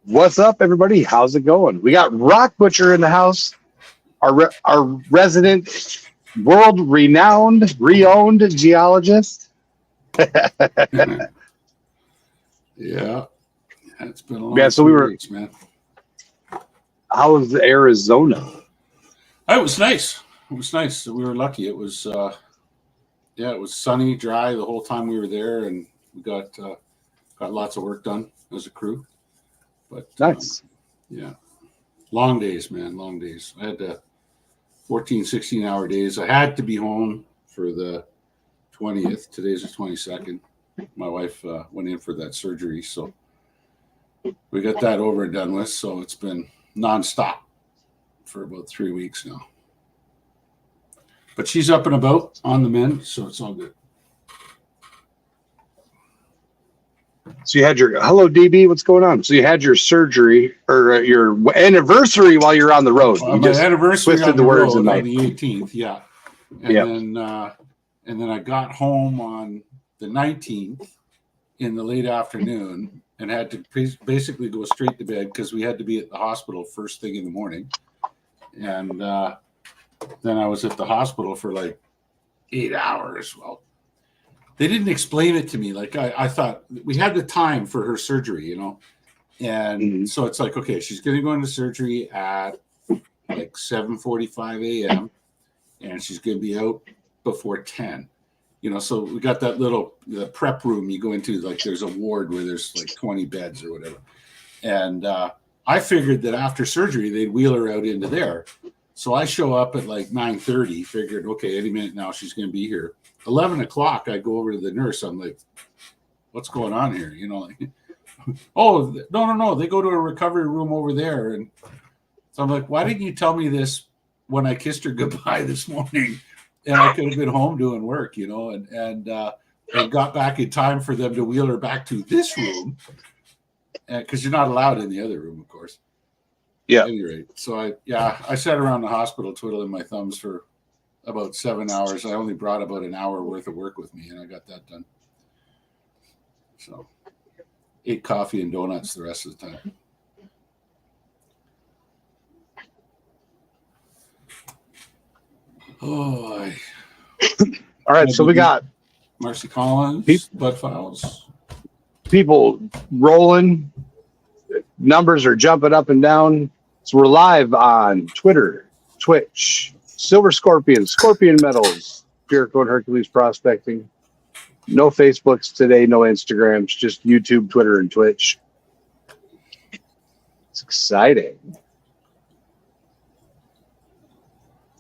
What's up, everybody? How's it going? We got Rock Butcher in the house, our resident, world-renowned, reowned geologist. Yeah, it's been a long So weeks, man. How was Arizona? It was nice. It was nice. We were lucky. It was, it was sunny, dry the whole time we were there, and we got lots of work done as a crew. But nice. Long days, man. Long days. I had 14, 16-hour days. I had to be home for the 20th. Today's the 22nd. My wife went in for that surgery, so we got that over and done with. So it's been nonstop for about 3 weeks now. But she's up and about on the mend, so it's all good. So you had hello DB, what's going on? So you had your surgery or your anniversary while you're on the road. My anniversary twisted the words on the 18th, yeah. And then I got home on the 19th in the late afternoon and had to basically go straight to bed because we had to be at the hospital first thing in the morning. And then I was at the hospital for like 8 hours. Well, they didn't explain it to me. Like I thought we had the time for her surgery, and so it's like, okay, she's going to go into surgery at like 7:45 a.m. and she's going to be out before 10. So we got that the prep room you go into, like there's a ward where there's like 20 beds or whatever. And I figured that after surgery, they'd wheel her out into there. So I show up at like 9:30, figured, okay, any minute now she's going to be here. 11 o'clock, I go over to the nurse. I'm like, what's going on here? Oh, no. They go to a recovery room over there. And so I'm like, why didn't you tell me this when I kissed her goodbye this morning? And I could have been home doing work, and got back in time for them to wheel her back to this room. Because you're not allowed in the other room, of course. Yeah. At any rate, so I sat around the hospital twiddling my thumbs for about 7 hours. I only brought about an hour worth of work with me, and I got that done. So, ate coffee and donuts the rest of the time. Oh, all right. So we got Marcy Collins, Bud Files. People rolling. Numbers are jumping up and down. So we're live on Twitter, Twitch, Silver Scorpion, Scorpion Metals, Jericho and Hercules Prospecting. No Facebooks today, no Instagrams, just YouTube, Twitter, and Twitch. It's exciting.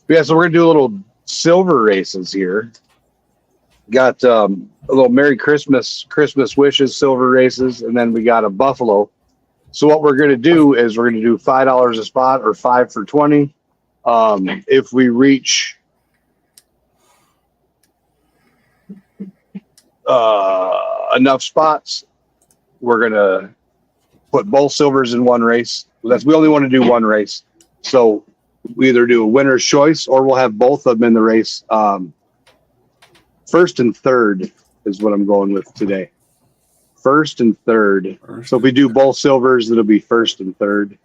Yeah, so we're going to do a little silver races here. Got a little Merry Christmas wishes, silver races, and then we got a Buffalo. So what we're going to do is we're going to do $5 a spot or 5 for 20. If we reach enough spots, we're going to put both silvers in one race. We only want to do one race. So we either do a winner's choice or we'll have both of them in the race. First and third is what I'm going with today. First and third. So if we do both silvers, it'll be first and third.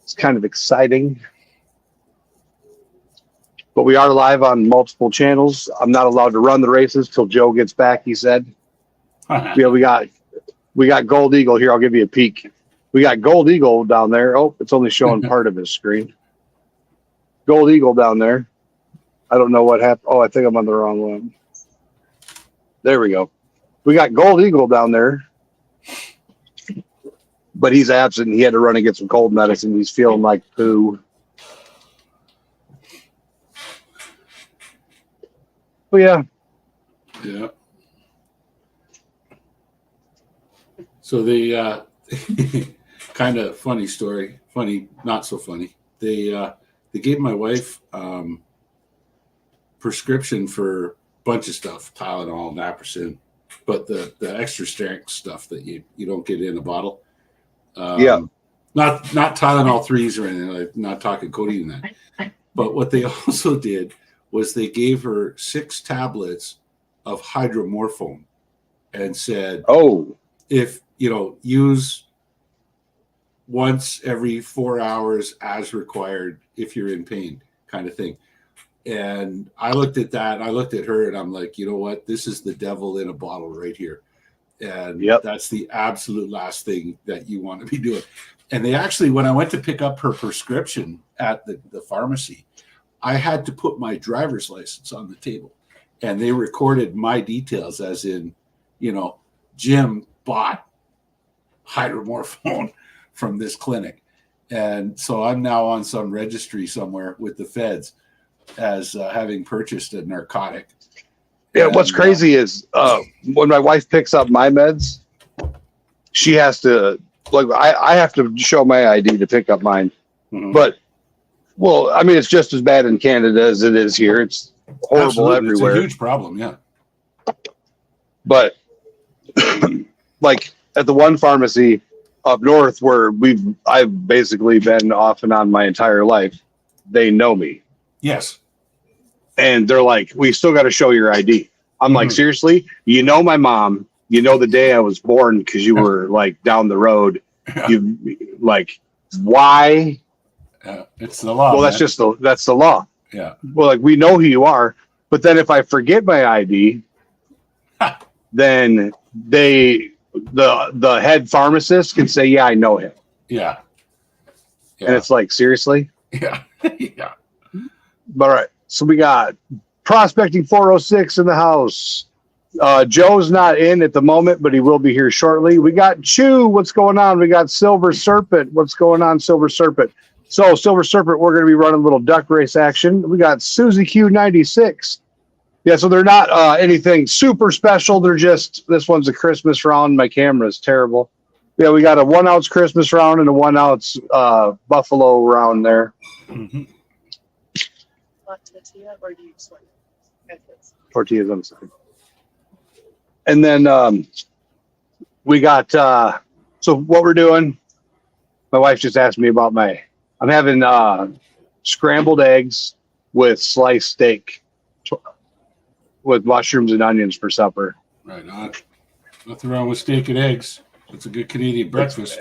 It's kind of exciting. But we are live on multiple channels. I'm not allowed to run the races till Joe gets back, he said. Yeah, we got Gold Eagle here. I'll give you a peek. We got Gold Eagle down there. Oh, it's only showing part of his screen. Gold Eagle down there. I don't know what happened. Oh, I think I'm on the wrong one. There we go. We got Gold Eagle down there, but he's absent. He had to run and get some cold medicine. He's feeling like poo. But yeah. So the kind of funny story, funny, not so funny. They gave my wife prescription for a bunch of stuff, Tylenol, Naproxen. But the extra strength stuff that you don't get in a bottle. Not Tylenol 3s or anything. I'm not talking codeine in that. But what they also did was they gave her 6 tablets of hydromorphone and said, if use once every 4 hours as required if you're in pain, kind of thing. And I looked at that, I looked at her, and I'm like, you know what? This is the devil in a bottle right here. And that's the absolute last thing that you want to be doing. And they actually, when I went to pick up her prescription at the pharmacy, I had to put my driver's license on the table. And they recorded my details as in, you know, Jim bought hydromorphone from this clinic. And so I'm now on some registry somewhere with the feds as having purchased a narcotic. Yeah, what's crazy is when my wife picks up my meds, she has to, like, I have to show my ID to pick up mine. Mm-hmm. But, well, I mean, it's just as bad in Canada as it is here. It's horrible everywhere. It's a huge problem, yeah. But, like, at the one pharmacy up north where I've basically been off and on my entire life, they know me. Yes. And they're like, we still got to show your ID. I'm like, seriously? You know my mom. You know the day I was born because you were like down the road. You like, why? It's the law. Well, that's the law. Yeah. Well, like, we know who you are, but then if I forget my ID, then the head pharmacist can say, yeah, I know him. Yeah. And it's like, seriously? Yeah. Yeah. But all right. So we got Prospecting 406 in the house. Joe's not in at the moment, but he will be here shortly. We got Chew. What's going on? We got Silver Serpent. What's going on, Silver Serpent? So Silver Serpent, we're going to be running a little duck race action. We got Susie Q96. Yeah, so they're not anything super special. They're just, this one's a Christmas round. My camera is terrible. Yeah, we got a 1 ounce Christmas round and a 1 ounce Buffalo round there. Mm-hmm. Tortilla, or do you just want tortillas on the side? And then we got, so what we're doing, my wife just asked me about I'm having scrambled eggs with sliced steak with mushrooms and onions for supper. Right on. Nothing wrong with steak and eggs. It's a good Canadian breakfast.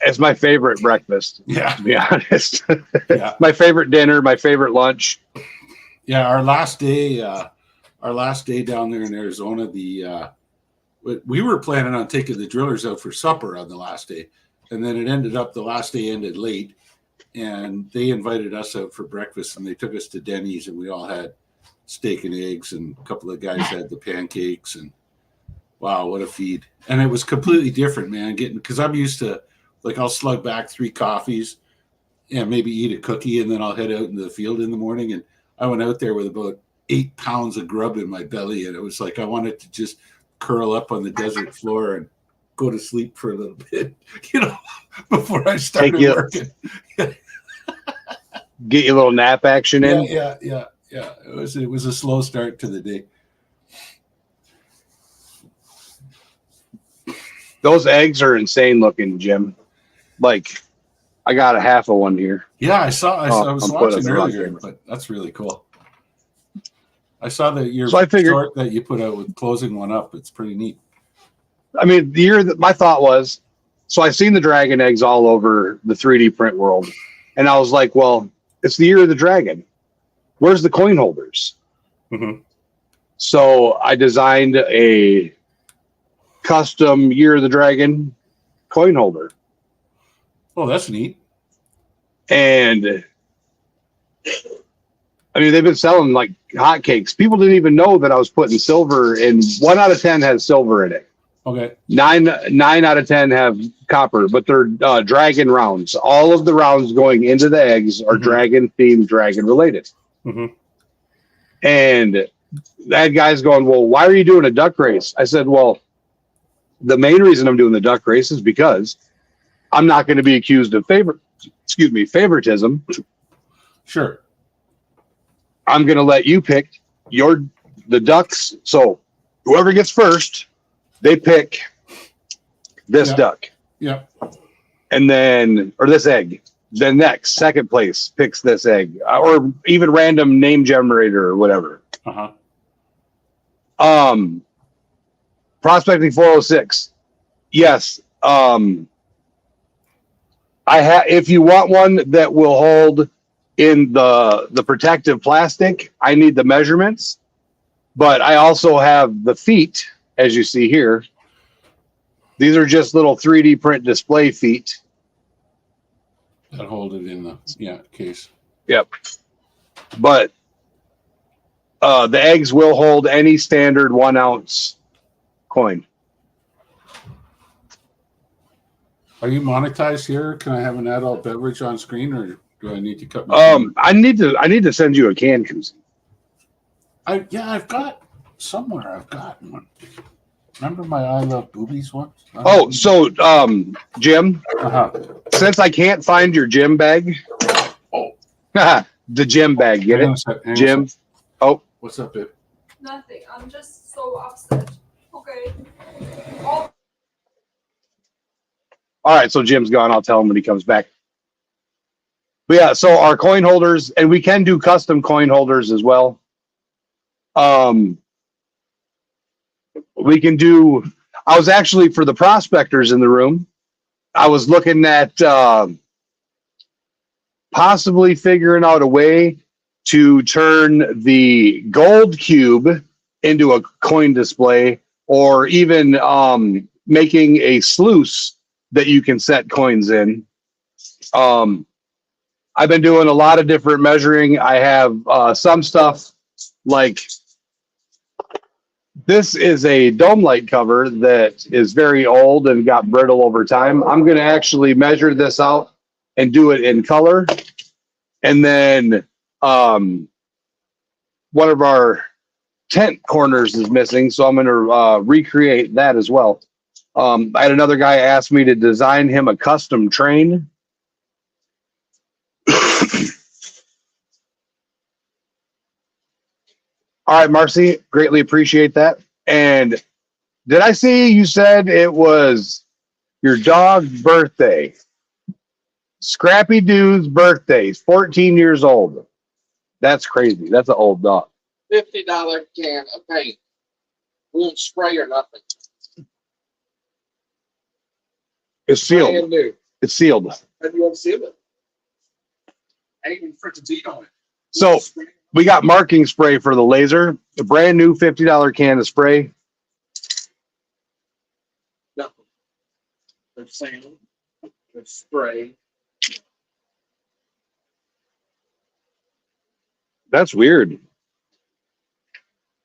It's my favorite breakfast. Yeah. To be honest. Yeah. My favorite dinner, my favorite lunch. Yeah. Our last day down there in Arizona, we were planning on taking the drillers out for supper on the last day. And then it ended up, the last day ended late, and they invited us out for breakfast, and they took us to Denny's, and we all had steak and eggs, and a couple of guys had the pancakes, and wow, what a feed. And it was completely different, man, because I'm used to, like, I'll slug back 3 coffees and maybe eat a cookie, and then I'll head out into the field in the morning. And I went out there with about 8 pounds of grub in my belly, and it was like I wanted to just curl up on the desert floor and go to sleep for a little bit, before I started working. Get your little nap action in. Yeah. It was a slow start to the day. Those eggs are insane looking, Jim. Like, I got a half of one here. Yeah, I was watching earlier, but that's really cool. I saw that short that you put out with closing one up. It's pretty neat. I mean, my thought was, so I've seen the dragon eggs all over the 3D print world, and I was like, well, it's the year of the dragon. Where's the coin holders? Mm-hmm. So I designed a custom Year of the Dragon coin holder. Oh, that's neat. And I mean, they've been selling like hotcakes. People didn't even know that I was putting silver in. 1 out of 10 has silver in it. Okay. 9 out of 10 have copper, but they're dragon rounds. All of the rounds going into the eggs are dragon themed, dragon related. Mm-hmm. And that guy's going, well, why are you doing a duck race? I said, well, the main reason I'm doing the duck race is because I'm not going to be accused of favoritism. Sure. I'm going to let you pick the ducks. So whoever gets first, they pick this duck. Yeah. And then, or this egg. Then next, second place picks this egg, or even random name generator or whatever. Uh-huh. Prospecting 406. Yes. I If you want one that will hold in the protective plastic, I need the measurements. But I also have the feet, as you see here. These are just little 3D print display feet. That hold it in the case. Yep. But the eggs will hold any standard 1 ounce coin. Are you monetized here? Can I have an adult beverage on screen, or do I need to cut my I need to send you a can, Koozie. I've got somewhere. I've got one. Remember my I Love Boobies one? Oh, so Jim, since I can't find your gym bag, the gym bag, get it, Jim? Oh, what's up, babe? Nothing. I'm just so upset. Okay. Oh. All right, so Jim's gone. I'll tell him when he comes back. But yeah, so our coin holders, and we can do custom coin holders as well. We can do. I was actually, for the prospectors in the room, I was looking at possibly figuring out a way to turn the gold cube into a coin display, or even making a sluice that you can set coins in. I've been doing a lot of different measuring. I have some stuff like this is a dome light cover that is very old and got brittle over time. I'm going to actually measure this out and do it in color. And then one of our tent corners is missing, so I'm going to recreate that as well. I had another guy ask me to design him a custom train. All right, Marcy, greatly appreciate that. And did I see you said it was your dog's birthday? Scrappy Doo's birthday. 14 years old. That's crazy. That's an old dog. $50 can of paint. Won't spray or nothing. It's sealed. Brand new. It's sealed. How do you want to seal it? I ain't even freaking deed on it. So we got marking spray for the laser. A brand new $50 can of spray. Nothing. There's sand. There's spray. That's weird.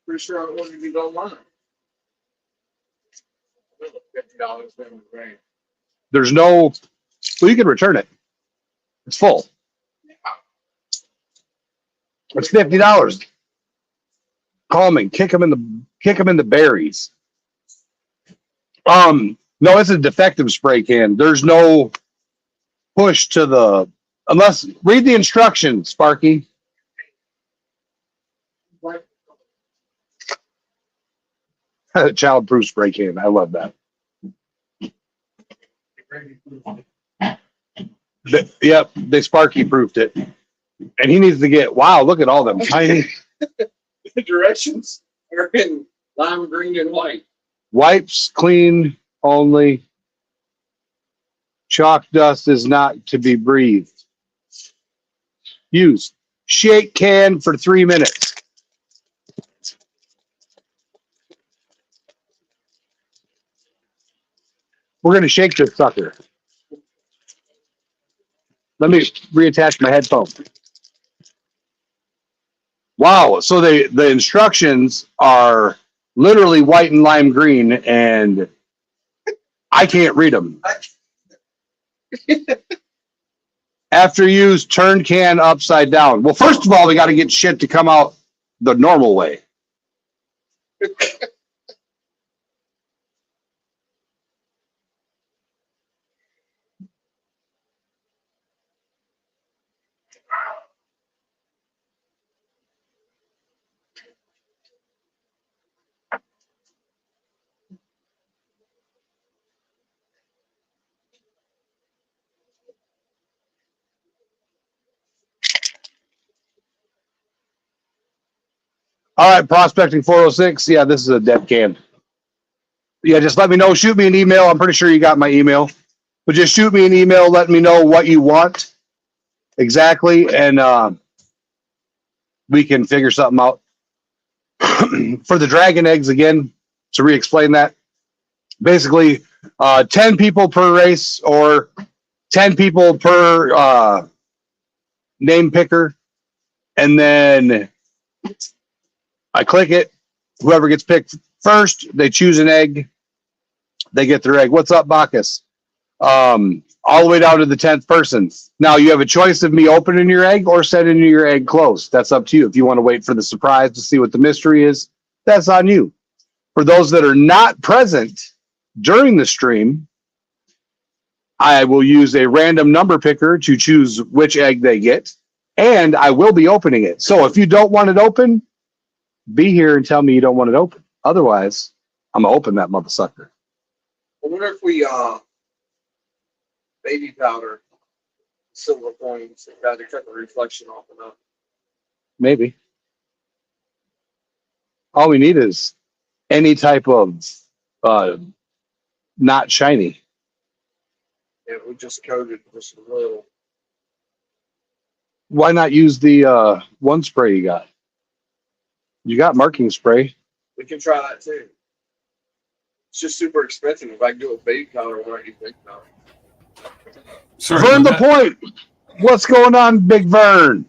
Pretty sure I wanted to go online. $50 then grand. There's no. Well, you can return it. It's full. It's $50. Call me. Kick them in the berries. No, it's a defective spray can. There's no push to the unless read the instructions, Sparky. Child-proof spray can. I love that. Yep, they Sparky proofed it. And he needs to get, wow, look at all them tiny. The directions are in lime green and white. Wipes clean only. Chalk dust is not to be breathed. Use. Shake can for 3 minutes. We're going to shake this sucker. Let me reattach my headphones. Wow. So the instructions are literally white and lime green, and I can't read them. After use, turn can upside down. Well, first of all, we got to get shit to come out the normal way. All right, Prospecting 406. Yeah, this is a dead can. Yeah, just let me know. Shoot me an email. I'm pretty sure you got my email. But just shoot me an email, let me know what you want exactly, and we can figure something out. For the dragon eggs, again, to re-explain that, basically 10 people per race or 10 people per name picker, and then I click it. Whoever gets picked first, they choose an egg. They get their egg. What's up, Bacchus? All the way down to the 10th person. Now you have a choice of me opening your egg or sending your egg closed. That's up to you. If you want to wait for the surprise to see what the mystery is, that's on you. For those that are not present during the stream, I will use a random number picker to choose which egg they get, and I will be opening it. So if you don't want it open, be here and tell me you don't want it open. Otherwise, I'm gonna open that mother sucker. I wonder if we baby powder silver coins and try to cut the reflection off enough. Maybe. All we need is any type of not shiny. Yeah, we just coated just a little. Why not use the one spray you got? You got marking spray. We can try that too. It's just super expensive. If I can do a baby powder, why not use baby powder? Sorry, Vern the Point. What's going on, Big Vern?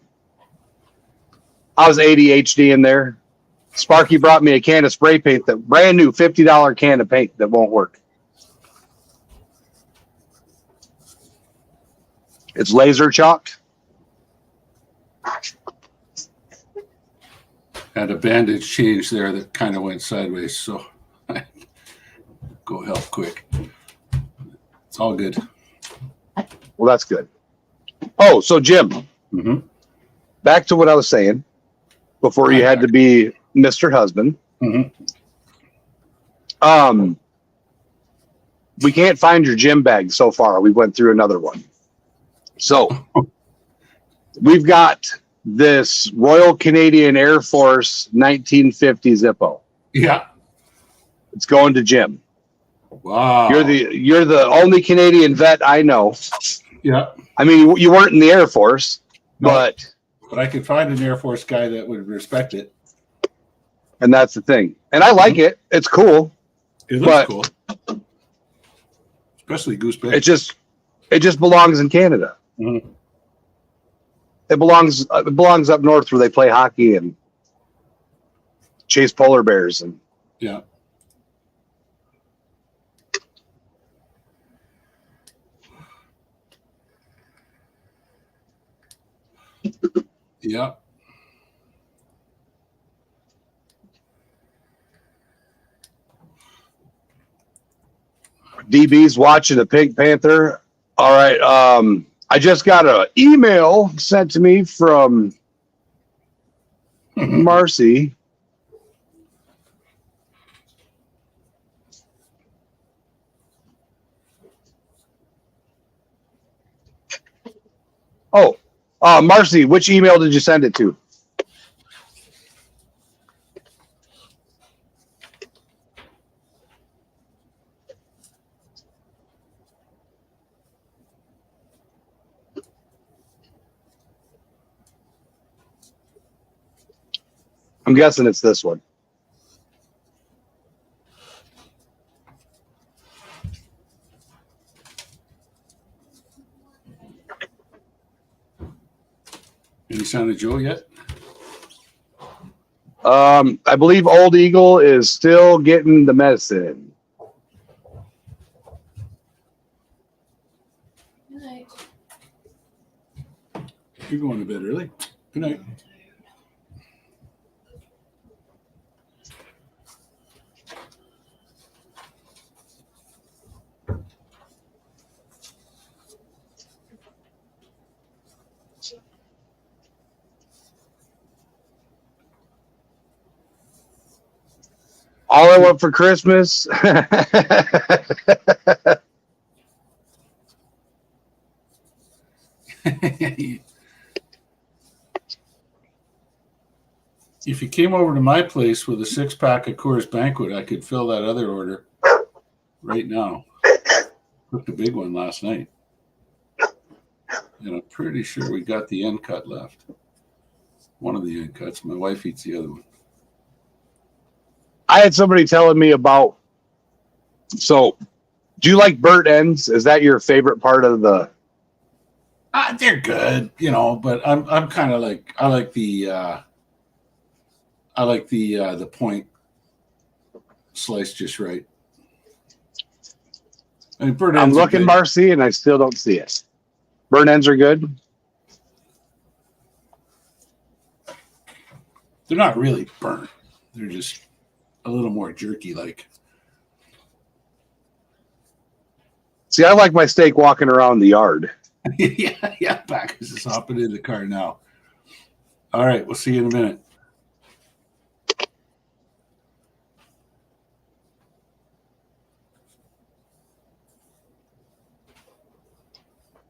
I was ADHD in there. Sparky brought me a can of spray paint, that brand new $50 can of paint that won't work. It's laser chalked. Had a bandage change there that kind of went sideways, so I go help quick. It's all good. Well, that's good. Oh, so Jim, back to what I was saying before you had to be Mr. Husband. We can't find your gym bag so far. We went through another one. So we've got this Royal Canadian Air Force 1950 Zippo. Yeah. It's going to Jim. Wow. You're the only Canadian vet I know. Yeah. I mean, you weren't in the Air Force, No, but I could find an Air Force guy that would respect it. and that's the thing. And I like it. It's cool. It looks cool. Especially goose bag. It just belongs in Canada. It belongs up north where they play hockey and chase polar bears and yeah. Yeah. DB's watching the Pink Panther. All right. I just got an email sent to me from Marcy. Oh, Marcy, which email did you send it to? I'm guessing it's this one. Any sign of Joe yet? I believe Old Eagle is still getting the medicine. Good night. You're going to bed early. Good night. All I want for Christmas. If you came over to my place with a 6-pack of Coors Banquet, I could fill that other order right now. cooked a big one last night. And I'm pretty sure we got the end cut left. One of the end cuts. My wife eats the other one. I had somebody telling me about. So, do you like burnt ends? Is that your favorite part of the? They're good, but I'm kind of like I like the point sliced just right. I mean, burnt I'm ends are looking, good. Marcy, and I still don't see it. Burnt ends are good. They're not really burnt. They're just a little more jerky like. See, I like my steak walking around the yard. yeah. Backus is hopping in the car now. All right, we'll see you in a minute.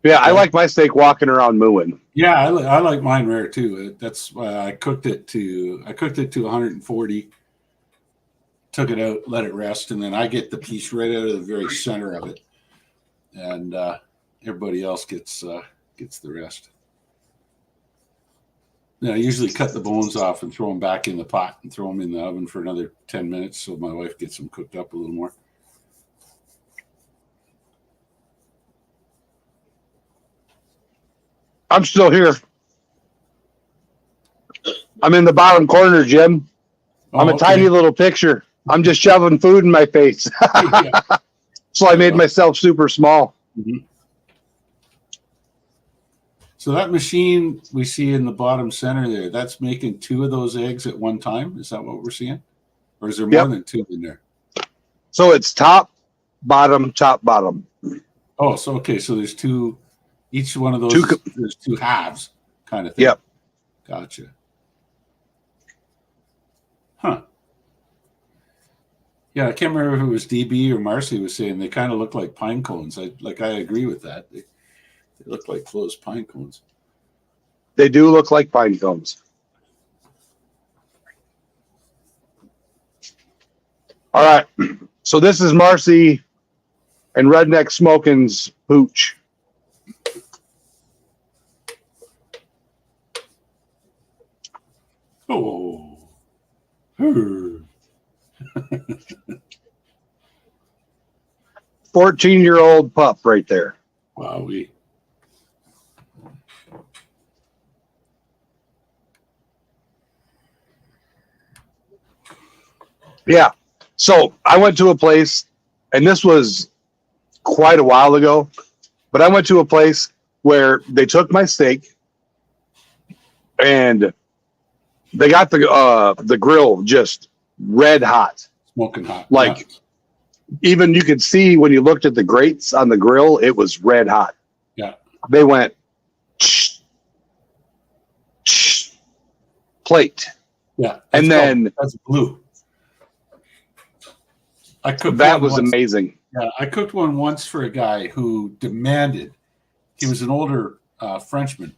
Yeah, I like my steak walking around mooing. Yeah, I like mine rare too. That's why I cooked it to 140. Took it out, let it rest, and then I get the piece right out of the very center of it, and everybody else gets the rest. Then I usually cut the bones off and throw them back in the pot and throw them in the oven for another 10 minutes so my wife gets them cooked up a little more. I'm still here. I'm in the bottom corner, Jim. I'm a tiny little picture. I'm just shoving food in my face. Yeah. So I made myself super small. Mm-hmm. So that machine we see in the bottom center there, that's making 2 of those eggs at one time? Is that what we're seeing? Or is there more than 2 in there? So it's top, bottom, top, bottom. Oh, so okay. So there's 2, each one of those, there's 2 halves kind of thing. Yep. Gotcha. Huh. Yeah, I can't remember if it was DB or Marcy was saying they kind of look like pine cones. I agree with that. They look like closed pine cones. They do look like pine cones. All right. So this is Marcy and Redneck Smoking's pooch. Oh. 14-year-old pup right there. Wowee. Yeah. So I went to a place, and this was quite a while ago, but I went to a place where they took my steak and they got the grill just red hot. Smoking hot. Like, yeah. Even you could see when you looked at the grates on the grill, it was red hot. Yeah. They went plate. Yeah. And then that's blue. I cooked that was once. amazing. Yeah, I cooked one once for a guy who demanded. He was an older Frenchman,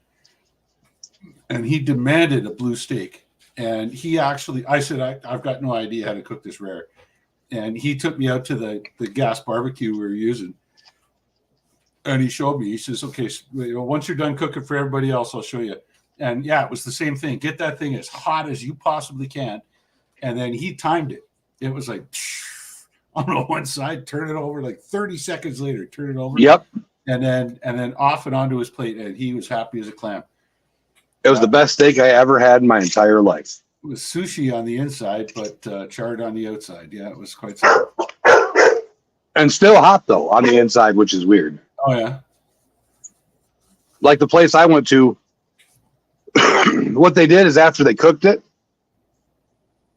and he demanded a blue steak. And he actually, I said, I've got no idea how to cook this rare. And he took me out to the gas barbecue we were using. And he showed me, he says, okay, so, once you're done cooking for everybody else, I'll show you. And yeah, it was the same thing. Get that thing as hot as you possibly can. And then he timed it. It was like, on one side, turn it over, like 30 seconds later, turn it over. Yep. And then off and onto his plate. And he was happy as a clam. It was the best steak I ever had in my entire life. It was sushi on the inside, but charred on the outside. Yeah, it was quite simple. And still hot, though, on the inside, which is weird. Oh, yeah. Like the place I went to, what they did is after they cooked it,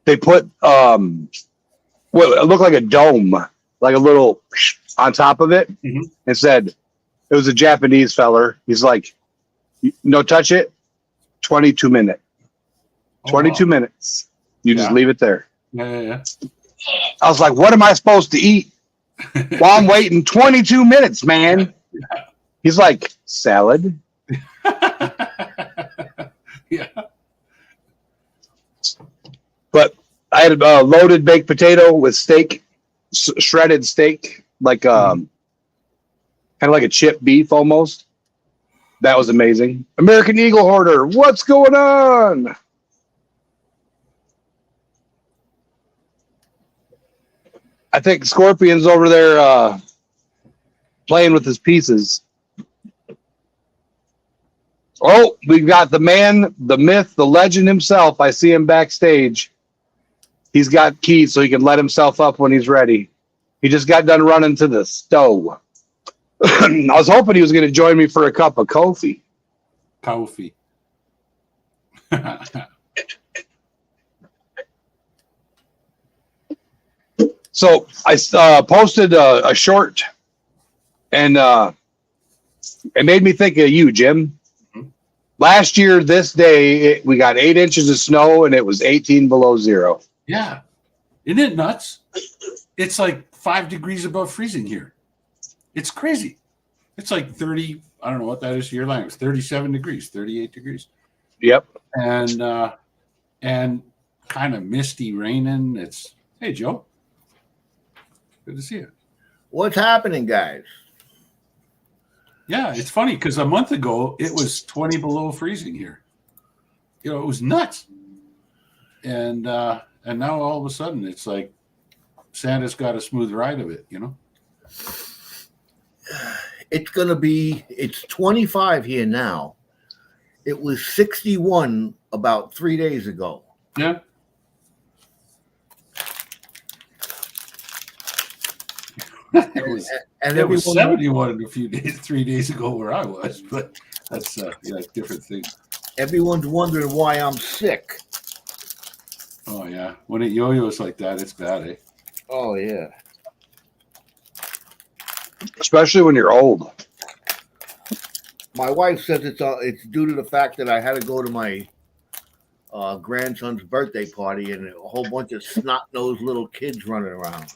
they put what it looked like a dome, like a little on top of it, and said, it was a Japanese feller. He's like, no, touch it, 22 minutes. 22 minutes. You just leave it there. Yeah. I was like, what am I supposed to eat while I'm waiting 22 minutes, man? Yeah. He's like, salad. Yeah. But I had a loaded baked potato with steak, shredded steak, like kind of like a chip beef almost. That was amazing. American Eagle Hoarder, what's going on? I think Scorpion's over there playing with his pieces. Oh, we've got the man, the myth, the legend himself. I see him backstage. He's got keys so he can let himself up when he's ready. He just got done running to the stove. I was hoping he was going to join me for a cup of coffee. Coffee. So I posted a short, and it made me think of you, Jim. Last year, this day, we got 8 inches of snow, and it was 18 below zero. Yeah. Isn't it nuts? It's like 5 degrees above freezing here. It's crazy. It's like 30, I don't know what that is to your language, 37 degrees, 38 degrees. Yep. And kind of misty raining. It's, hey, Joe. Good to see you. What's happening, guys? Yeah, it's funny because a month ago it was 20 below freezing here. You know, it was nuts. And now all of a sudden it's like Santa's got a smooth ride of it, you know? It's 25 here now. It was 61 about 3 days ago. Yeah. It was 71 a few days, 3 days ago where I was, but that's different thing. Everyone's wondering why I'm sick. Oh yeah, when it yo-yos like that, it's bad, eh? Oh yeah. Especially when you're old. My wife says it's due to the fact that I had to go to my grandson's birthday party and a whole bunch of snot-nosed little kids running around.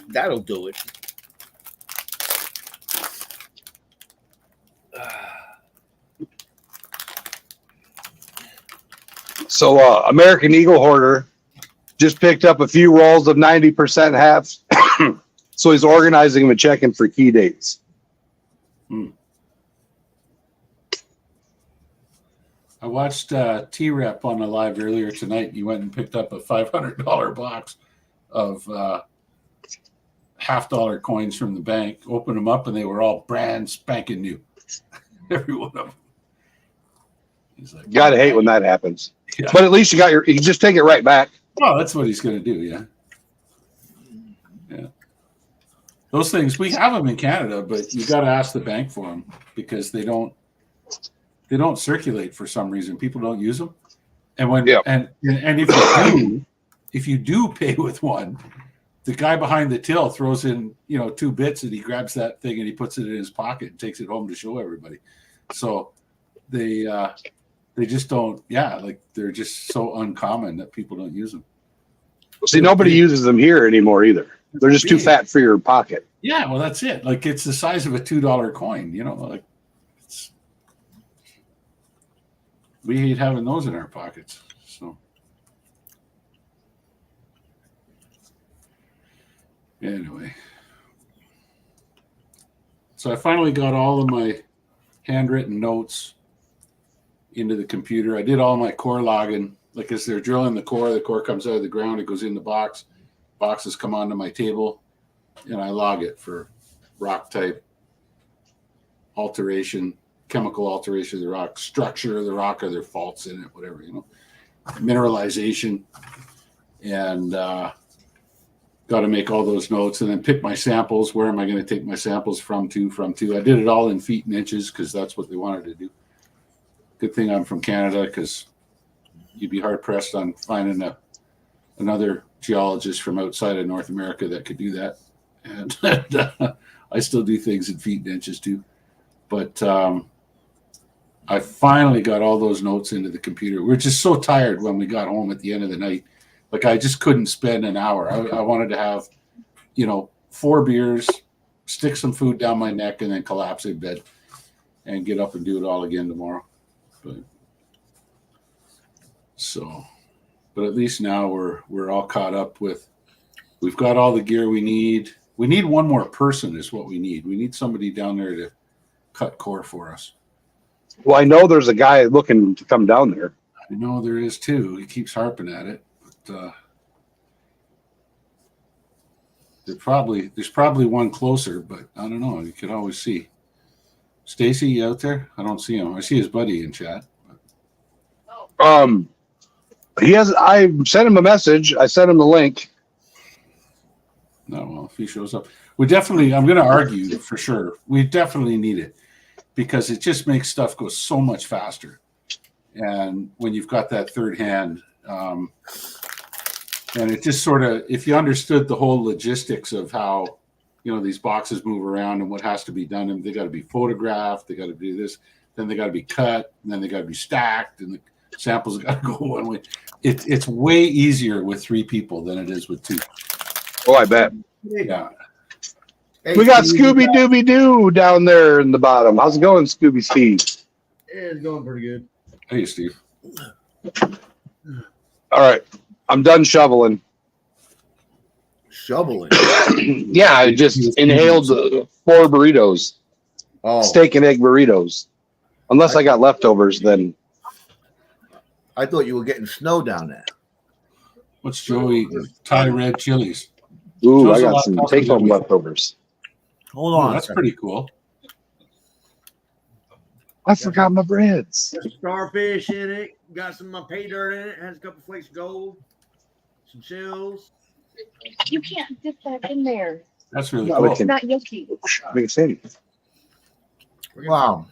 That'll do it. So American Eagle Hoarder just picked up a few rolls of 90% halves. So he's organizing them and checking for key dates. I watched T-Rep on a live earlier tonight. You went and picked up a $500 box of $50 coins from the bank, opened them up, and they were all brand spanking new. Every one of them. He's like, you gotta hate when that happens. Yeah. But at least you can just take it right back. Oh, that's what he's going to do, yeah. Yeah. Those things, we have them in Canada, but you got to ask the bank for them because they don't circulate for some reason. People don't use them. And when and if you do pay with one, the guy behind the till throws in, 2 bits and he grabs that thing and he puts it in his pocket and takes it home to show everybody. So they just don't, they're just so uncommon that people don't use them. See, nobody uses them here anymore either. They're just too fat for your pocket. Yeah, well, that's it. Like, it's the size of a $2 coin, we hate having those in our pockets. So anyway, so I finally got all of my handwritten notes into the computer. I did all my core logging. Like, as they're drilling the core comes out of the ground, it goes in the box. Boxes come onto my table, and I log it for rock type, alteration, chemical alteration of the rock, structure of the rock, are there faults in it, whatever, mineralization, and got to make all those notes and then pick my samples. Where am I going to take my samples from to? I did it all in feet and inches because that's what they wanted to do. Good thing I'm from Canada, because you'd be hard pressed on finding another geologist from outside of North America that could do that. And I still do things in feet and inches too. But I finally got all those notes into the computer. We were just so tired when we got home at the end of the night. Like, I just couldn't spend an hour. I wanted to have, 4 beers, stick some food down my neck, and then collapse in bed and get up and do it all again tomorrow. But at least now we're all caught up with. We've got all the gear we need. We need one more person is what we need. We need somebody down there to cut core for us. Well, I know there's a guy looking to come down there. I know there is too. He keeps harping at it, but there's probably one closer, but I don't know. You could always see. Stacy, you out there? I don't see him. I see his buddy in chat. He has. I sent him a message. I sent him the link. No, well, if he shows up, we definitely. I'm going to argue for sure. We definitely need it because it just makes stuff go so much faster. And when you've got that third hand, and it just sort of, if you understood the whole logistics of how, these boxes move around and what has to be done, and they got to be photographed, they got to do this, then they got to be cut, and then they got to be stacked, and the samples got to go one way. It's way easier with 3 people than it is with 2. Oh, I bet. Yeah. Hey, We got Steve, Scooby Dooby Doo down there in the bottom. How's it going, Scooby Steve? It's going pretty good. Hey, Steve. All right, I'm done shoveling. shoveling. Yeah, I just inhaled 4 burritos, Oh, steak and egg burritos. Unless I got leftovers, then I thought you were getting snow down there. What's Joe eating? Thai red chilies. ooh, I Joe's a got lot some tougher take-home than me. leftovers. Hold Oh, on. that's pretty cool. I forgot my breads. Got some starfish in it. Got some pay dirt in it. Has a couple flakes of gold. Some shells. You can't dip that in there. That's really No, cool. It's not yucky. Make it sandy. Wow.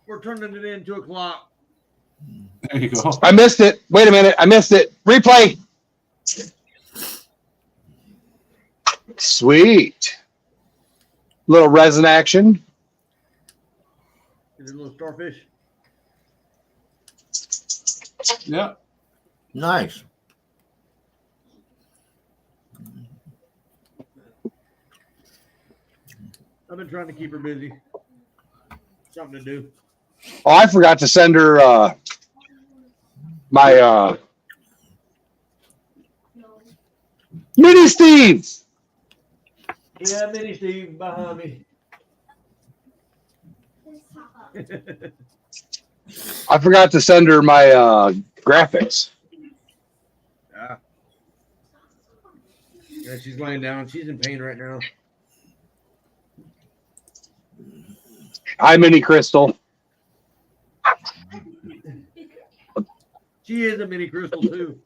We're turning it in 2 o'clock. There you go. I missed it. Wait a minute. I missed it. Replay. Sweet. Little resin action. Is it a little starfish? Yeah. Nice. I've been trying to keep her busy. Something to do. Oh, I forgot to send her my Mini Steve. Yeah, Mini Steve behind me. I forgot to send her my graphics. Yeah, she's laying down. She's in pain right now. Hi, Mini Crystal. She is a mini crystal too.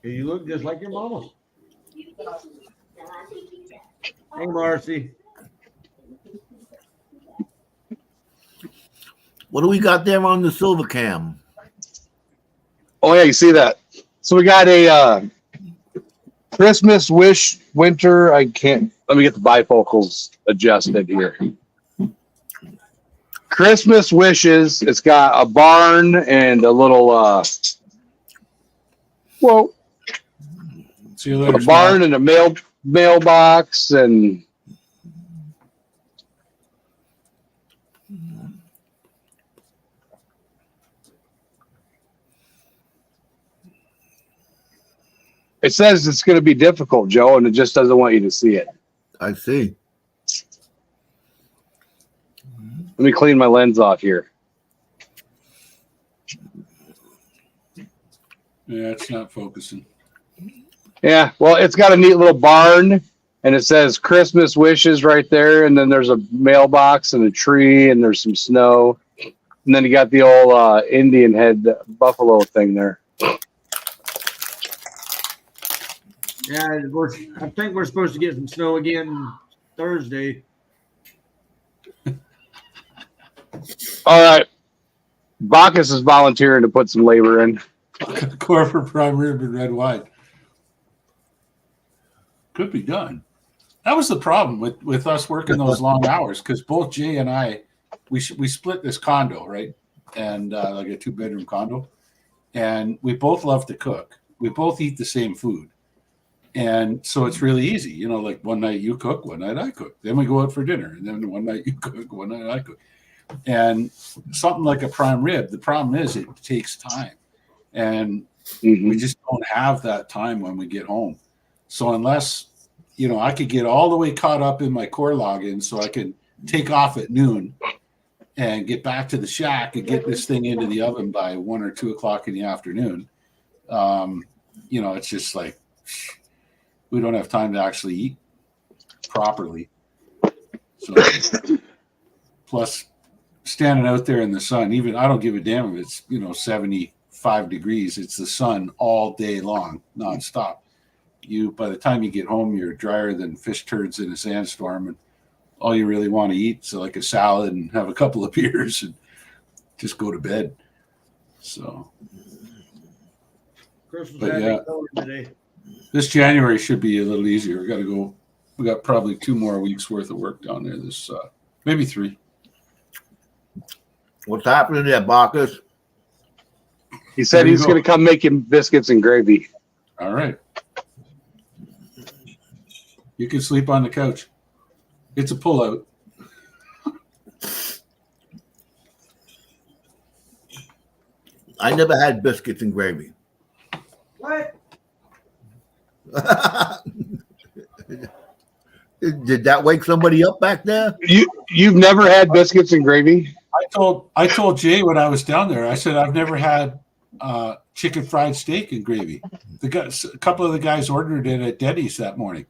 You look just like your mama. Hey, Marcy. What do we got there on the silver cam? Oh yeah, you see that? So we got a Christmas wish winter. I can't. Let me get the bifocals adjusted here. Christmas wishes. It's got a barn and a little. Well, See you later. a barn and a mailbox and. It says it's going to be difficult, Joe, and it just doesn't want you to see it. I see. Let me clean my lens off here. Yeah, it's not focusing. Yeah, well, it's got a neat little barn, and it says Christmas wishes right there, and then there's a mailbox and a tree, and there's some snow, and then you got the old Indian head buffalo thing there. Yeah, I think we're supposed to get some snow again Thursday. All right, Bacchus is volunteering to put some labor in. Core for prime rib and red wine. Could be done. That was the problem with us working those long hours because both Jay and I, we split this condo, right? And like a 2-bedroom condo. And we both love to cook. We both eat the same food. And so it's really easy. Like one night you cook, one night I cook. Then we go out for dinner. And then one night you cook, one night I cook. And something like a prime rib, the problem is it takes time. And Mhm. we just don't have that time when we get home. So unless, I could get all the way caught up in my core login so I can take off at noon and get back to the shack and get this thing into the oven by 1 or 2 o'clock in the afternoon. It's just like we don't have time to actually eat properly. So plus standing out there in the sun, even I don't give a damn if it's 75 degrees. It's the sun all day long, nonstop. By the time you get home, you're drier than fish turds in a sandstorm, and all you really want to eat is like a salad and have a couple of beers and just go to bed. So, Chris was but having yeah, color today. this January should be a little easier. We got probably 2 more weeks worth of work down there. This maybe 3. What's happening there, Bacchus? He said There you he's go. going to come making biscuits and gravy. All right. You can sleep on the couch. It's a pullout. I never had biscuits and gravy. What? Did that wake somebody up back there? You've never had biscuits and gravy? I told Jay when I was down there, I said I've never had chicken fried steak and gravy. A couple of the guys ordered it at Denny's that morning.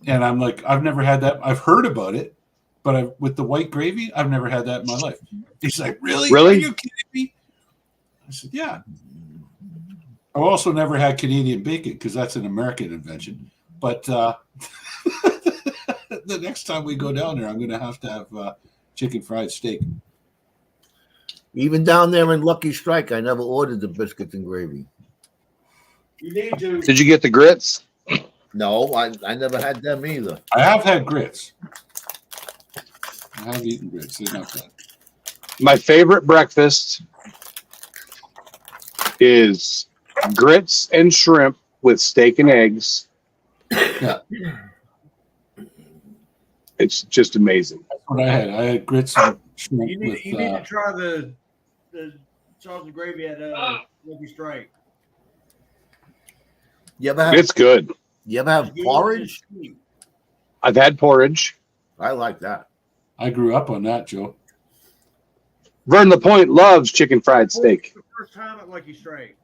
And I'm like, I've never had that. I've heard about it, but with the white gravy, I've never had that in my life. He's like, really? Really? Are you kidding me? I said, yeah. I've also never had Canadian bacon because that's an American invention. But the next time we go down there, I'm going to have chicken fried steak. Even down there in Lucky Strike, I never ordered the biscuits and gravy. You need to. Did you get the grits? No, I never had them either. I have had grits. I have eaten grits. They're not bad. My favorite breakfast is grits and shrimp with steak and eggs. Yeah. It's just amazing. That's what I had. I had grits and shrimp You need with. to try the sauce and gravy at Lucky Strike. You ever have? It's good. You ever have porridge? I've had porridge. I like that. I grew up on that, Joe. Vern LaPointe loves chicken fried steak. The first time at Lucky Strike.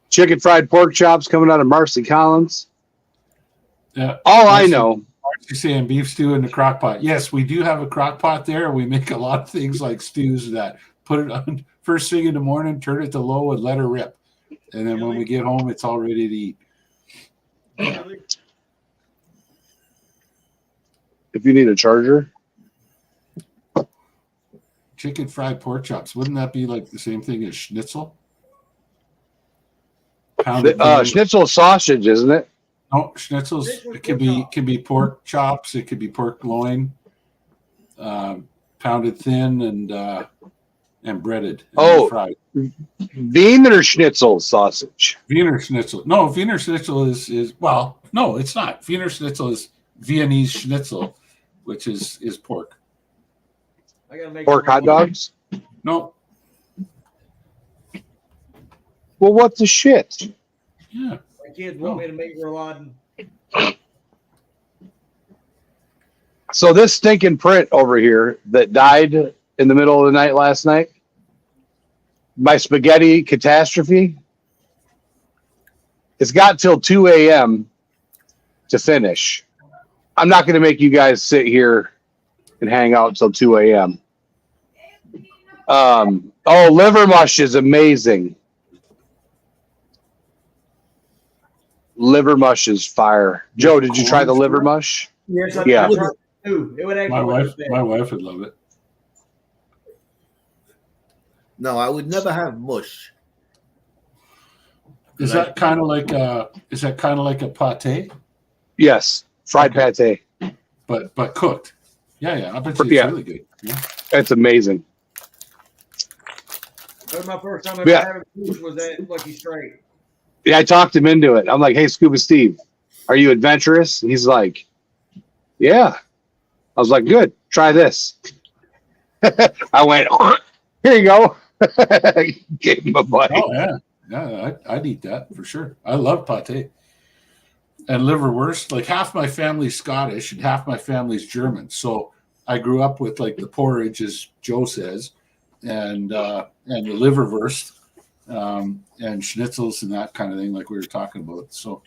Chicken fried pork chops coming out of Marcy Collins. Yeah. All I know. You're saying beef stew in the crock pot. Yes, we do have a crock pot there. We make a lot of things like stews that put it on first thing in the morning, turn it to low, and let her rip. And then when we get home, it's all ready to eat. Really? If you need a charger. Chicken fried pork chops. Wouldn't that be like the same thing as schnitzel? Pounded beef. Schnitzel sausage, isn't it? No, schnitzels. It can be pork chops. It could be pork loin, pounded thin and breaded. And fried. Wiener Schnitzel sausage. Wiener Schnitzel. No, Wiener Schnitzel is well. No, it's not. Wiener Schnitzel is Viennese Schnitzel, which is pork. I gotta make Pork hot dogs. No, Well, what the shit? yeah. My kids want me to make Rouladen. So this stinking print over here that died in the middle of the night last night, my spaghetti catastrophe, it's got till 2 a.m. to finish. I'm not going to make you guys sit here and hang out till 2 a.m. Liver mush is amazing. Liver mush is fire. Joe, did you try the liver mush? Yes, I Yeah. tried it too. It would actually My wife would love it. No, I would never have mush. Is that kind of like a pate, Yes, fried pate. but cooked? Yeah. I bet you it's Yeah. really good. Yeah. It's amazing. That was my first time ever Yeah. having fish was at Lucky Strike. Yeah, I talked him into it. I'm like, hey, Scuba Steve, are you adventurous? And he's like, Yeah. I was like, good, try this. I went, here you go. Gave him a bite. Oh yeah, yeah. I'd eat that for sure. I love pate and liverwurst. Like half my family's Scottish and half my family's German. So I grew up with like the porridge, as Joe says, and the liverwurst, and schnitzels and that kind of thing, like we were talking about. So,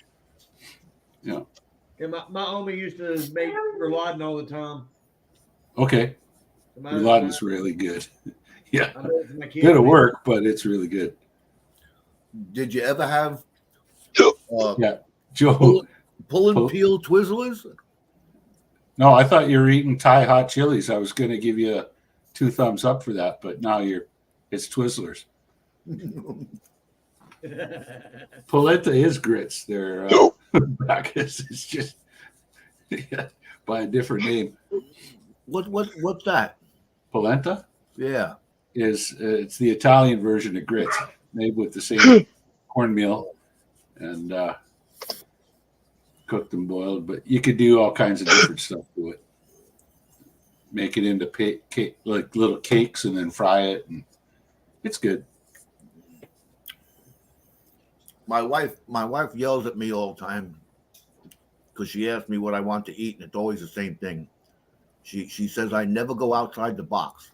yeah. Yeah, my homie used to make rouladen all the time. Okay. So Rouladen's really good. Yeah. I know it's my kid. Bit of work, but it's really good. Did you ever have Yeah. Joe. pull and peel Twizzlers? No, I thought you were eating Thai hot chilies. I was going to give you 2 thumbs up for that, but now it's Twizzlers. Polenta is grits. They're Bacchus is just by a different name. What's that? Polenta Yeah. it's the Italian version of grits, made with the same cornmeal and cooked and boiled. But you could do all kinds of different stuff to it. Make it into cake, like little cakes, and then fry it, and it's good. My wife yells at me all the time because she asks me what I want to eat, and it's always the same thing. She says I never go outside the box.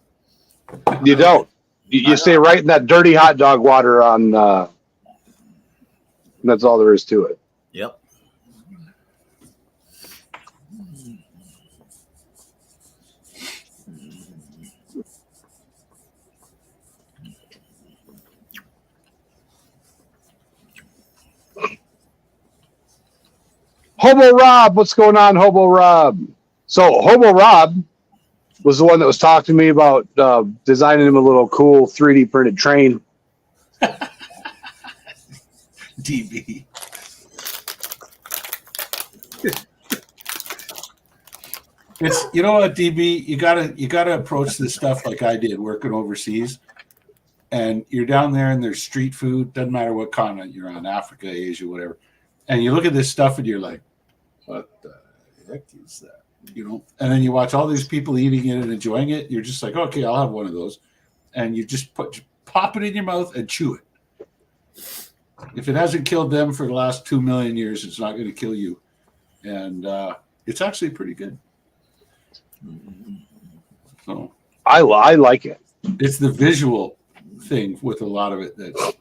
You don't. You stay right in that dirty hot dog water on. That's all there is to it. Yep. Hobo Rob, what's going on, Hobo Rob? So Hobo Rob was the one that was talking to me about designing him a little cool 3D printed train. DB. It's, you know what, DB, you gotta approach this stuff like I did working overseas. And you're down there and there's street food, doesn't matter what continent you're on, Africa, Asia, whatever. And you look at this stuff and you're like, what the heck is that? You know, and then you watch all these people eating it and enjoying it. You're just like, okay, I'll have one of those. And you just pop it in your mouth and chew it. If it hasn't killed them for the last 2 million years, it's not going to kill you. And it's actually pretty good. So I like it. It's the visual thing with a lot of it that's,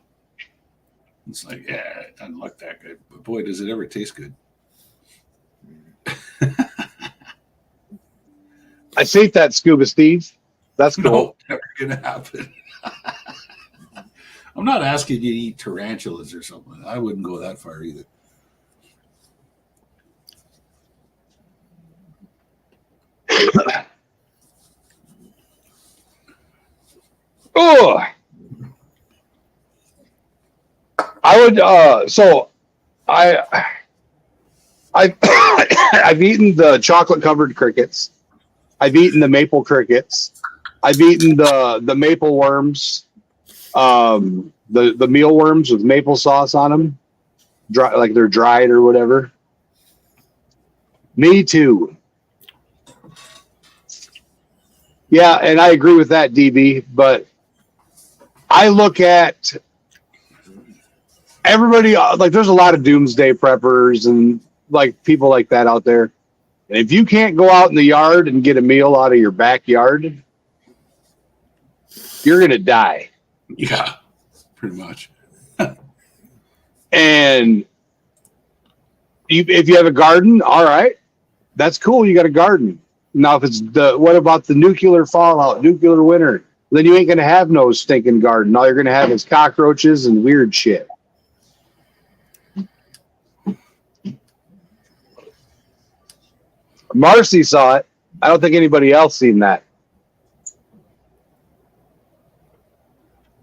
it's like, yeah, it doesn't look that good. But boy, does it ever taste good. I see that, Scuba Steve. That's cool. No, never gonna happen. I'm not asking you to eat tarantulas or something. I wouldn't go that far either. Oh, I would. So, I've eaten the chocolate covered crickets. I've eaten the maple crickets. I've eaten the maple worms, the mealworms with maple sauce on them, dry, like they're dried or whatever. Me too. Yeah, and I agree with that, DB. But I look at everybody, like there's a lot of doomsday preppers and like people like that out there. And if you can't go out in the yard and get a meal out of your backyard, you're going to die. Yeah, pretty much. And if you have a garden, all right, that's cool. You got a garden. Now, if it's what about the nuclear fallout, nuclear winter? Then you ain't going to have no stinking garden. All you're going to have is cockroaches and weird shit. Marcy saw it. I don't think anybody else seen that.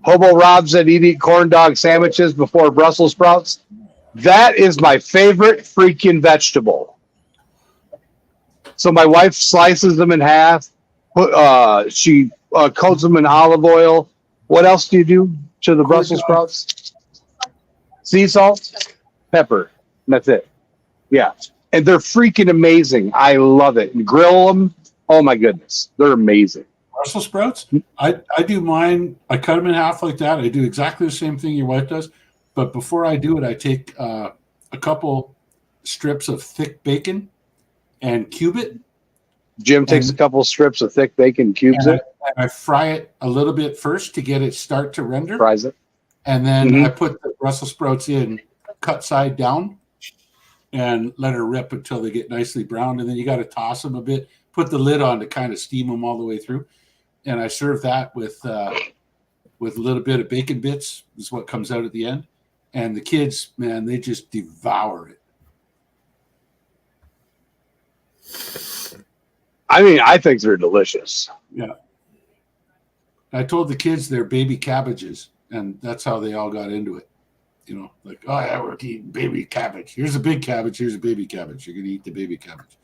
Hobo Rob said he'd eat corn dog sandwiches before Brussels sprouts. That is my favorite freaking vegetable. So my wife slices them in half. She coats them in olive oil. What else do you do to the Brussels sprouts? Sea salt, pepper. And that's it. Yeah. and they're freaking amazing. I love it. And grill them. Oh my goodness, they're amazing. Brussels sprouts. I do mine. I cut them in half like that. I do exactly the same thing your wife does, but before I do it, I take a couple strips of thick bacon and cube it. Jim takes a couple strips of thick bacon, cubes it, I fry it a little bit first to get it start to render, fries it. and then I put the Brussels sprouts in, cut side down, and let her rip until they get nicely browned. And then you got to toss them a bit, put the lid on to kind of steam them all the way through. And I serve that with a little bit of bacon bits is what comes out at the end. And the kids, man, they just devour it. I mean, I think they're delicious. Yeah. I told the kids they're baby cabbages, and that's how they all got into it. You know, like, oh, yeah, we're eating baby cabbage. Here's a big cabbage. Here's a baby cabbage. You're going to eat the baby cabbage.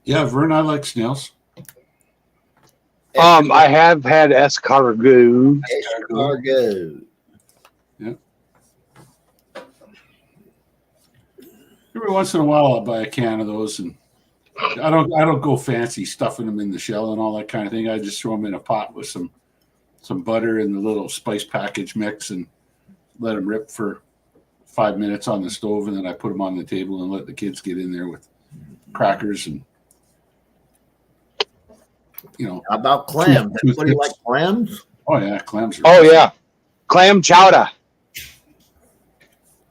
Yeah, Vern, I like snails. I have had escargot. Escargot. Yeah. Every once in a while, I'll buy a can of those, and I don't go fancy stuffing them in the shell and all that kind of thing. I just throw them in a pot with some butter and the little spice package mix, and let them rip for 5 minutes on the stove, and then I put them on the table and let the kids get in there with crackers and. You know, How about clams? Anybody like clams? Oh yeah, clams. Oh yeah, clam chowder.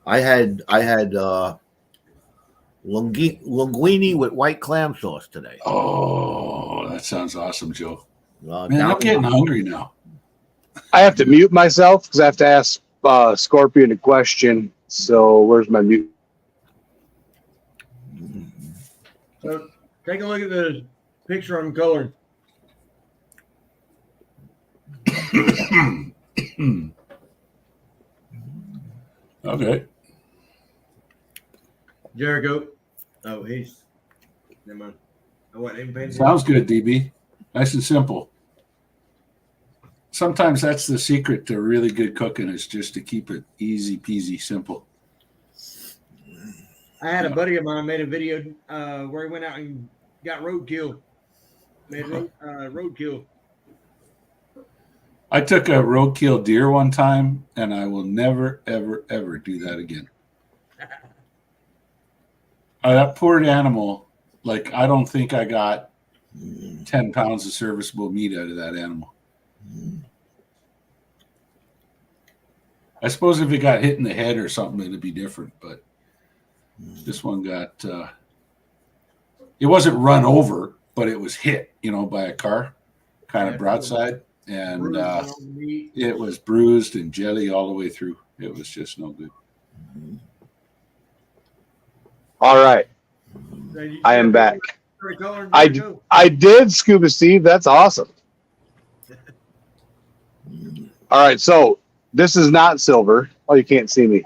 I had linguine with white clam sauce today. Oh, that sounds awesome, Joe. Man, down I'm getting hungry now. I have to mute myself because I have to ask Scorpion a question. So where's my mute? So take a look at the picture I'm coloring. Okay. Jericho. Oh, he's. Never mind. I wasn't even paying Sounds good, DB. Nice and simple. Sometimes that's the secret to really good cooking is just to keep it easy peasy simple. I had a buddy of mine made a video where he went out and got roadkill. Made roadkill. I took a roadkill deer one time, and I will never, ever, ever do that again. That poor animal, like, I don't think I got 10 pounds of serviceable meat out of that animal. I suppose if it got hit in the head or something, it'd be different, but this one got, it wasn't run over, but it was hit, by a car, kind of broadside. And it was bruised and jelly all the way through. It was just no good. All right, I am back. I did, Scuba Steve. That's awesome. All right, so this is not silver. Oh, you can't see me.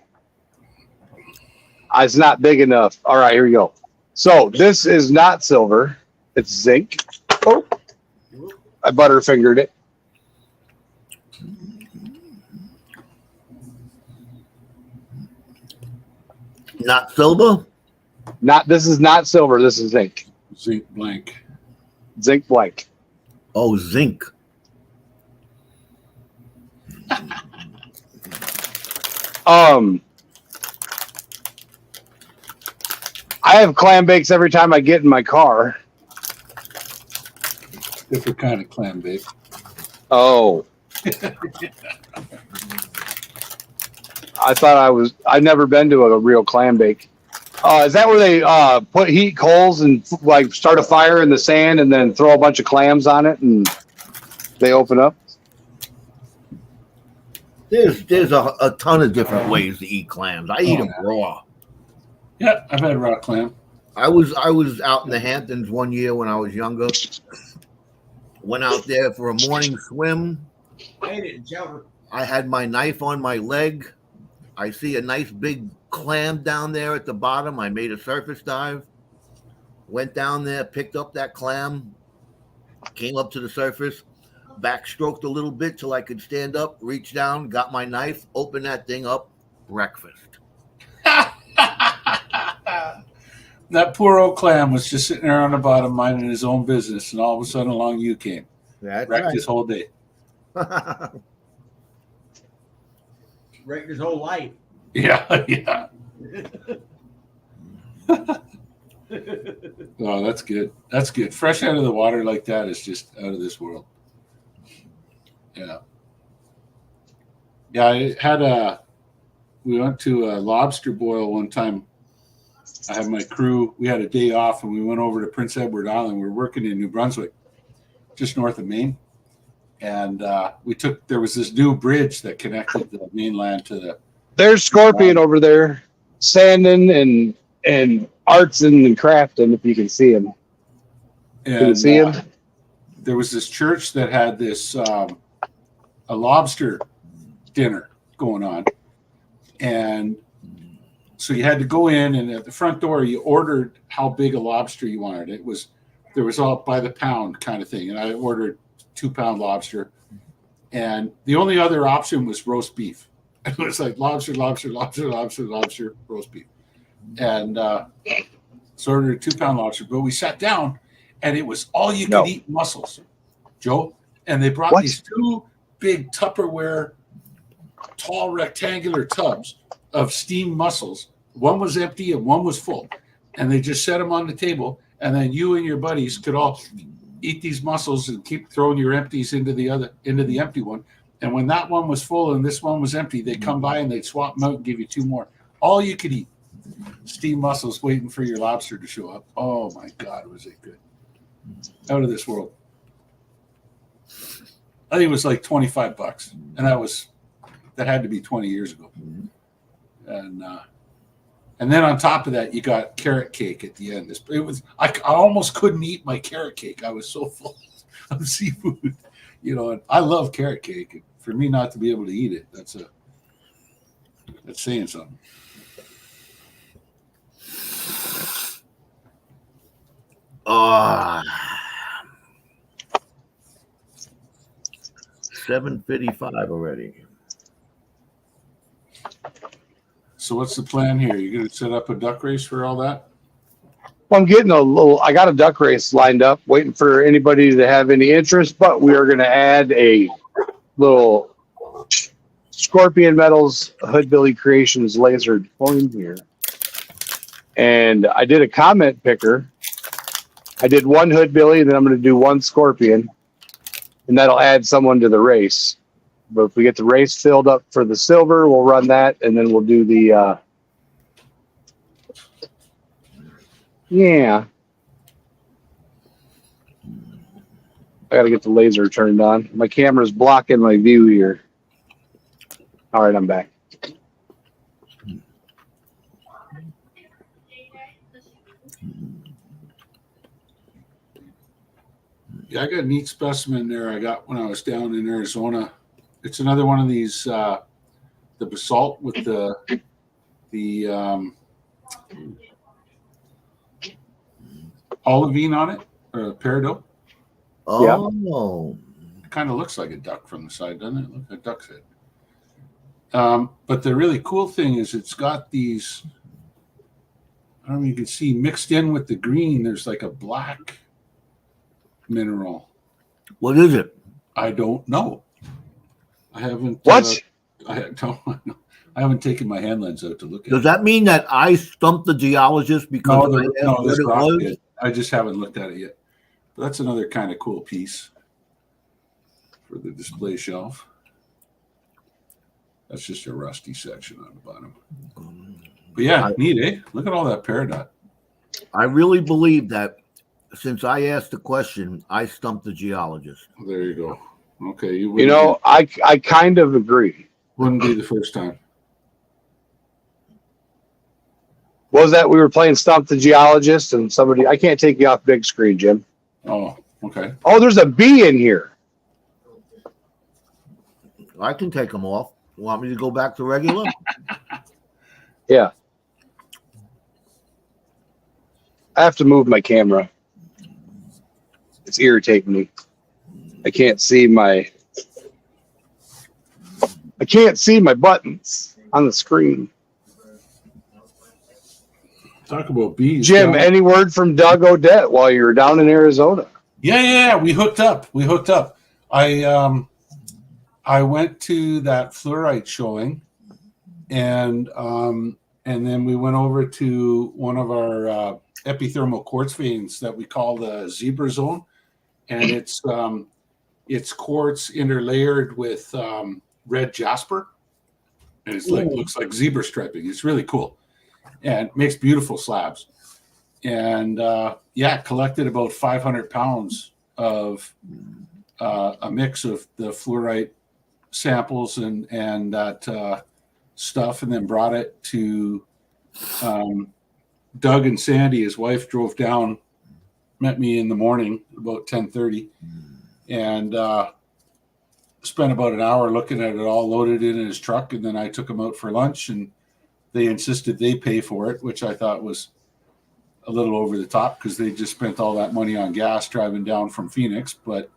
It's not big enough. All right, here we go. So this is not silver. It's zinc. Oh, I butterfingered it. Not silver? This is not silver. This is zinc. Zinc blank. Zinc blank. Oh, zinc. I have clam bakes every time I get in my car. Different kind of clam bake. Oh. I've never been to a real clam bake. Is that where they put heat coals and like start a fire in the sand and then throw a bunch of clams on it and they open up? There's a ton of different ways to eat clams. I eat them raw. Yeah, I've had raw clam. I was out in the Hamptons one year when I was younger. Went out there for a morning swim. I ate it in shower. I had my knife on my leg. I see a nice big clam down there at the bottom. I made a surface dive, went down there, picked up that clam, came up to the surface, backstroked a little bit till I could stand up, reached down, got my knife, opened that thing up, breakfast. That poor old clam was just sitting there on the bottom minding his own business, and all of a sudden along you came. That's Wrecked right. his whole day. Wrecked his whole life. Yeah, yeah. Oh, that's good. That's good. Fresh out of the water like that is just out of this world. Yeah. Yeah, I had we went to a lobster boil one time. I had my crew, we had a day off and we went over to Prince Edward Island. We were working in New Brunswick, just north of Maine. And there was this new bridge that connected the mainland to the. There's Scorpion over there, sanding and artsing and crafting, if you can see him. Can you see him? There was this church that had this a lobster dinner going on. And so you had to go in, and at the front door, you ordered how big a lobster you wanted. There was all by the pound kind of thing. And I ordered 2-pound lobster. And the only other option was roast beef. It was like lobster, roast beef. And so ordered a 2-pound lobster. But we sat down, and it was all you could eat mussels, Joe. And they brought these 2 big Tupperware, tall rectangular tubs of steamed mussels. One was empty and one was full. And they just set them on the table. And then you and your buddies could all eat these mussels and keep throwing your empties into the empty one. And when that one was full and this one was empty, they'd come by and they'd swap them out and give you 2 more. All you could eat. Steamed mussels waiting for your lobster to show up. Oh my God, was it good. Out of this world. I think it was like $25. And that had to be 20 years ago. And then on top of that, you got carrot cake at the end. I almost couldn't eat my carrot cake. I was so full of seafood, and I love carrot cake. And for me not to be able to eat it, that's saying something. $7:55 already. So what's the plan here? You're going to set up a duck race for all that? Well, I got a duck race lined up, waiting for anybody to have any interest, but we are going to add a little Scorpion Metals Hoodbilly Creations laser coin here. And I did a comment picker. I did 1 Hoodbilly, and then I'm going to do 1 Scorpion, and that'll add someone to the race. But if we get the race filled up for the silver, we'll run that, and then we'll do the yeah. I got to get the laser turned on. My camera's blocking my view here. All right, I'm back. Yeah, I got a neat specimen there I got when I was down in Arizona. It's another one of these, the basalt with the olivine on it, or peridot. Oh. It kind of looks like a duck from the side, doesn't it? Look like a duck's head. But the really cool thing is it's got these, I don't know if you can see, mixed in with the green, there's like a black mineral. What is it? I don't know. I haven't. What? I haven't taken my hand lens out to look at Does that mean that I stumped the geologist because I asked what it was? I just haven't looked at it yet. But that's another kind of cool piece for the display shelf. That's just a rusty section on the bottom. But yeah, neat, eh? Look at all that peridot. I really believe that since I asked the question, I stumped the geologist. There you go. Okay. I kind of agree. Wouldn't be the first time. What was that? We were playing Stump the Geologist, and I can't take you off big screen, Jim. Oh, okay. Oh, there's a bee in here. I can take them off. Want me to go back to regular? Yeah. I have to move my camera. It's irritating me. I can't see my buttons on the screen. Talk about bees. Jim, down- any word from Doug Odette while you were down in Arizona? Yeah. We hooked up. I went to that fluorite showing, and then we went over to one of our epithermal quartz veins that we call the zebra zone, and it's quartz interlayered with red jasper, and it's like looks like zebra striping. It's really cool, and makes beautiful slabs. And collected about 500 pounds of a mix of the fluorite samples and that stuff, and then brought it to Doug and Sandy. His wife drove down, met me in the morning about 10:30, and spent about an hour looking at it all, loaded in his truck, and then I took him out for lunch, and they insisted they pay for it, which I thought was a little over the top because they just spent all that money on gas driving down from Phoenix, but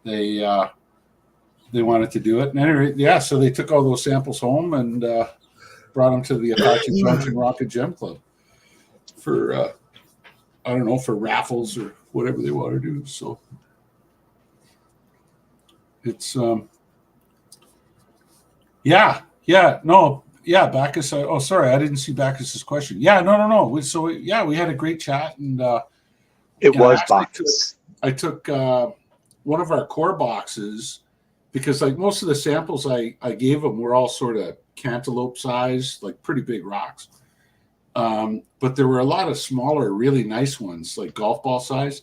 they wanted to do it. And anyway, so they took all those samples home and brought them to the Apache Junction Rocket Gem Club for, I don't know, for raffles or whatever they want to do. So it's, Bacchus. Oh, sorry, I didn't see Bacchus's question. Yeah, no. We had a great chat, and It was Bacchus. I took one of our core boxes because, like, most of the samples I gave them were all sort of cantaloupe size, like pretty big rocks. But there were a lot of smaller, really nice ones, like golf ball size.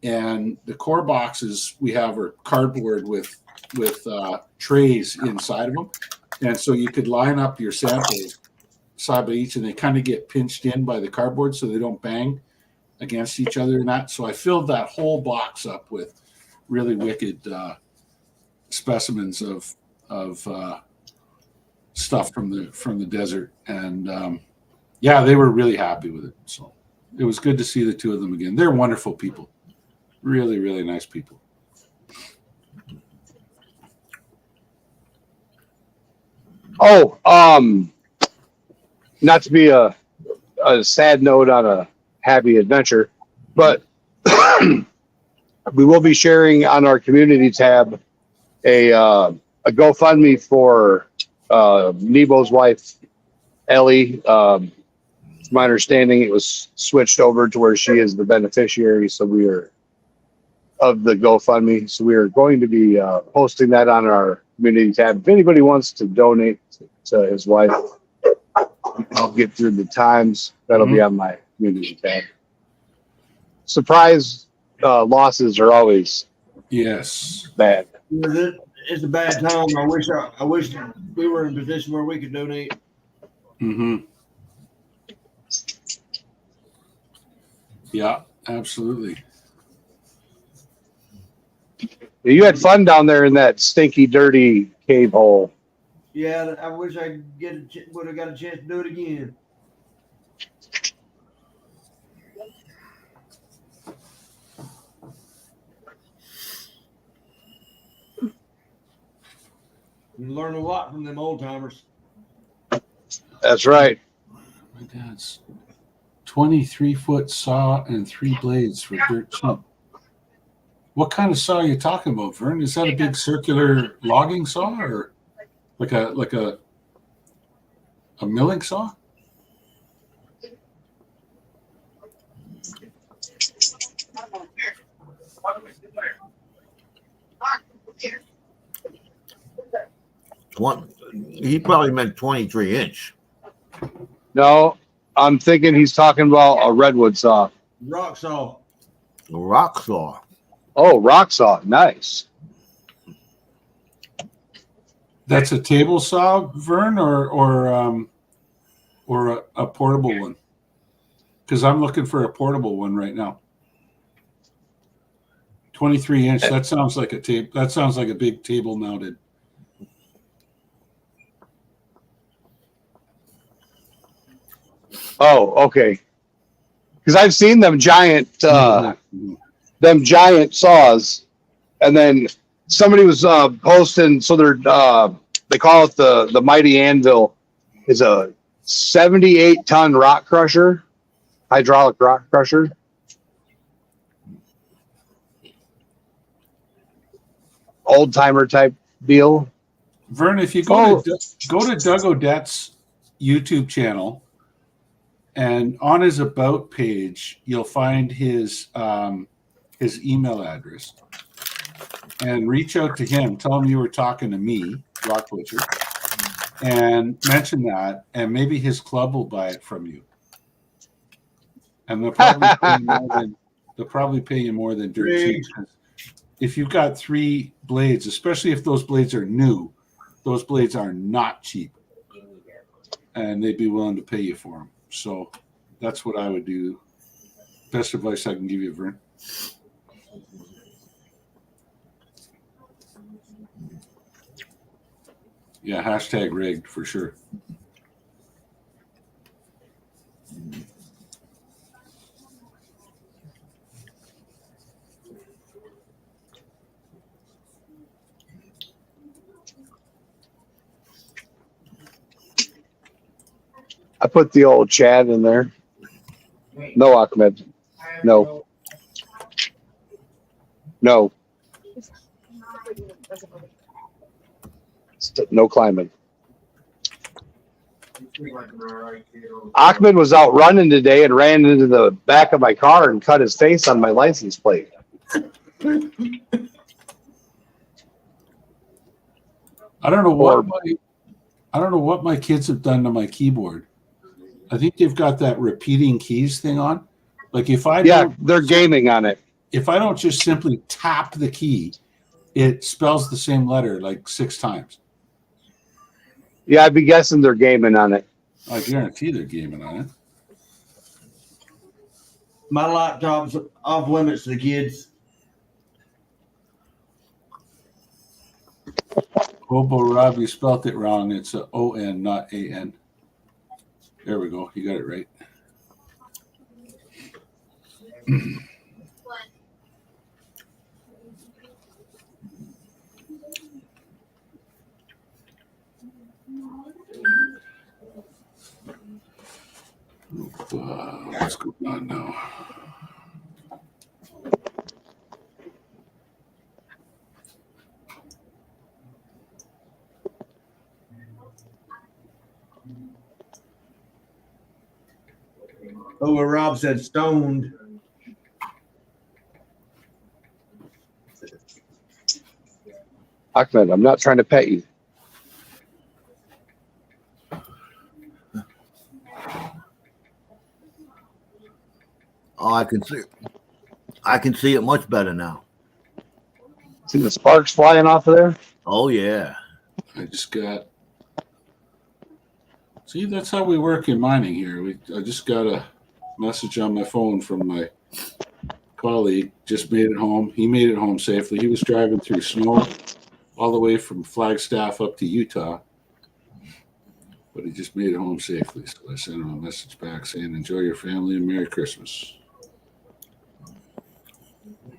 And the core boxes we have are cardboard with trays inside of them. And so you could line up your samples side by each, and they kind of get pinched in by the cardboard so they don't bang against each other and that. So I filled that whole box up with really wicked specimens of stuff from the desert. And they were really happy with it. So it was good to see the two of them again. They're wonderful people. Really, really nice people. Oh, not to be a sad note on a happy adventure, but we will be sharing on our community tab a GoFundMe for Nebo's wife, Ellie. It's my understanding it was switched over to where she is the beneficiary. So we are of the GoFundMe. So we are going to be posting that on our community tab. If anybody wants to donate to his wife, I'll get through the times. That'll be on my community tab. Surprise losses are always bad. It's a bad time. I wish we were in a position where we could donate. Mm-hmm. Yeah, absolutely. You had fun down there in that stinky, dirty cave hole. Yeah, I wish I would have got a chance to do it again. You learn a lot from them old timers. That's right. My dad's 23-foot saw and 3 blades for dirt cheap. What kind of saw are you talking about, Vern? Is that a big circular logging saw or like a milling saw? He probably meant 23-inch. No, I'm thinking he's talking about a redwood saw. Rock saw. A rock saw. Oh, rock saw. Nice. That's a table saw, Vern, or a portable one? Because I'm looking for a portable one right now. 23-inch. That sounds like a tape. That sounds like a big table mounted. Oh, okay. Because I've seen them giant saws, and then somebody was posting. So they're they call it the Mighty Anvil is a 78-ton rock crusher, hydraulic rock crusher. Old timer type deal. Vern, if you go to Doug Odette's YouTube channel, and on his about page, you'll find his email address, and reach out to him. Tell him you were talking to me, Rock Butcher, and mention that, and maybe his club will buy it from you. And they'll probably pay you more than dirt cheap. If you've got 3 blades, especially if those blades are new, those blades are not cheap, and they'd be willing to pay you for them. So that's what I would do. Best advice I can give you, Vern. Yeah, hashtag rigged for sure. I put the old Chad in there. No, Ahmed. No. No. No climbing. Ahmed was out running today and ran into the back of my car and cut his face on my license plate. I don't know what my kids have done to my keyboard. I think they've got that repeating keys thing on. Like they're gaming on it. If I don't just simply tap the key, it spells the same letter like 6 times. Yeah, I'd be guessing they're gaming on it. I guarantee they're gaming on it. My laptop's off limits to the kids. Hobo Rob, you spelt it wrong. It's a O-N, not A-N. There we go. You got it right. What's going on now? Oh, well, Rob said stoned. Ahmed, I'm not trying to pet you. Oh, I can see it much better now. See the sparks flying off of there? Oh yeah. I just got. See, that's how we work in mining here. I just got a message on my phone from my colleague. Just made it home. He made it home safely. He was driving through snow all the way from Flagstaff up to Utah, but he just made it home safely. So I sent him a message back saying, "Enjoy your family and Merry Christmas."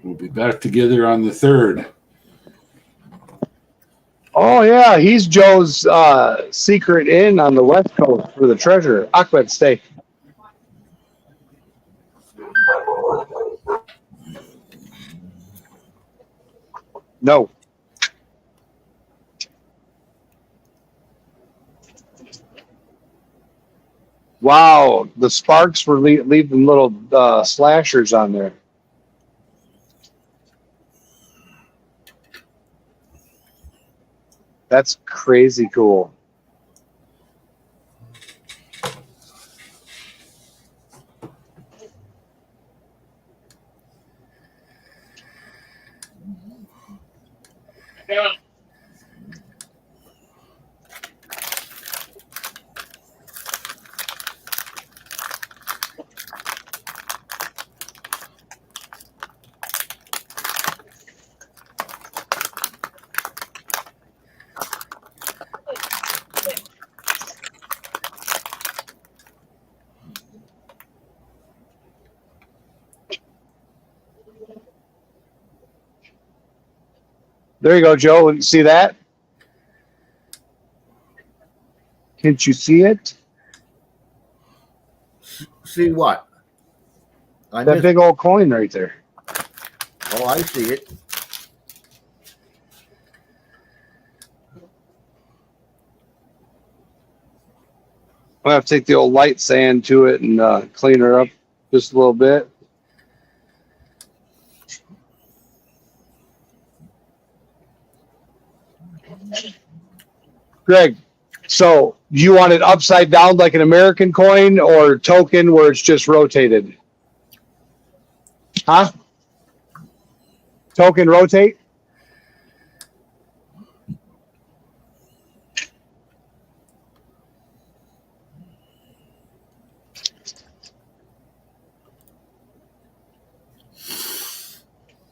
We'll be back together on the 3rd. Oh, yeah. He's Joe's secret in on the West Coast for the treasure. Ahmed, stay. No. Wow. The sparks were leaving little slashers on there. That's crazy cool. Yeah. There you go, Joe. See that? Can't you see it? See what? I That missed. big old coin right there. Oh, I see it. I'm gonna have to take the old light sand to it and clean her up just a little bit. Greg, so you want it upside down like an American coin or token where it's just rotated? Huh? Token rotate?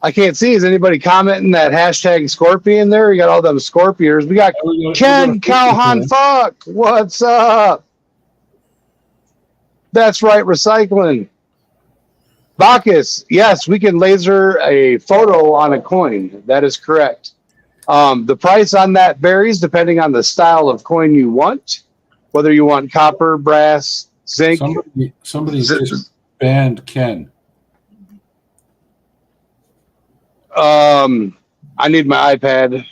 I can't see. Is anybody commenting that hashtag Scorpion there? We got all them Scorpions. We got Ken Calhoun. Fuck. What's up? That's right. Recycling. Bacchus. Yes, we can laser a photo on a coin. That is correct. The price on that varies depending on the style of coin you want, whether you want copper, brass, zinc. Somebody just banned Ken. I need my iPad.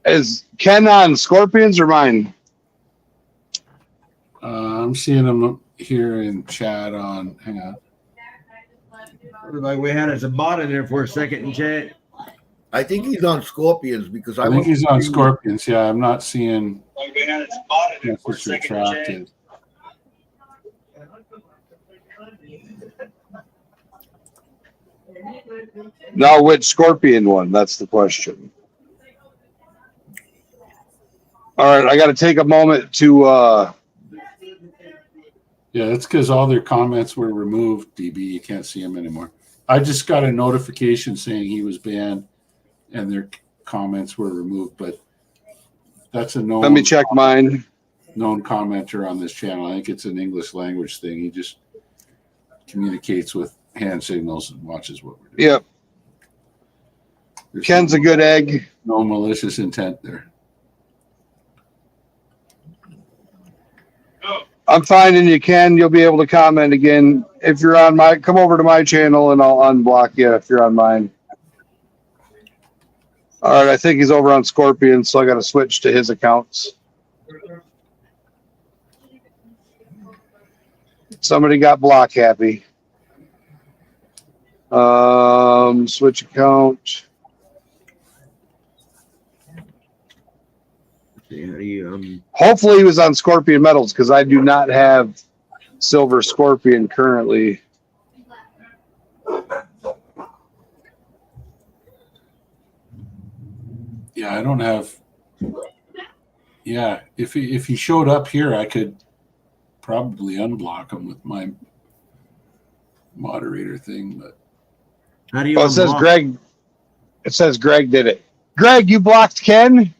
Is Ken on Scorpions or mine? I'm seeing him here in chat on. Hang on. Like we had as a bot in there for a second in chat. I think he's on Scorpions because I think he's on Scorpions. Yeah, I'm not seeing. Like we had a spot in there for a It's second in chat. retracted. Now, which Scorpion one? That's the question. All right, I got to take a moment to. Yeah, that's because all their comments were removed, DB. You can't see them anymore. I just got a notification saying he was banned and their comments were removed, but that's a known. Let me check mine. Known commenter on this channel. I think it's an English language thing. He just communicates with hand signals and watches what we're doing. Yep. There's Ken's a good egg. no malicious intent there. I'm finding you, Ken. You'll be able to comment again. If you're on my, come over to my channel and I'll unblock you if you're on mine. All right, I think he's over on Scorpion, so I got to switch to his accounts. Somebody got block happy. Switch account. Hopefully he was on Scorpion Metals because I do not have Silver Scorpion currently. Yeah, I don't have. Yeah, if he showed up here, I could probably unblock him with my moderator thing. But How do you? Oh, it says unblock? Greg. It says Greg did it. Greg, you blocked Ken?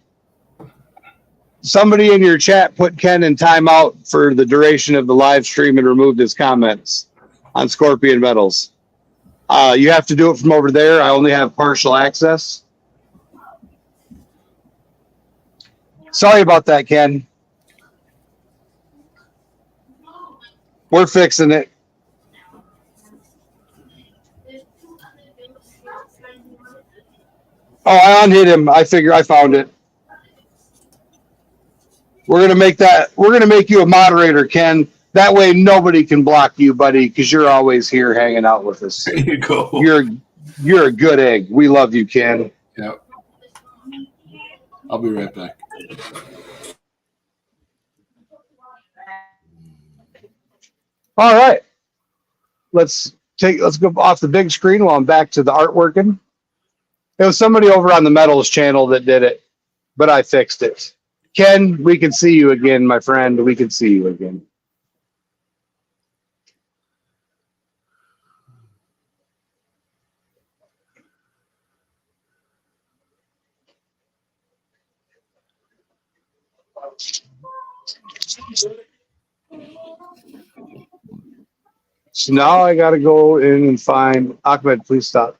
Somebody in your chat put Ken in timeout for the duration of the live stream and removed his comments on Scorpion Metals. You have to do it from over there. I only have partial access. Sorry about that, Ken. We're fixing it. Oh, I unhit him. I figure I found it. We're gonna make that. We're gonna make you a moderator, Ken. That way, nobody can block you, buddy, because you're always here hanging out with us. there you go. You're a good egg. We love you, Ken. Yep. I'll be right back. All right. Let's go off the big screen while I'm back to the art working. It was somebody over on the Metals channel that did it, but I fixed it. Ken, we can see you again, my friend. We can see you again. So now I got to go in and find Ahmed. Please stop.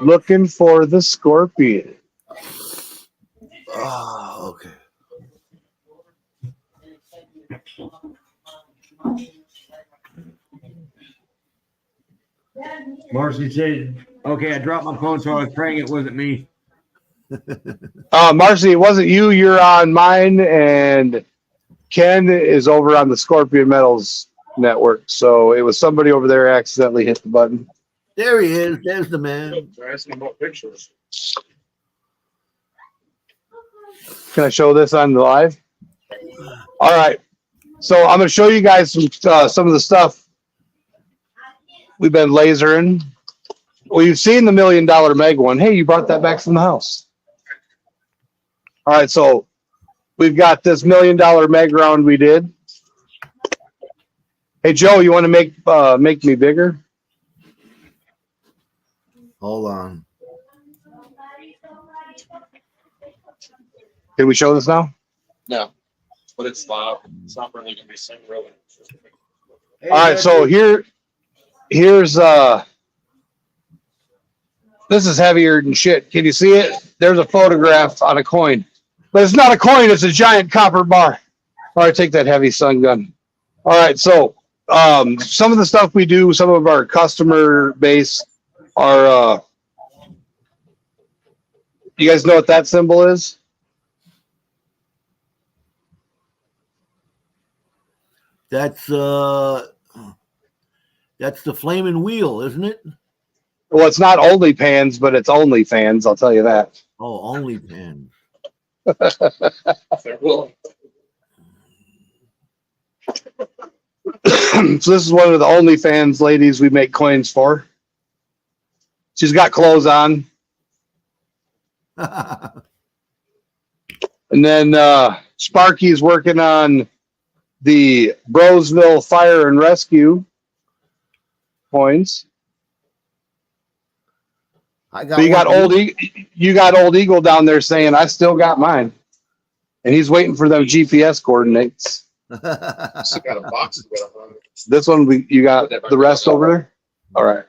Looking for the scorpion. Oh, okay. Marcy said, "Okay, I dropped my phone, so I was praying it wasn't me." Marcy, it wasn't you. You're on mine, and Ken is over on the Scorpion Metals network. So it was somebody over there accidentally hit the button. There he is. There's the man. They're asking about pictures. Can I show this on the live? All right. So I'm going to show you guys some of the stuff we've been lasering. Well, you've seen the $1 million Meg one. Hey, you brought that back from the house. All right. So we've got this $1 million Meg round we did. Hey, Joe, you want to make me bigger? Hold on. Can we show this now? No, but it's live. It's not really gonna be seen really. Hey, All right, so here's this is heavier than shit. Can you see it? There's a photograph on a coin, but it's not a coin. It's a giant copper bar. All right, take that heavy sun gun. All right, so some of the stuff we do, some of our customer base are. You guys know what that symbol is? That's the flaming wheel, isn't it? Well, it's not OnlyPans, but it's OnlyFans. I'll tell you that. Oh, OnlyPans. They're willing. So this is one of the OnlyFans ladies we make coins for. She's got clothes on. And then Sparky's working on the Brosville Fire and Rescue coins. I But you got Old Eagle down there saying, I still got mine. And he's waiting for them GPS coordinates. Still got a box to go on. This one, you got the rest over there? All right.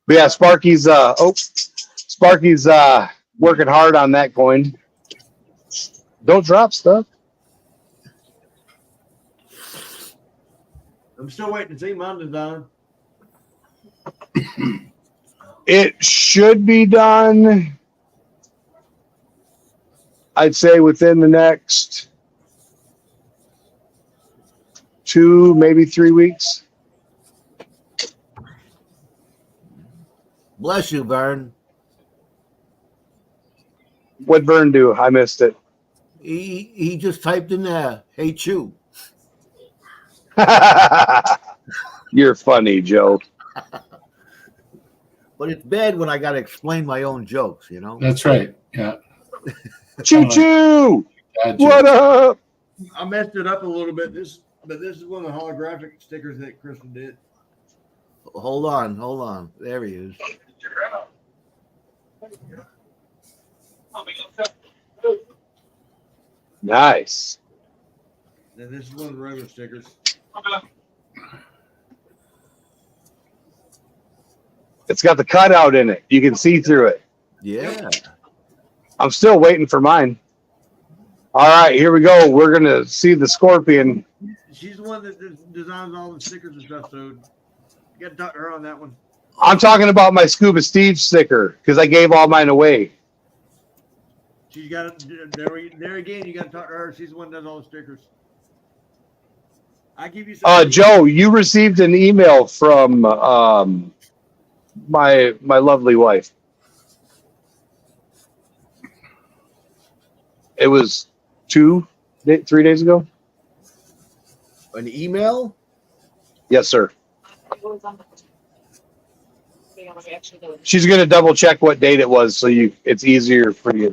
But yeah, Sparky's working hard on that coin. Don't drop stuff. I'm still waiting to see mine design. It should be done, I'd say, within the next 2, maybe 3 weeks. Bless you, Vern. What'd Vern do? I missed it. He just typed in there, "Hey, Chew." You're funny, Joe. But it's bad when I got to explain my own jokes, you know? That's right. Yeah. Choo choo! Gotcha. What up? I messed it up a little bit. This is one of the holographic stickers that Crystal did. Hold on. There he is. Nice. And this is one of the regular stickers. It's got the cutout in it. You can see through it. Yeah. I'm still waiting for mine. All right, here we go. We're going to see the Scorpion. She's the one that designs all the stickers and stuff, so you got to talk to her on that one. I'm talking about my Scuba Steve sticker because I gave all mine away. She's got it there again. You got to talk to her. She's the one that does all the stickers. I give you some. Joe, you received an email from my lovely wife. It was 3 days ago. An email? Yes, sir. She's going to double check what date it was, so it's easier for you.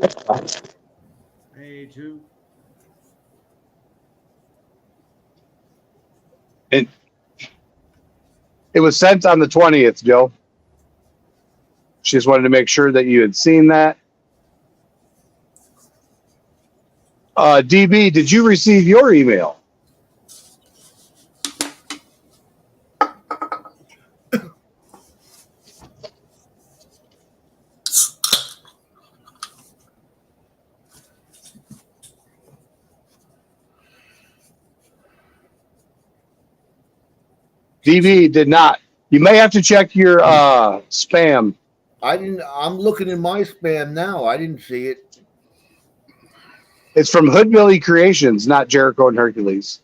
Hey, two. It was sent on the 20th, Joe. She just wanted to make sure that you had seen that. DB, did you receive your email? DB did not. You may have to check your spam. I didn't. I'm looking in my spam now. I didn't see it. It's from Hoodbilly Creations, not Jericho and Hercules.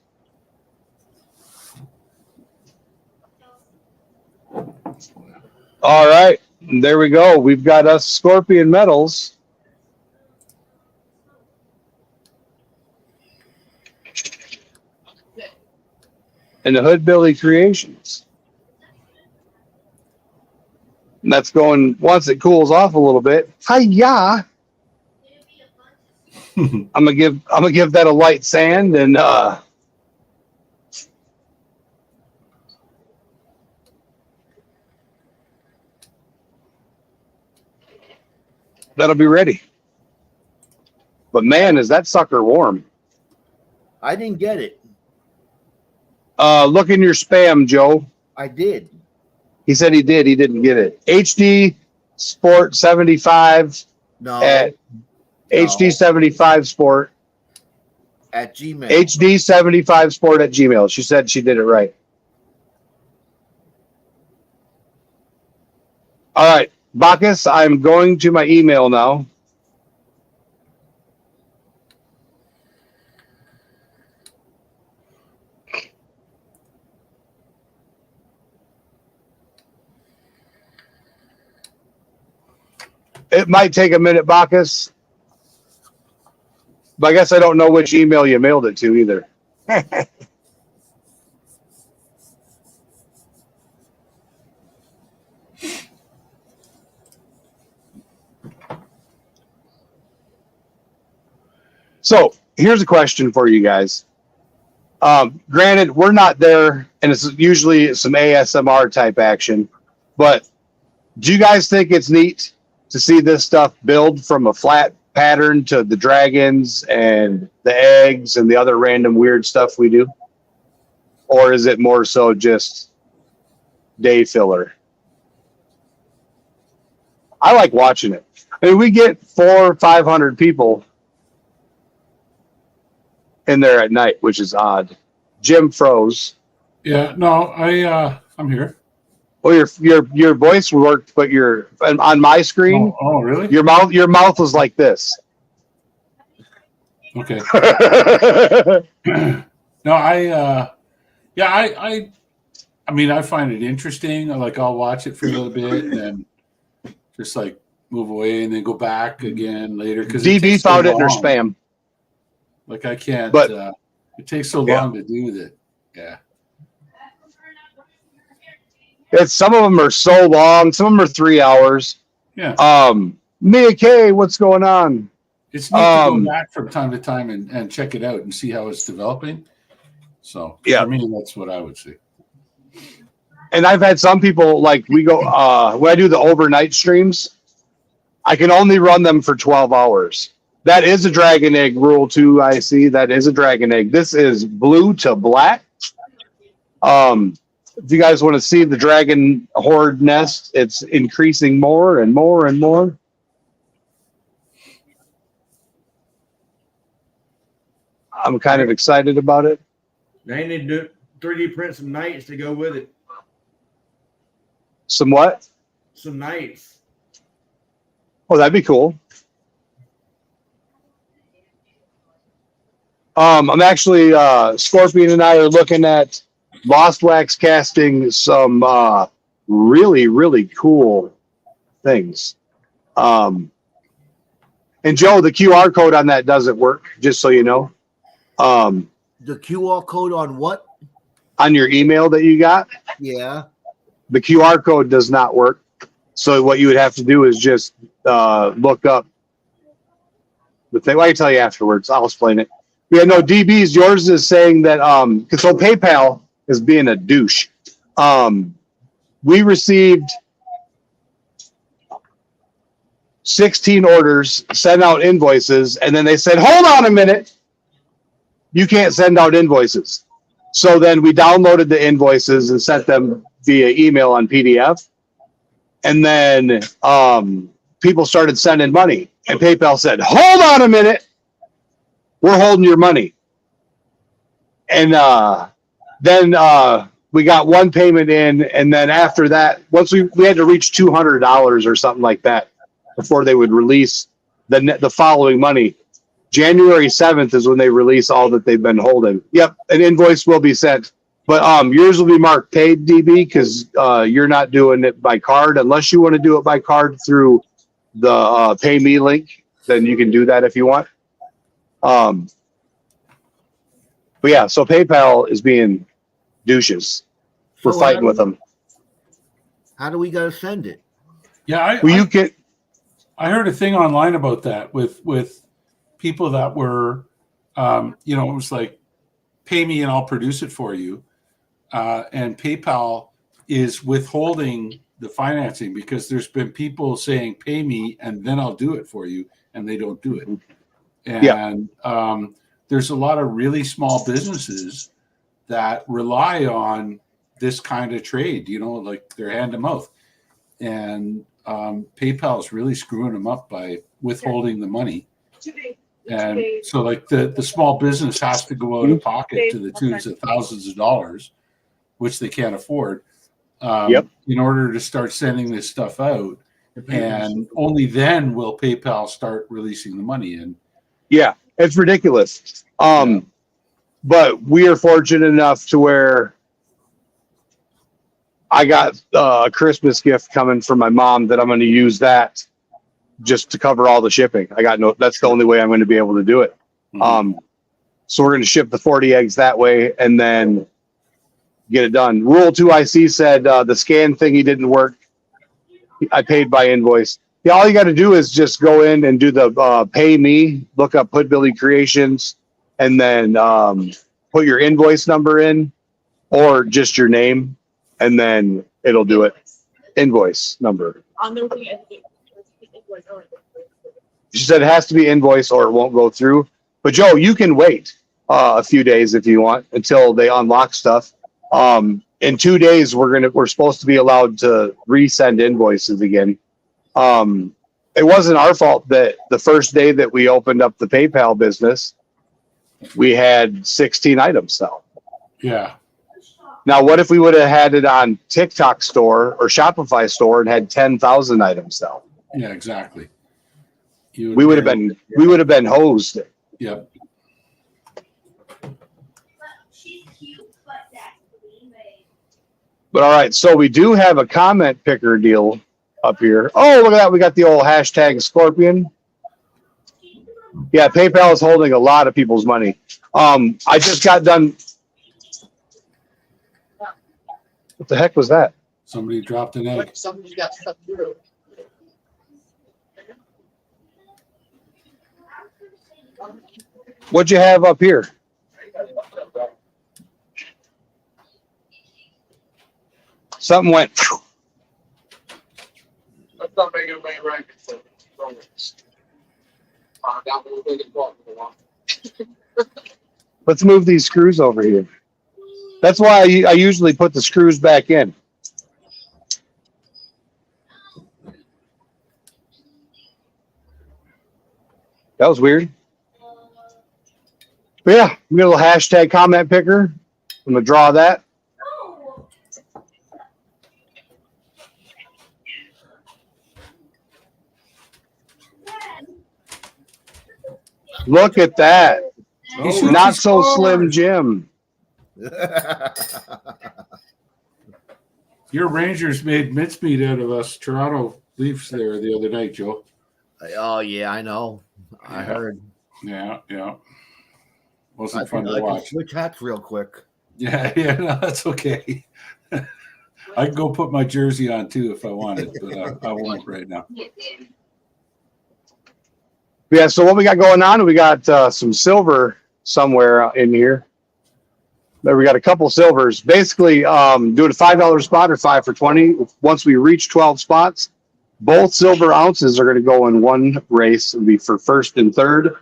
All right, there we go. We've got us Scorpion medals. And the Hoodbilly Creations. And that's going once it cools off a little bit. Hi-ya. I'm gonna give that a light sand and that'll be ready. But man, is that sucker warm. I didn't get it. Look in your spam, Joe. I did. He said he did. He didn't get it. HD Sport 75 No. at HD 75 Sport. At Gmail. HD 75 Sport at Gmail. She said she did it right. All right, Bacchus, I'm going to my email now. It might take a minute, Bacchus. But I guess I don't know which email you mailed it to either. So here's a question for you guys. Granted, we're not there, and it's usually some ASMR type action, but do you guys think it's neat to see this stuff build from a flat pattern to the dragons and the eggs and the other random weird stuff we do? Or is it more so just day filler? I like watching it. I mean, we get 400 or 500 people in there at night, which is odd. Jim froze. Yeah, no, I'm here. Well, your voice worked, but on my screen. Oh, really? Your mouth was like this. Okay. No, I mean, I find it interesting. I'll watch it for a little bit and then just move away and then go back again later. Because DB found it in her spam. I can't. But it takes so long to do that. Yeah. Some of them are so long. Some of them are 3 hours. Yeah. Mia K, what's going on? It's neat to go back from time to time and check it out and see how it's developing. So for me, that's what I would say. And I've had some people we go when I do the overnight streams, I can only run them for 12 hours. That is a dragon egg rule too. I see that is a dragon egg. This is blue to black. If you guys want to see the dragon horde nest, it's increasing more and more and more. I'm kind of excited about it. They need to 3D print some knights to go with it. Some what? Some knights. Oh, that'd be cool. I'm actually Scorpion and I are looking at Lost Wax casting some really, really cool things. And Joe, the QR code on that doesn't work, just so you know. The QR code on what? On your email that you got? Yeah. The QR code does not work. So what you would have to do is just look up the thing. Well, I can tell you afterwards. I'll explain it. Yeah, no, DB's, yours is saying that, so PayPal is being a douche. We received 16 orders, sent out invoices, and then they said, hold on a minute. you can't send out invoices. So then we downloaded the invoices and sent them via email on PDF. And then people started sending money. And PayPal said, hold on a minute. We're holding your money. And then we got one payment in. And then after that, once we had to reach $200 or something like that before they would release the following money. January 7th is when they release all that they've been holding. Yep, an invoice will be sent. But yours will be marked paid, DB, because you're not doing it by card. Unless you want to do it by card through the Pay Me link, then you can do that if you want. But yeah, so PayPal is being douches. We're fighting with them. How do we gotta send it? Yeah, I heard a thing online about that with people that were, it was like, pay me and I'll produce it for you. And PayPal is withholding the financing because there's been people saying, pay me and then I'll do it for you. And they don't do it. And there's a lot of really small businesses that rely on this kind of trade, like they're hand to mouth. And PayPal is really screwing them up by withholding the money. And so like the small business has to go out of pocket to the tunes of thousands of dollars, which they can't afford, in order to start sending this stuff out. And only then will PayPal start releasing the money in. Yeah, it's ridiculous. But we are fortunate enough to where I got a Christmas gift coming from my mom that I'm going to use that just to cover all the shipping. That's the only way I'm going to be able to do it. So we're going to ship the 40 eggs that way and then get it done. Rule 2 IC said the scan thingy didn't work. I paid by invoice. Yeah, all you got to do is just go in and do the pay me, look up Hoodbilly Creations, and then put your invoice number in or just your name, and then it'll do it. Invoice number. She said it has to be invoice or it won't go through. But Joe, you can wait a few days if you want until they unlock stuff. In 2 days, we're supposed to be allowed to resend invoices again. It wasn't our fault that the first day that we opened up the PayPal business, we had 16 items sell. Yeah. Now, what if we would have had it on TikTok store or Shopify store and had 10,000 items sell? Yeah, exactly. We would have been hosed. Yep. But all right, so we do have a comment picker deal up here. Oh, look at that. We got the old hashtag Scorpion. Yeah, PayPal is holding a lot of people's money. I just got done. What the heck was that? Somebody dropped an egg. Somebody got stuck through. What'd you have up here? Something went. Let's not make it rain right. Let's move these screws over here. That's why I usually put the screws back in. That was weird. But yeah, we got a little hashtag comment picker. I'm gonna draw that. Look at that. Not so Slim Jim. Your Rangers made mincemeat out of us Toronto Leafs there the other night, Joe. Oh, yeah, I know. I heard. Yeah. Wasn't fun to watch. Switch hats real quick. Yeah, no, that's okay. I can go put my jersey on too if I wanted, but I won't right now. Yeah, so what we got going on, we got some silver somewhere in here. There we got a couple silvers. Basically, doing a $5 spot or 5 for 20. Once we reach 12 spots, both silver ounces are going to go in one race. It'll be for first and third.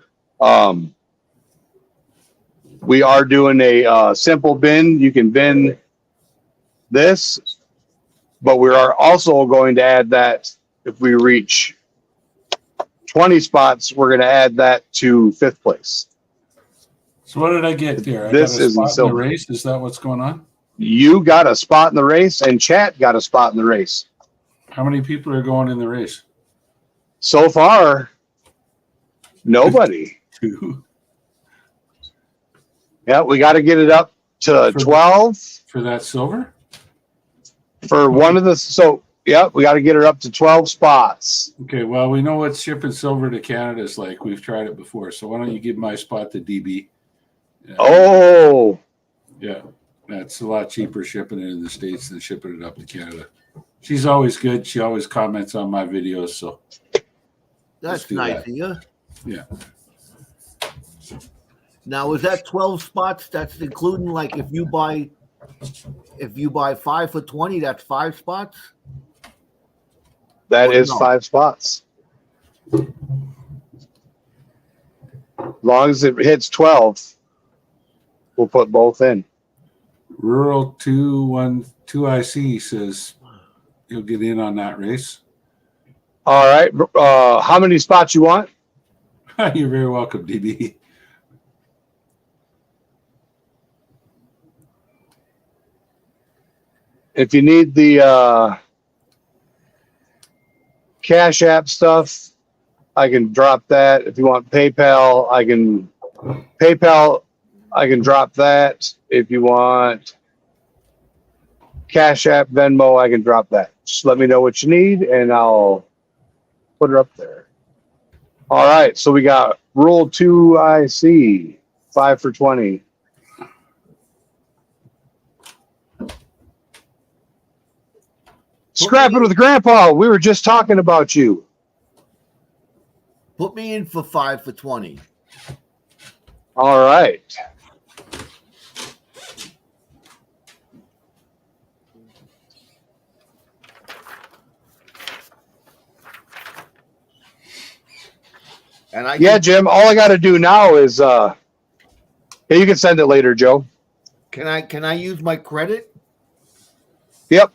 We are doing a simple bin. You can bin this, but we are also going to add that if we reach 20 spots, we're going to add that to 5th place. So what did I get there? I This got a isn't spot in the silver. race. Is that what's going on? You got a spot in the race, and chat got a spot in the race. How many people are going in the race? So far, nobody. 2 Yeah, we got to get it up to 12 for that silver. for one of the. So, yeah, we got to get it up to 12 spots. Okay, well, we know what shipping silver to Canada is like. We've tried it before. So why don't you give my spot to DB? Oh, Yeah, that's a lot cheaper shipping it in the States than shipping it up to Canada. She's always good. She always comments on my videos. So That's do nice that. of you. Yeah. Now, is that 12 spots? That's including like if you buy 5 for 20, that's 5 spots. that Or is no? 5 spots. As long as it hits 12, we'll put both in. Rural 212IC says he'll get in on that race. All right. How many spots you want? You're very welcome, DB. If you need the Cash App stuff, I can drop that. If you want PayPal, I can drop that. If you want Cash App, Venmo, I can drop that. Just let me know what you need, and I'll put it up there. All right, so we got Rule 2IC, 5 for 20. Scrap it with Grandpa. We were just talking about you. Put me in for 5 for 20. All right. And I Yeah, Jim. All I got to do now is yeah, you can send it later, Joe. can I use my credit? Yep,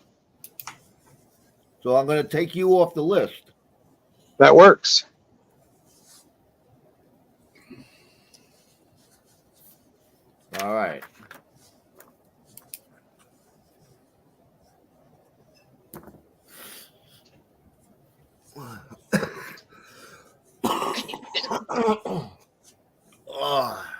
So I'm going to take you off the list. that works. All right. Oh.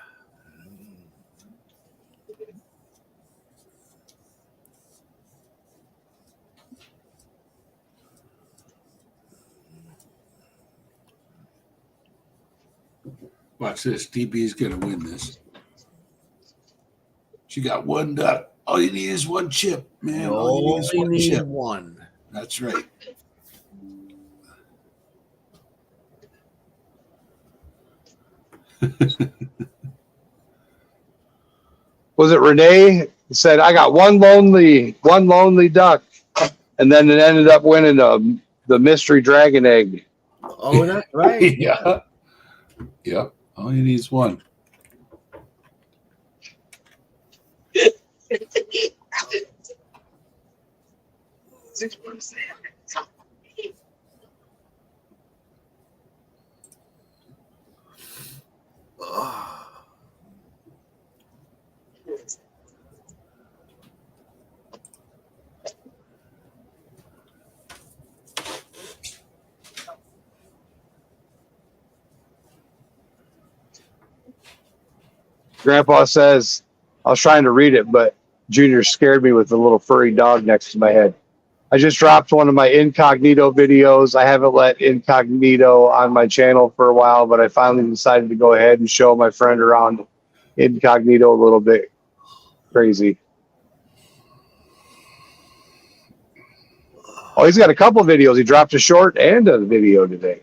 Watch this. DB's going to win this. She got one duck. All you need is one chip, man. You All you need is only one need chip. one. That's right. Was it Renee who said I got one lonely duck, and then it ended up winning the mystery dragon egg. Oh, that's right. Yeah. Yep. All you need is one. Grandpa says I was trying to read it, but Junior scared me with the little furry dog next to my head. I just dropped one of my incognito videos. I haven't let incognito on my channel for a while, but I finally decided to go ahead and show my friend around incognito a little bit. Crazy. Oh, he's got a couple videos. He dropped a short and a video today.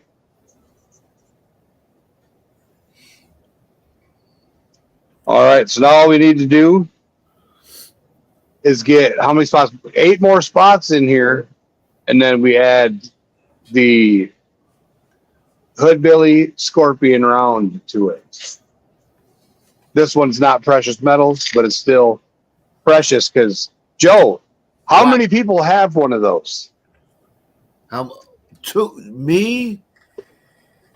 All right, so now all we need to do is get how many spots? 8 more spots in here, and then we add the Hoodbilly Scorpion round to it. This one's not precious metals, but it's still precious because, Joe, how What? many people have one of those? Me?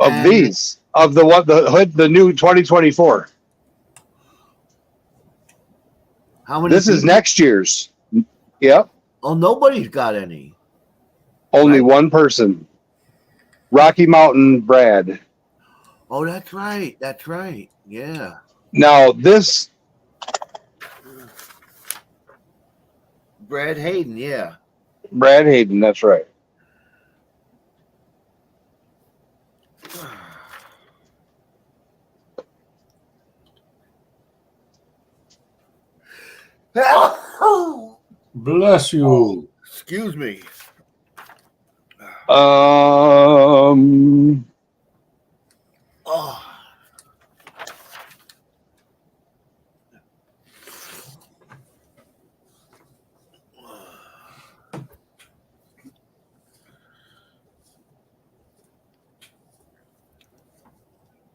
Of And- these? Of the new 2024. How many? This is people? next year's. Yep. Oh, nobody's got any. Only Right. one person. Rocky Mountain Brad. Oh, that's right. That's right. Yeah. Now this Brad Hayden. Yeah. Brad Hayden, that's right. Bless you. Excuse me. Um Oh.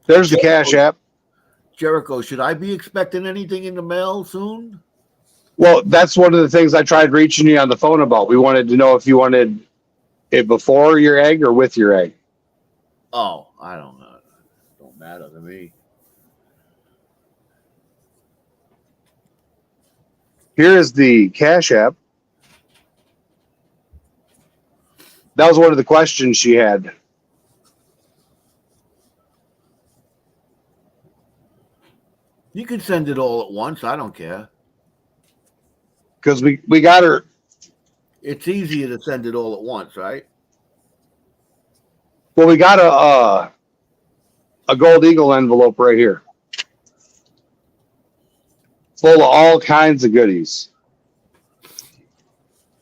there's the Cash App. Jericho, should I be expecting anything in the mail soon? Well, that's one of the things I tried reaching you on the phone about. We wanted to know if you wanted it before your egg or with your egg. Oh, I don't know. Don't matter to me. Here is the Cash App. That was one of the questions she had. You can send it all at once. I don't care. Because we got her. It's easier to send it all at once, right? Well, we got a Gold Eagle envelope right here. Full of all kinds of goodies.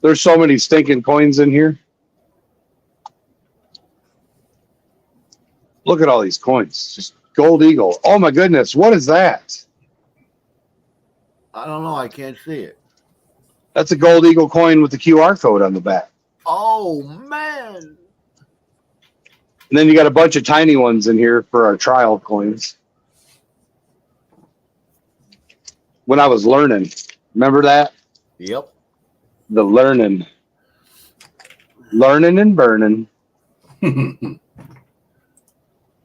There's so many stinking coins in here. Look at all these coins. Just Gold Eagle. Oh my goodness. What is that? I don't know. I can't see it. That's a Gold Eagle coin with the QR code on the back. Oh, man. And then you got a bunch of tiny ones in here for our trial coins. When I was learning. Remember that? Yep. The learning. Learning and burning.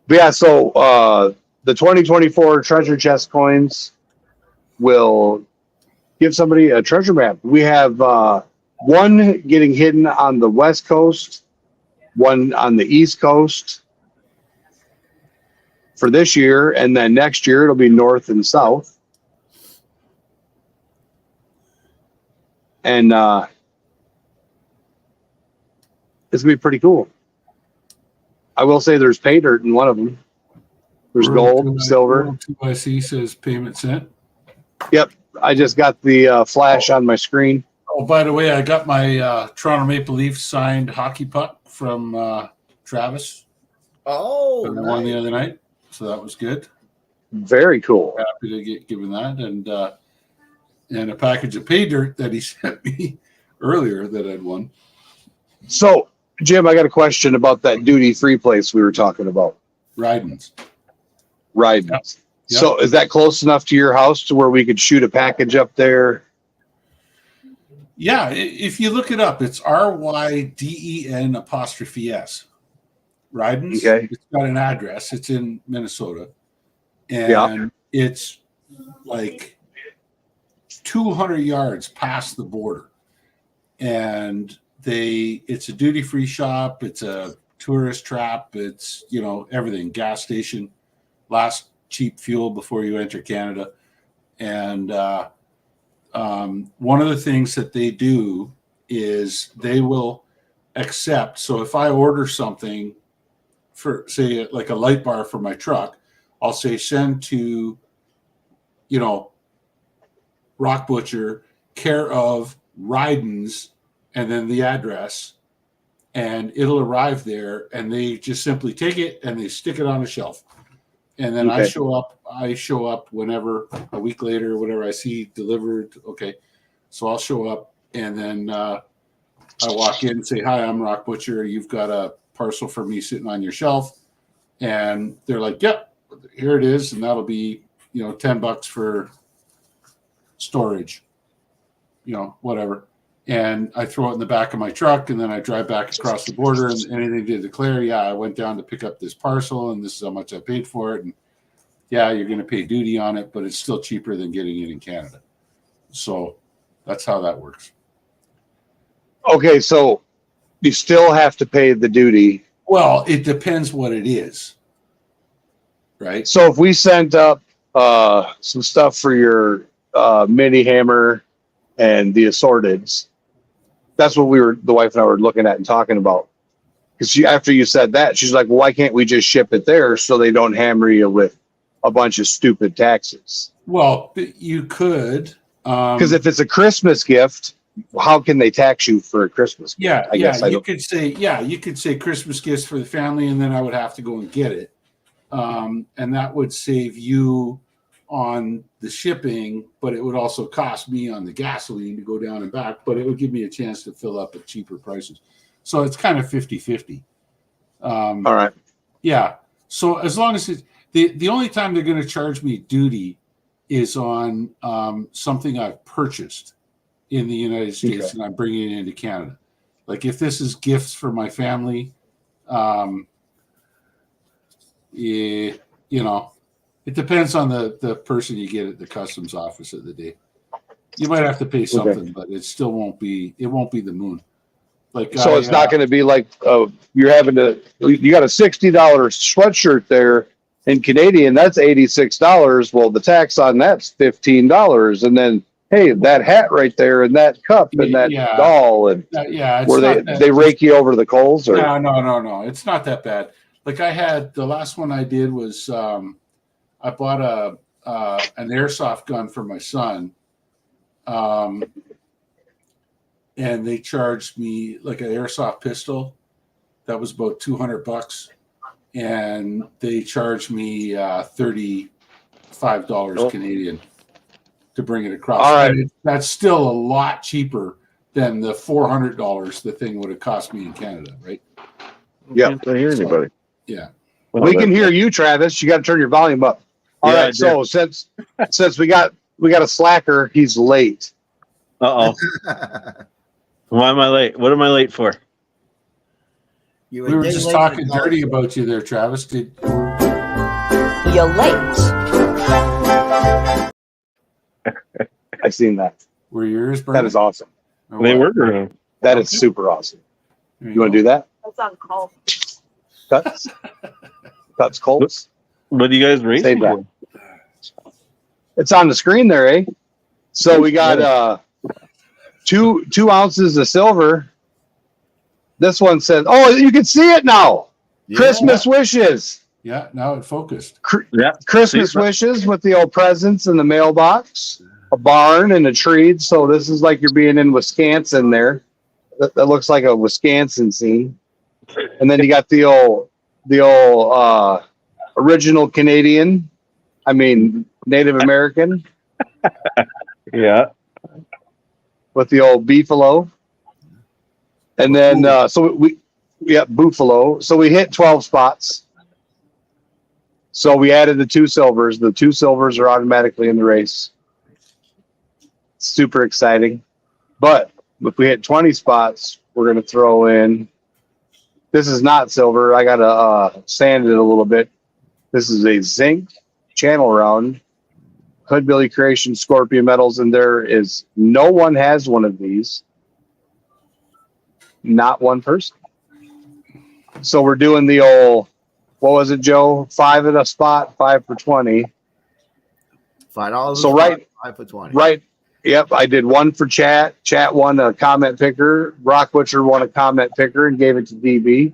But yeah, so the 2024 treasure chest coins will give somebody a treasure map. We have one getting hidden on the West Coast, one on the East Coast for this year, and then next year it'll be North and South. And it's gonna be pretty cool. I will say there's pay dirt in one of them. There's gold, silver. 2IC says payment sent. Yep, I just got the flash on my screen. Oh, by the way, I got my Toronto Maple Leafs signed hockey puck from Travis. Oh, And I won the other night, so that was good. Very cool. Happy to get given that, and a package of pay dirt that he sent me earlier that I'd won. So, Jim, I got a question about that duty-free place we were talking about. Ridings. Riding. Yep. So, is that close enough to your house to where we could shoot a package up there? Yeah, if you look it up, it's RYDEN''S. Ridings. Okay. It's got an address. It's in Minnesota, and it's like 200 yards past the border, and it's a duty-free shop. It's a tourist trap. It's everything. Gas station, last cheap fuel before you enter Canada, and one of the things that they do is they will accept. So if I order something for, say, like a light bar for my truck, I'll say send to, Rock Butcher, care of Rydens, and then the address, and it'll arrive there, and they just simply take it and they stick it on a shelf. And then Okay. I show up whenever, a week later or whatever, I see delivered. Okay. So I'll show up, and then I walk in and say, hi, I'm Rock Butcher. You've got a parcel for me sitting on your shelf. And they're like, yep, here it is. And that'll be $10 for storage, whatever. And I throw it in the back of my truck, and then I drive back across the border, and anything to declare, I went down to pick up this parcel, and this is how much I paid for it. And you're going to pay duty on it, but it's still cheaper than getting it in Canada. So that's how that works. Okay, so you still have to pay the duty. Well, it depends what it is, right? So if we sent up some stuff for your mini hammer and the assorteds, that's what the wife and I were looking at and talking about. Because after you said that, she's like, well, why can't we just ship it there so they don't hammer you with a bunch of stupid taxes? Well, you could. Because if it's a Christmas gift, how can they tax you for a Christmas gift? You could say Christmas gifts for the family, and then I would have to go and get it. And that would save you on the shipping, but it would also cost me on the gasoline to go down and back, but it would give me a chance to fill up at cheaper prices. So it's kind of 50-50. All right. Yeah. So as long as the only time they're going to charge me duty is on something I've purchased in the United States and I'm bringing it into Canada. Like if this is gifts for my family, it depends on the person you get at the customs office of the day. You might have to pay something, but it still won't be the moon. So it's not going to be like you got a $60 sweatshirt there in Canadian, that's $86. Well, the tax on that's $15, and then hey, that hat right there, and that cup, and that doll, and where they rake you over the coals, or no, it's not that bad. Like I had the last one I did was I bought an airsoft gun for my son, and they charged me like an airsoft pistol that was about $200, and they charged me $35 Canadian to bring it across. All right. That's still a lot cheaper than the $400 the thing would have cost me in Canada, right? Yeah. Can't hear anybody. Yeah. We can hear you, Travis. You got to turn your volume up. All right. So since we got a slacker, he's late. Why am I late? What am I late for? We were just talking dirty about you there, Travis. You're late. I seen that. Were your ears burning? That is awesome. They were burning. That is super awesome. You want to do that? That's on call. Cuts? Cuts, Colts? What do you guys rate? Save that. It's on the screen there, eh? So we got 2 ounces of silver. This one says, oh, you can see it now. Yeah. Christmas wishes. Yeah, now it focused. Christmas wishes with the old presents in the mailbox, a barn and a tree. So this is like you're being in Wisconsin there. That looks like a Wisconsin scene. And then you got the old original Canadian. I mean, Native American. Yeah. With the old beefalo. And then, buffalo. So we hit 12 spots. So we added the 2 silvers. The 2 silvers are automatically in the race. Super exciting. But if we hit 20 spots, we're going to throw in. This is not silver. I got to sand it a little bit. This is a zinc channel round. Hoodbilly Creation Scorpion medals. And no one has one of these. Not one person. So we're doing the old, what was it, Joe? 5 at a spot, 5 for 20. $5. So right, 5 for 20. Right. Yep. I did 1 for chat. Chat won a comment picker. Rock Butcher won a comment picker and gave it to DB.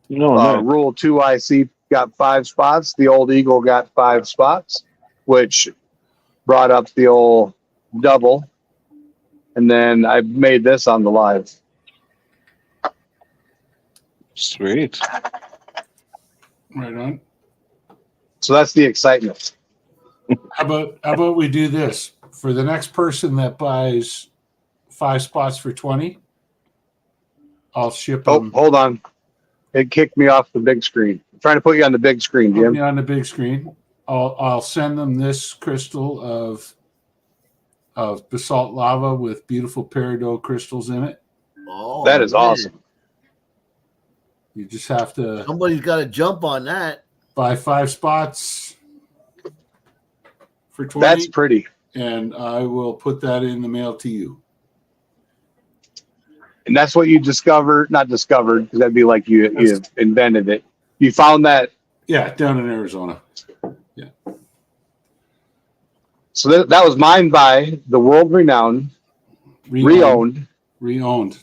No. Rule 2 IC got 5 spots. The old Eagle got 5 spots, which brought up the old double. And then I made this on the live. Sweet. Right on. So that's the excitement. How about we do this? For the next person that buys 5 spots for 20, I'll ship them. Oh, hold on. It kicked me off the big screen. I'm trying to put you on the big screen, Put Jim. me on the big screen. I'll send them this crystal of basalt lava with beautiful peridot crystals in it. Oh, That is man. awesome. You just have to Somebody's got to jump on that. buy 5 spots for 20. That's pretty. And I will put that in the mail to you. And that's what you not discovered, because that'd be like you invented it. You found that. Yeah, down in Arizona. Yeah. So that was mined by the world-renowned, reowned,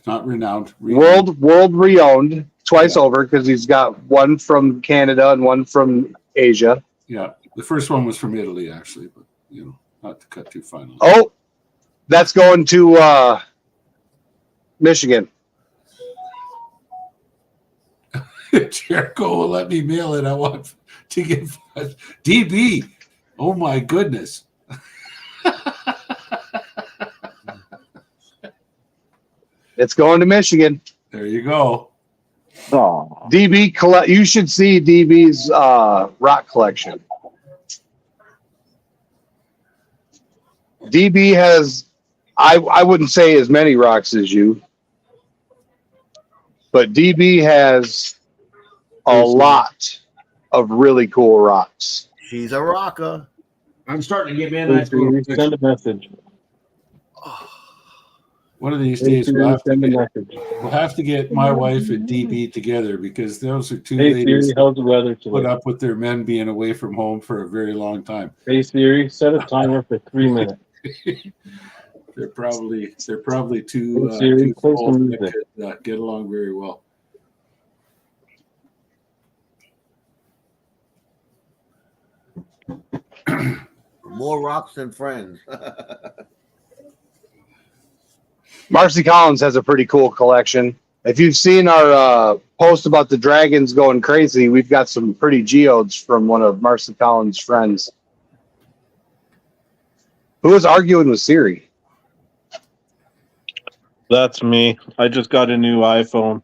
not renowned. world reowned twice over, because he's got one from Canada and one from Asia. Yeah, the first one was from Italy, actually, but not to cut too finely. Oh, that's going to Michigan. Jericho will let me mail it. I want to get DB. Oh my goodness. It's going to Michigan. There you go. Oh, DB you should see DB's rock collection. DB has, I wouldn't say as many rocks as you, but DB has a lot of really cool rocks. She's a rocker. I'm starting to get man. send a message. One of these days we'll have to get my wife and DB together, because those are two Hey ladies Siri, how's the weather put today? up with their men being away from home for a very long time. Hey Siri, set a timer for 3 minutes. They're probably two, Hey, Siri, two play souls some that music. could get along very well. More rocks than friends. Marcy Collins has a pretty cool collection. If you've seen our post about the dragons going crazy, we've got some pretty geodes from one of Marcy Collins' friends. Who was arguing with Siri? That's me. I just got a new iPhone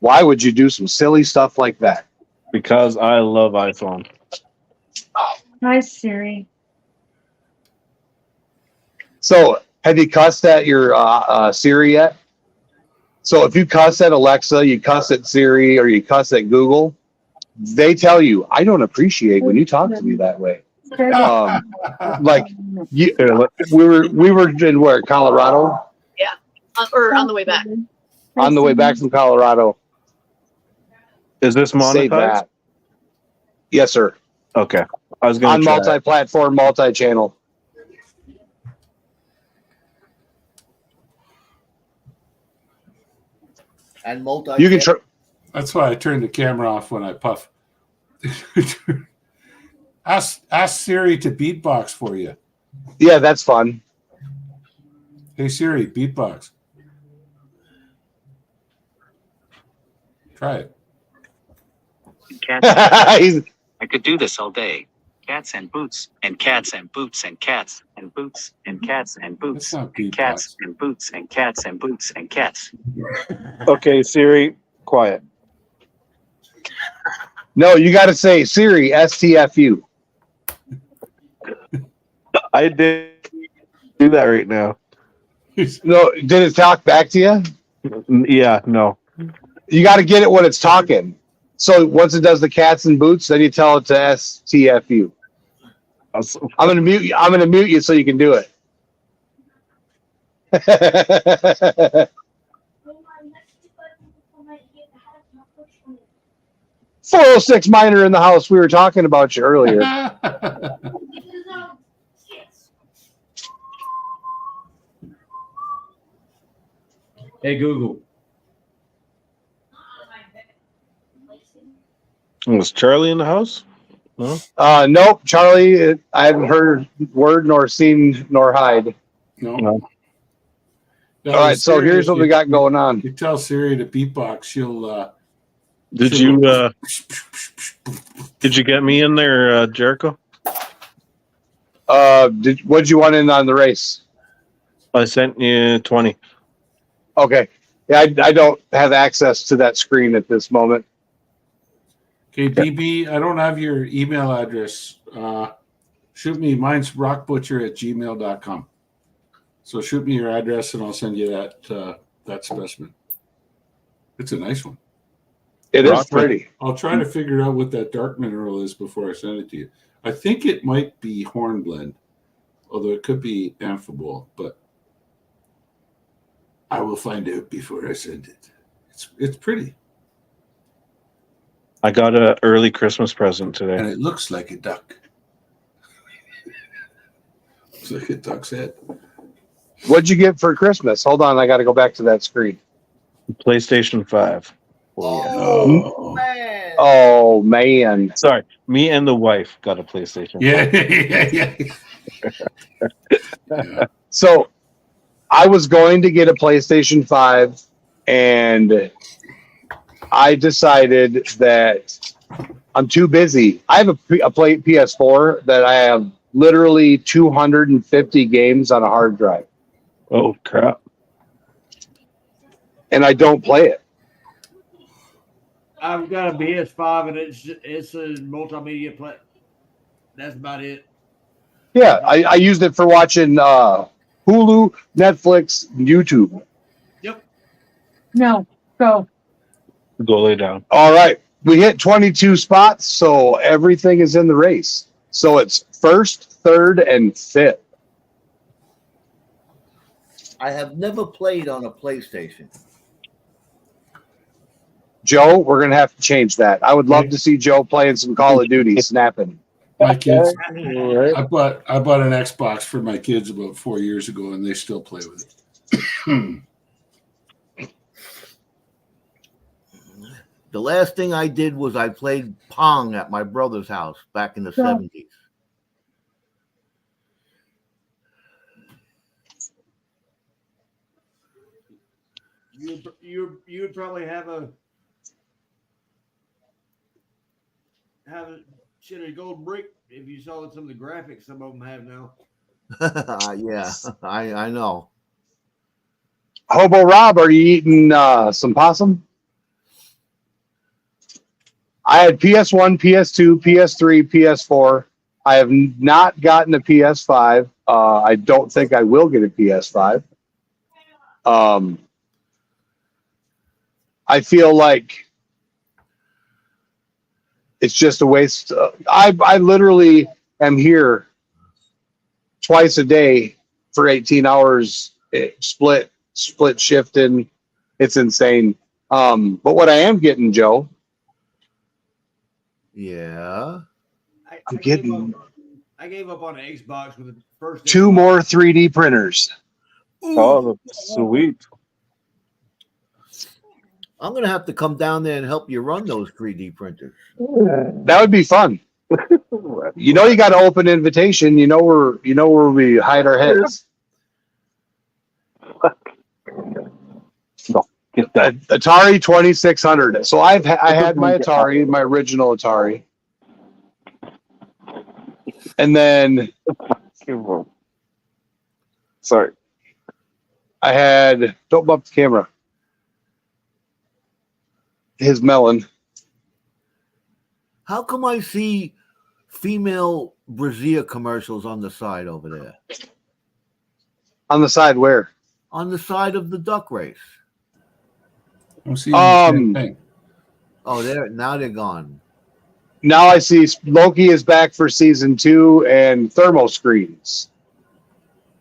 Why would you do some silly stuff like that? because I love iPhone. Hi, Siri. So, have you cussed at your Siri yet? So, if you cuss at Alexa, you cuss at Siri, or you cuss at Google, they tell you, "I don't appreciate when you talk to me that way." Like we were in where, Colorado? Or on the way back. On the way back from Colorado. Is this Say monetized? that. Yes, sir. Okay. I was going On to try. multi-platform, multi-channel. And multi. You can try. That's why I turn the camera off when I puff. Ask Siri to beatbox for you. Yeah, that's fun. Hey Siri, beatbox. Try it. He's- I could do this all day. Cats and boots and cats and boots and cats and boots and cats and boots That's not and beatbox. cats and boots and cats and boots and cats. Okay, Siri, quiet. No, you got to say Siri, STFU. I did do that right now. No, did it talk back to you? Yeah, no. You got to get it when it's talking. So once it does the cats and boots, then you tell it to STFU. I'm gonna mute you. I'm gonna mute you so you can do it. 406 Miner in the house. We were talking about you earlier. Hey, Google. Was Charlie in the house? No. Nope, Charlie. I haven't heard word nor seen nor hide. No. No. No, All right, so Siri, here's what we got going on. You tell Siri to beatbox, she'll. Did you get me in there, Jericho? What'd you want in on the race? I sent you 20. Okay. Yeah, I don't have access to that screen at this moment. Okay, DB, I don't have your email address. Shoot me. Mine's rockbutcher@gmail.com. So shoot me your address and I'll send you that specimen. It's a nice one. It is pretty. I'll try to figure out what that dark mineral is before I send it to you. I think it might be hornblende, although it could be amphibole, but I will find out before I send it. It's pretty. I got an early Christmas present today. And it looks like a duck. Looks like a duck's head. What'd you get for Christmas? Hold on, I got to go back to that screen. PlayStation 5. Oh, man. Oh man! Sorry, me and the wife got a PlayStation 5. Yeah. So I was going to get a PlayStation 5, and I decided that I'm too busy. I have a PS4 that I have literally 250 games on a hard drive. Oh crap! And I don't play it. I've got a PS5 and it's a multimedia play. That's about it. Yeah, I used it for watching Hulu, Netflix, YouTube. Yep. No, go. Go lay down. All right, we hit 22 spots, so everything is in the race. So it's first, third, and fifth. I have never played on a PlayStation. Joe, we're going to have to change that. I would love to see Joe playing some Call of Duty, snapping. My kids. I bought an Xbox for my kids about 4 years ago, and they still play with it. The last thing I did was I played Pong at my brother's house back in the 70s. You would probably have a shit a gold brick if you saw some of the graphics some of them have now. Yeah, I know. Hobo Rob, are you eating some possum? I had PS1, PS2, PS3, PS4. I have not gotten a PS5. I don't think I will get a PS5. I feel like it's just a waste. I literally am here twice a day for 18 hours, split shifting. It's insane. But what I am getting, Joe. Yeah. I'm getting. I gave up on an Xbox with the first. Two more 3D printers. Oh, sweet. I'm going to have to come down there and help you run those 3D printers. That would be fun. You know, you got to open invitation. You know where we hide our heads. No, get that. Atari 2600. So I had my Atari, my original Atari, and then Sorry. I had, don't bump the camera, his melon. How come I see female brassiere commercials on the side over there? On the side where? On the side of the duck race. I'm seeing the same thing. Oh, now they're gone. Now I see Loki is back for season 2 and thermal screens.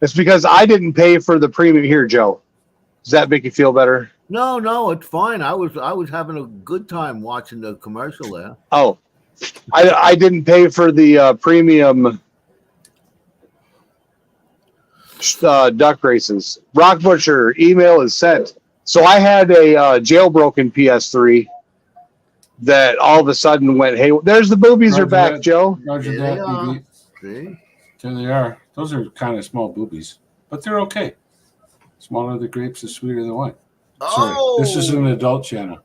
It's because I didn't pay for the premium here, Joe. Does that make you feel better? No, it's fine. I was having a good time watching the commercial there. Oh, I didn't pay for the premium duck races. Rock Butcher, email is sent. So I had a jailbroken PS3 that all of a sudden went, hey, there's the boobies Roger are back, that. Joe. Roger There that, they are. BB. See? There they are. Those are kind of small boobies, but they're okay. Smaller the grapes, the sweeter the wine. Sorry, this is an adult channel.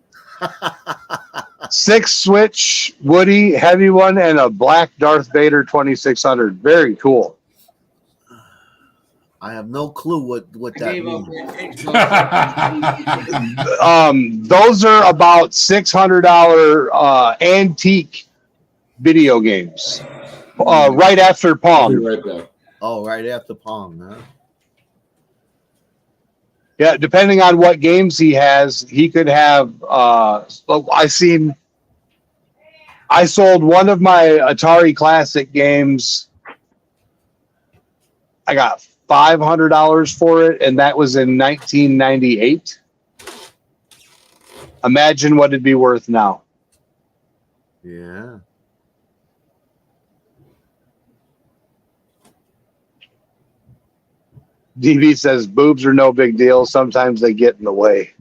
6-switch Woody, heavy one, and a black Darth Vader 2600. Very cool. I have no clue what I that gave up means. Those are about $600 antique video games. Right after I'll be Pong. right back. Oh, right after Pong, huh? Yeah, depending on what games he has, he could have. I sold one of my Atari Classic games. I got $500 for it, and that was in 1998. Imagine what it'd be worth now. Yeah. DV says boobs are no big deal. Sometimes they get in the way.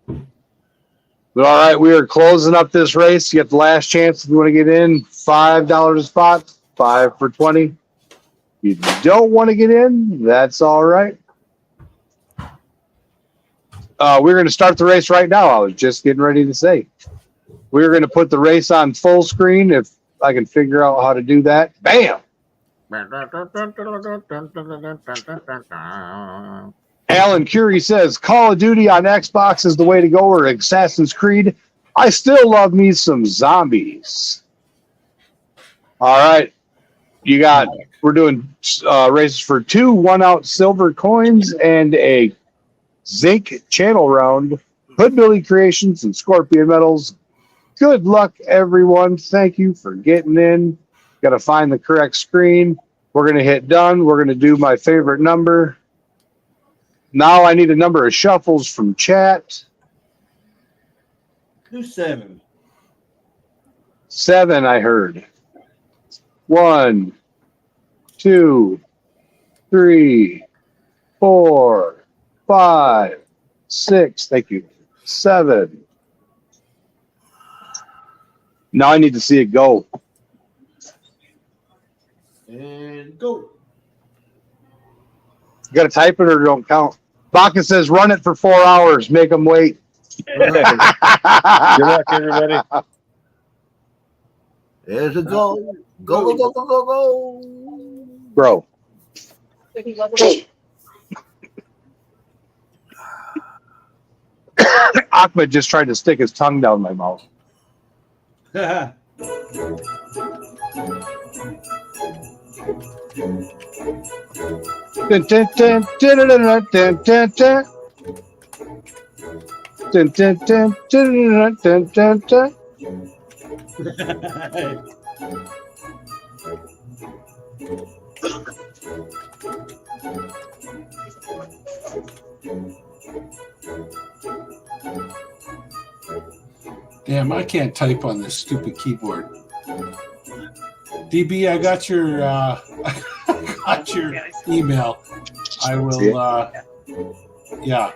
But all right, we are closing up this race. You get the last chance if you want to get in. $5 a spot, 5 for 20. If you don't want to get in, that's all right. We're going to start the race right now. I was just getting ready to say. We're going to put the race on full screen if I can figure out how to do that. Bam! Alan Curie says Call of Duty on Xbox is the way to go, or Assassin's Creed. I still love me some zombies. All right. We're doing races for 2 1-ounce silver coins and a zinc channel round. Hoodbilly Creations and Scorpion Metals. Good luck, everyone. Thank you for getting in. Got to find the correct screen. We're going to hit done. We're going to do my favorite number. Now I need a number of shuffles from chat. Do 7. 7, I heard. 1, 2, 3, 4, 5, 6. Thank you. 7. Now I need to see it go. And go. You got to type it or don't count. Baca says run it for 4 hours. Make them wait. Good luck, everybody. There's a go. Go, go, go, go, go. Bro. Ahmed just tried to stick his tongue down my mouth. Dun, dun, dun, dun, dun, dun, dun, dun, dun. Dun, dun, dun, dun, dun, dun, dun. Damn, I can't type on this stupid keyboard. DB, I got your email. I will. Yeah,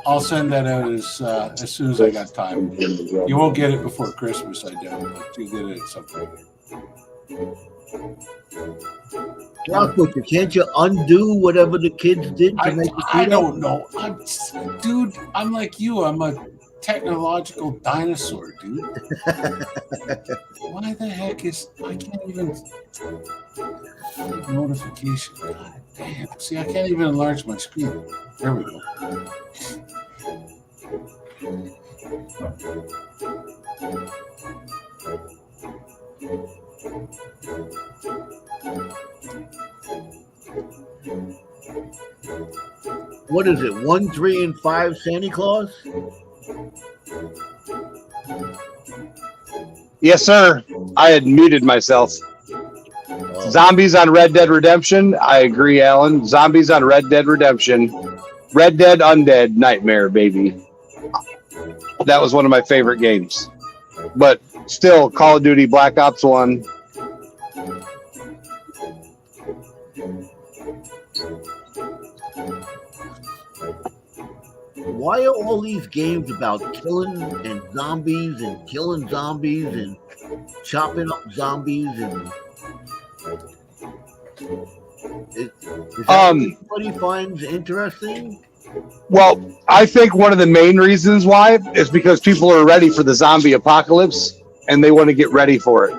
I'll send that out as soon as I got time. You won't get it before Christmas, I doubt, but you get it at some point. Rockbutcher, can't you undo whatever the kids did to make it? I don't know. Dude, I'm like you. I'm a technological dinosaur, dude. Why the heck I can't even notification? God damn. See, I can't even enlarge my screen. There we go. What is it? 1, 3, and 5 Santa Claus? Yes, sir. I had muted myself. Zombies on Red Dead Redemption. I agree, Alan. Zombies on Red Dead Redemption. Red Dead Undead Nightmare, baby. That was one of my favorite games. But still, Call of Duty Black Ops 1. Why are all these games about killing zombies and chopping up zombies and is that what anybody finds interesting? Well, I think one of the main reasons why is because people are ready for the zombie apocalypse and they want to get ready for it.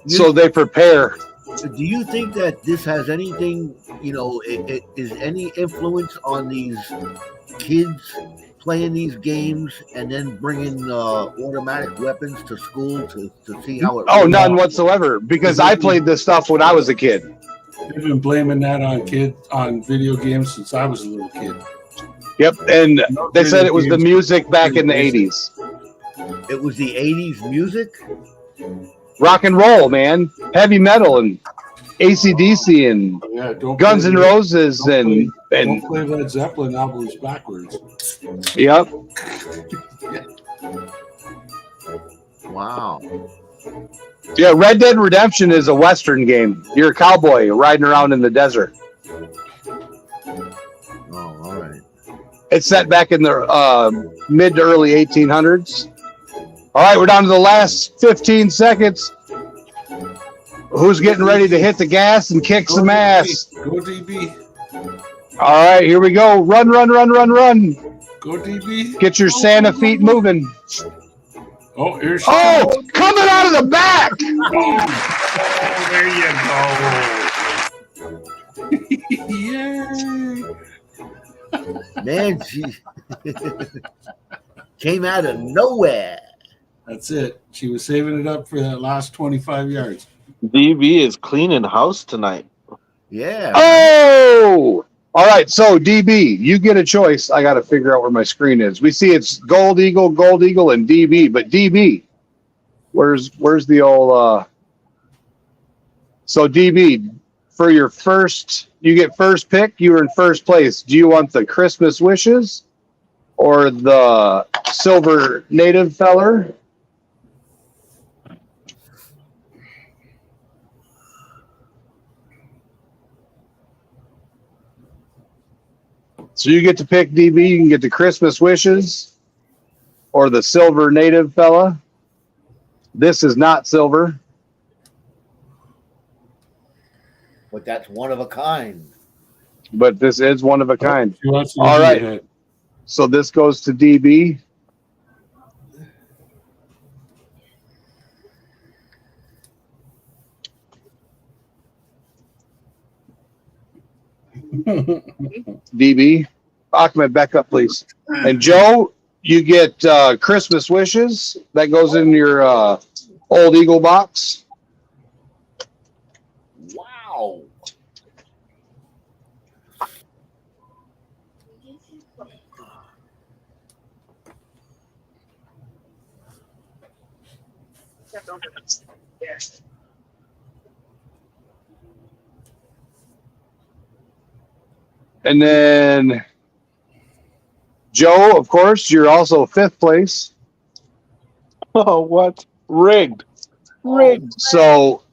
So they prepare. Do you think that this has anything, it is any influence on these kids playing these games and then bringing automatic weapons to school to see how it? Oh, none whatsoever. Because I played this stuff when I was a kid. They've been blaming that on video games since I was a little kid. Yep, and they said it was the music back in the 80s. It was the 80s music? Rock and roll, man. Heavy metal and AC/DC and Guns N' Roses don't and play Led Zeppelin albums backwards. Yep. Wow. Yeah, Red Dead Redemption is a Western game. You're a cowboy riding around in the desert. Oh, all right. It's set back in the mid to early 1800s. All right, we're down to the last 15 seconds. Who's getting ready to hit the gas and kick some ass? Go DB. All right, here we go. Run, run, run, run, run. Go DB. Get your Santa feet moving. Oh, here's coming out of the back. Oh, there you go. Yay. Man, she came out of nowhere. That's it. She was saving it up for that last 25 yards. DB is cleaning house tonight. Yeah. Oh! All right, so DB, you get a choice. I got to figure out where my screen is. We see it's Gold Eagle, and DB. But DB, where's the old... So DB, for your first... You get first pick. You were in first place. Do you want the Christmas wishes or the silver native feller? So you get to pick, DB. You can get the Christmas wishes or the silver native fella. This is not silver. But that's one of a kind. But this is one of a kind. All right. So this goes to DB. DB. Ahmed, back up, please. And Joe, you get Christmas wishes. That goes in your Old Eagle box. Wow. And then Joe, of course, you're also fifth place. Oh, what? Rigged. So,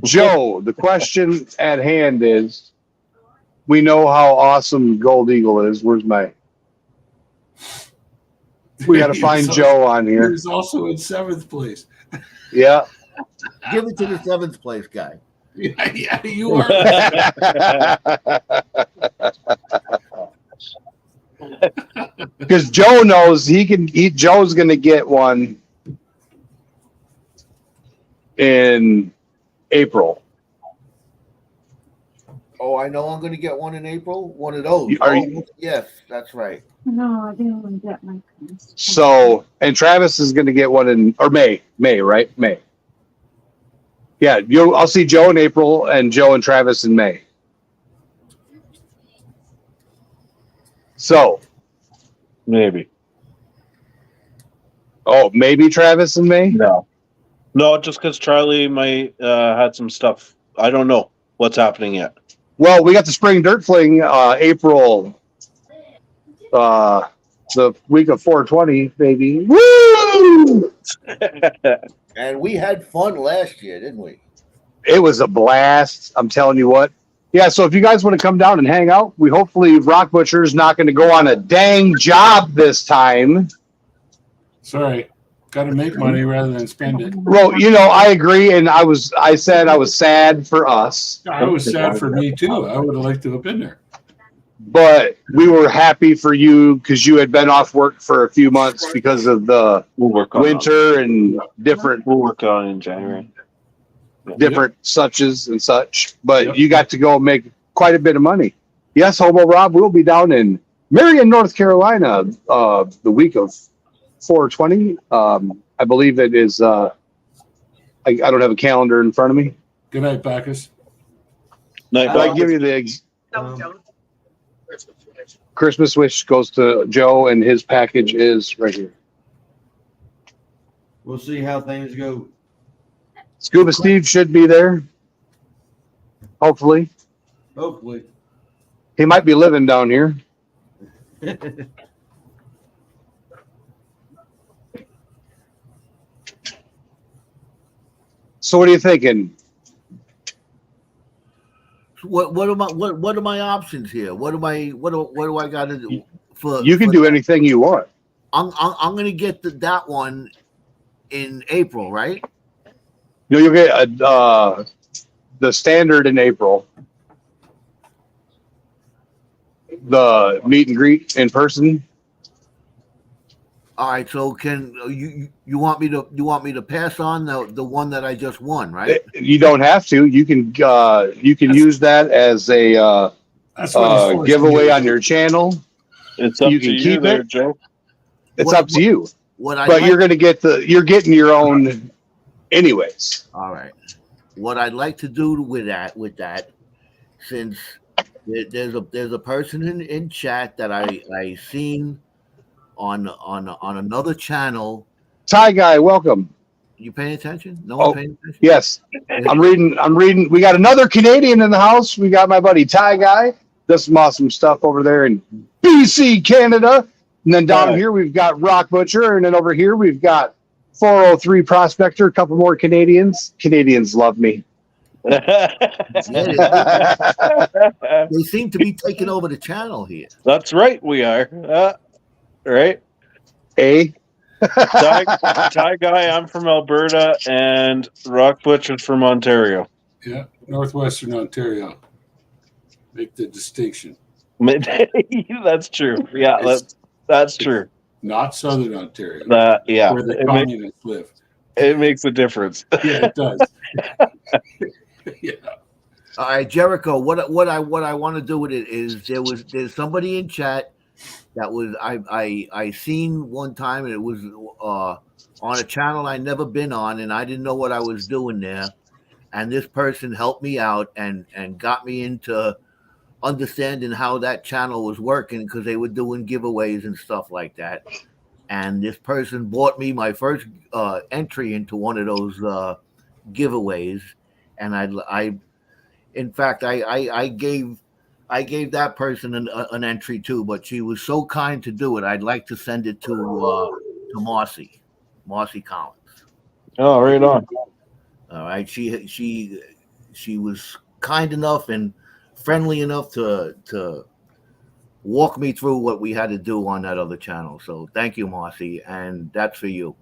Joe, the question at hand is, we know how awesome Gold Eagle is. Where's my... We got to find Joe on here. He's also in seventh place. Yeah. Give it to the seventh place guy. Yeah, you are. Because Joe knows Joe's going to get one in April. Oh, I know I'm going to get one in April. One of those. Yes, that's right. No, I didn't even get my. So, and Travis is going to get one in May, right? May. Yeah, I'll see Joe in April and Joe and Travis in May. So, maybe. Oh, maybe Travis in May? No, just because Charlie might had some stuff. I don't know what's happening yet. Well, we got the Spring Dirt Fling April, the week of 420, baby. Woo! And we had fun last year, didn't we? It was a blast. I'm telling you what. Yeah, so if you guys want to come down and hang out, we hopefully Rock Butcher's not going to go on a dang job this time. Sorry. Got to make money rather than spend it. Well, I agree, and I said I was sad for us. I was sad for me too. I would have liked to have been there. But we were happy for you because you had been off work for a few months because of the winter and different. We'll work on it in January. different suches and such. But Yep. you got to go make quite a bit of money. Yes, Hobo Rob will be down in Marion, North Carolina, the week of 420. I believe it is. I don't have a calendar in front of me. Good night, Bacchus. Night, But I Bacchus. give you the Um, Christmas wish goes to Joe, and his package is right here. we'll see how things go. Scuba Steve should be there. Hopefully, Hopefully. he might be living down here. So, what are you thinking? What are my options here? What do I got to do? You can do anything you want. I'm gonna get that one in April, right? You know, you'll get the standard in April. The meet and greet in person. All right. So can you want me to pass on the one that I just won, right? You don't have to. You can use that as a That's what it's for. giveaway on your channel. It's up You to can you keep there, it. Joe. It's up to you. What I But like, you're gonna get you're getting your own anyways. all right. What I'd like to do with that, since there's a person in chat that I seen on another channel. Ty guy, welcome. You paying attention? No Oh. one paying attention? Yes, I'm reading. We got another Canadian in the house. We got my buddy Ty guy. Does some awesome stuff over there in BC, Canada. And then down Hi. here we've got Rock Butcher, and then over here we've got 403 Prospector. A couple more Canadians. Canadians love me. Yeah, they seem to be taking over the channel here. That's right, we are. Right? A. Ty guy, I'm from Alberta, and Rock Butcher's from Ontario. Yeah, Northwestern Ontario. Make the distinction. That's true. Yeah, that's true. Not Southern Ontario, Yeah, where the communists live. it makes a difference. Yeah, it does. Yeah. All right, Jericho. What I want to do with it is there's somebody in chat that was I seen one time, and it was on a channel I never been on, and I didn't know what I was doing there, and this person helped me out and got me into understanding how that channel was working, because they were doing giveaways and stuff like that. And this person bought me my first entry into one of those giveaways, and I in fact I gave that person an entry too, but she was so kind to do it. I'd like to send it to Marcy Collins. Oh, right on. All right, she was kind enough and friendly enough to walk me through what we had to do on that other channel. So thank you, Marcy, and that's for you.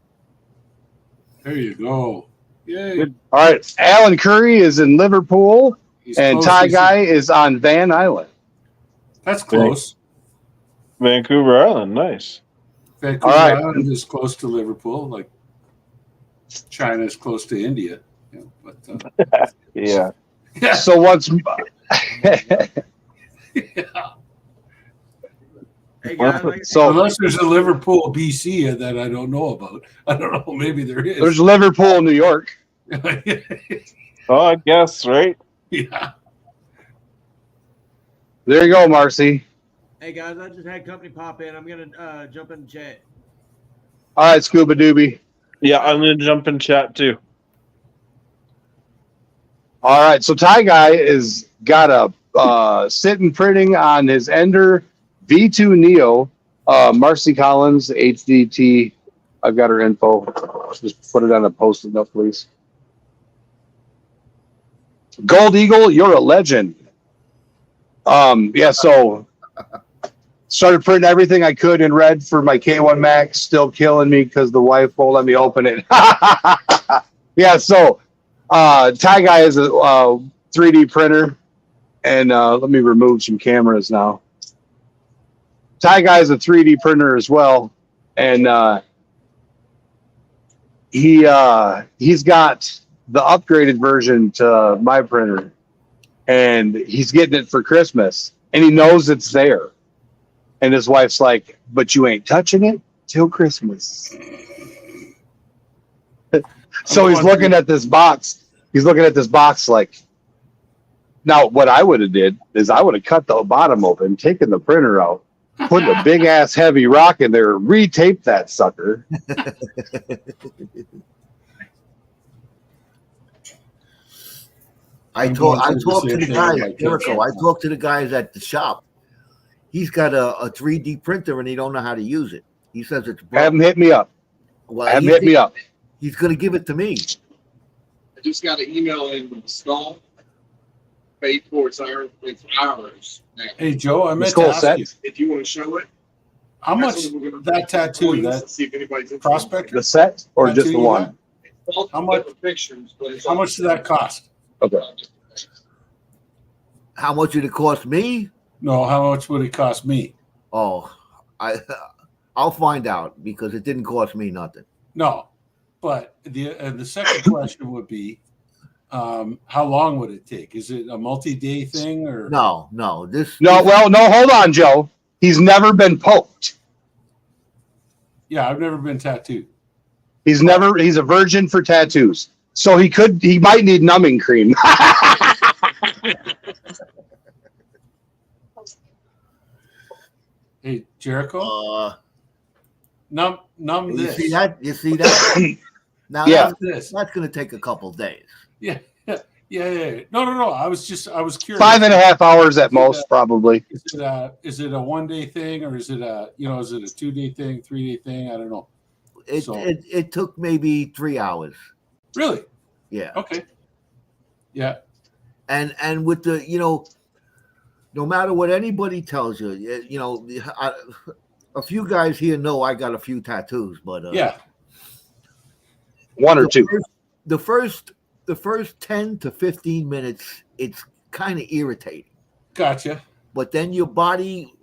There you go. Yay. Good. All right, Alan Curry is in Liverpool, He's and close. Ty Guy is on Van Island. That's close. Vancouver Island, nice. Vancouver All right. Island is close to Liverpool, like China is close to India. Yeah, but, Yeah. yeah. So what's Yeah. Hey guys, like, so Unless there's a Liverpool, BC that I don't know about. I don't know. Maybe there is. there's Liverpool, New York. Oh, I guess, right? Yeah. There you go, Marcy. hey guys, I just had company pop in. I'm gonna jump in the chat. All right, Scuba Doobie. Yeah, I'm gonna jump in chat too. All right, so Ty Guy is got a sitting printing on his Ender V2 Neo. Marcy Collins, HDT. I've got her info. Just put it on a post-it note, please. Gold Eagle, you're a legend. Yeah, so started printing everything I could in red for my K1 Max. Still killing me because the wife won't let me open it. Yeah, so Ty Guy is a 3D printer, and let me remove some cameras now. Ty Guy is a 3D printer as well, and he's got the upgraded version to my printer, and he's getting it for Christmas, and he knows it's there. And his wife's like, "But you ain't touching it till Christmas." So he's looking at this box. He's looking at this box like, now what I would have did is I would have cut the bottom open, taken the printer out, put a big ass heavy rock in there, retaped that sucker. I talked to the guys, Jericho. I talked to the guys at the shop. He's got a 3D printer and he don't know how to use it. He says it's broken. Have him hit me up. Well, have him hit me up. He's going to give it to me. I just got an email in with the skull. Paid for it's ours. Now, Hey, Joe, I meant to skull ask set? you, if you want to show it, how much that tattoo, that see if anybody's prospect, The set or tattoo just the you one? got? How much- pictures? But it's How much did that cost? Okay. How much did it cost me? No, how much would it cost me? Oh, I'll find out because it didn't cost me nothing. No, but the second question would be, how long would it take? Is it a multi-day thing or No. No, hold on, Joe. He's never been poked. Yeah, I've never been tattooed. He's a virgin for tattoos. So he might need numbing cream. Hey, Jericho, numb You this. see that? You see that? Now Yeah. This. that's going to take a couple days. Yeah. No. I was curious. 5.5 hours at most, probably. Is it a 1 day thing or is it a 2 day thing, 3 day thing? I don't know. It took maybe 3 hours. Really? Yeah. Okay. Yeah. And with the, no matter what anybody tells you, a few guys here know I got a few tattoos, but Yeah. One or two. The first 10 to 15 minutes, it's kind of irritating. Gotcha. But then your body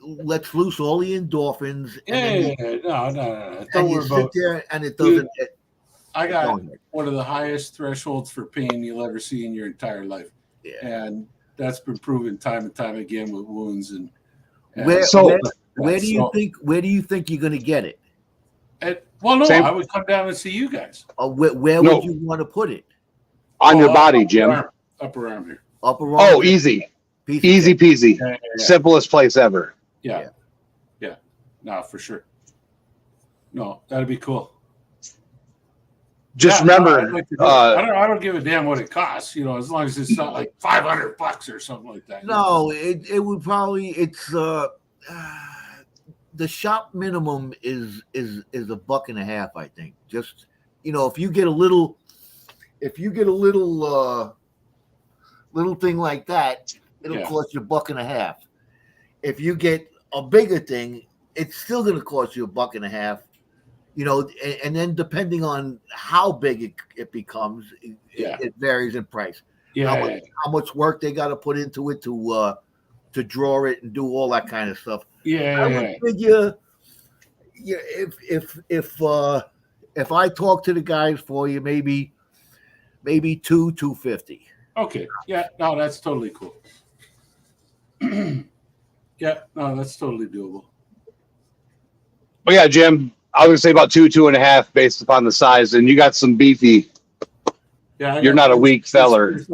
lets loose all the endorphins. Yeah. No. And Don't you worry sit about. there and it doesn't. I got Go ahead. one of the highest thresholds for pain you'll ever see in your entire life, Yeah. and that's been proven time and time again with wounds and. Where do you so- think you're going to get it? Well, no, Same. I would come down and see you guys. Where No. would you want to put it? On your body, upper Jim. arm, upper arm here. Upper arm? Oh, easy. Piece of Easy peasy. Yeah. Simplest place ever. Yeah. No, for sure. No, that'd be cool. Just Yeah, no, remember, I'd like to do it. I don't give a damn what it costs, as long as it's not like $500 or something like that. No, it would probably the shop minimum is $1.50, I think. Just if you get a little little thing like that, it'll cost you $1.50. If you get a bigger thing, it's still going to cost you $1.50. And then depending on how big it becomes, it varies in price. How much work they got to put into it to draw it and do all that kind of stuff. I would figure, if I talk to the guys for you, maybe $250. Okay. Yeah. No, that's totally cool. Yeah. No, that's totally doable. oh yeah, Jim, I would say about 2.5 based upon the size, and you got some beefy. Yeah. You're not a weak feller. There's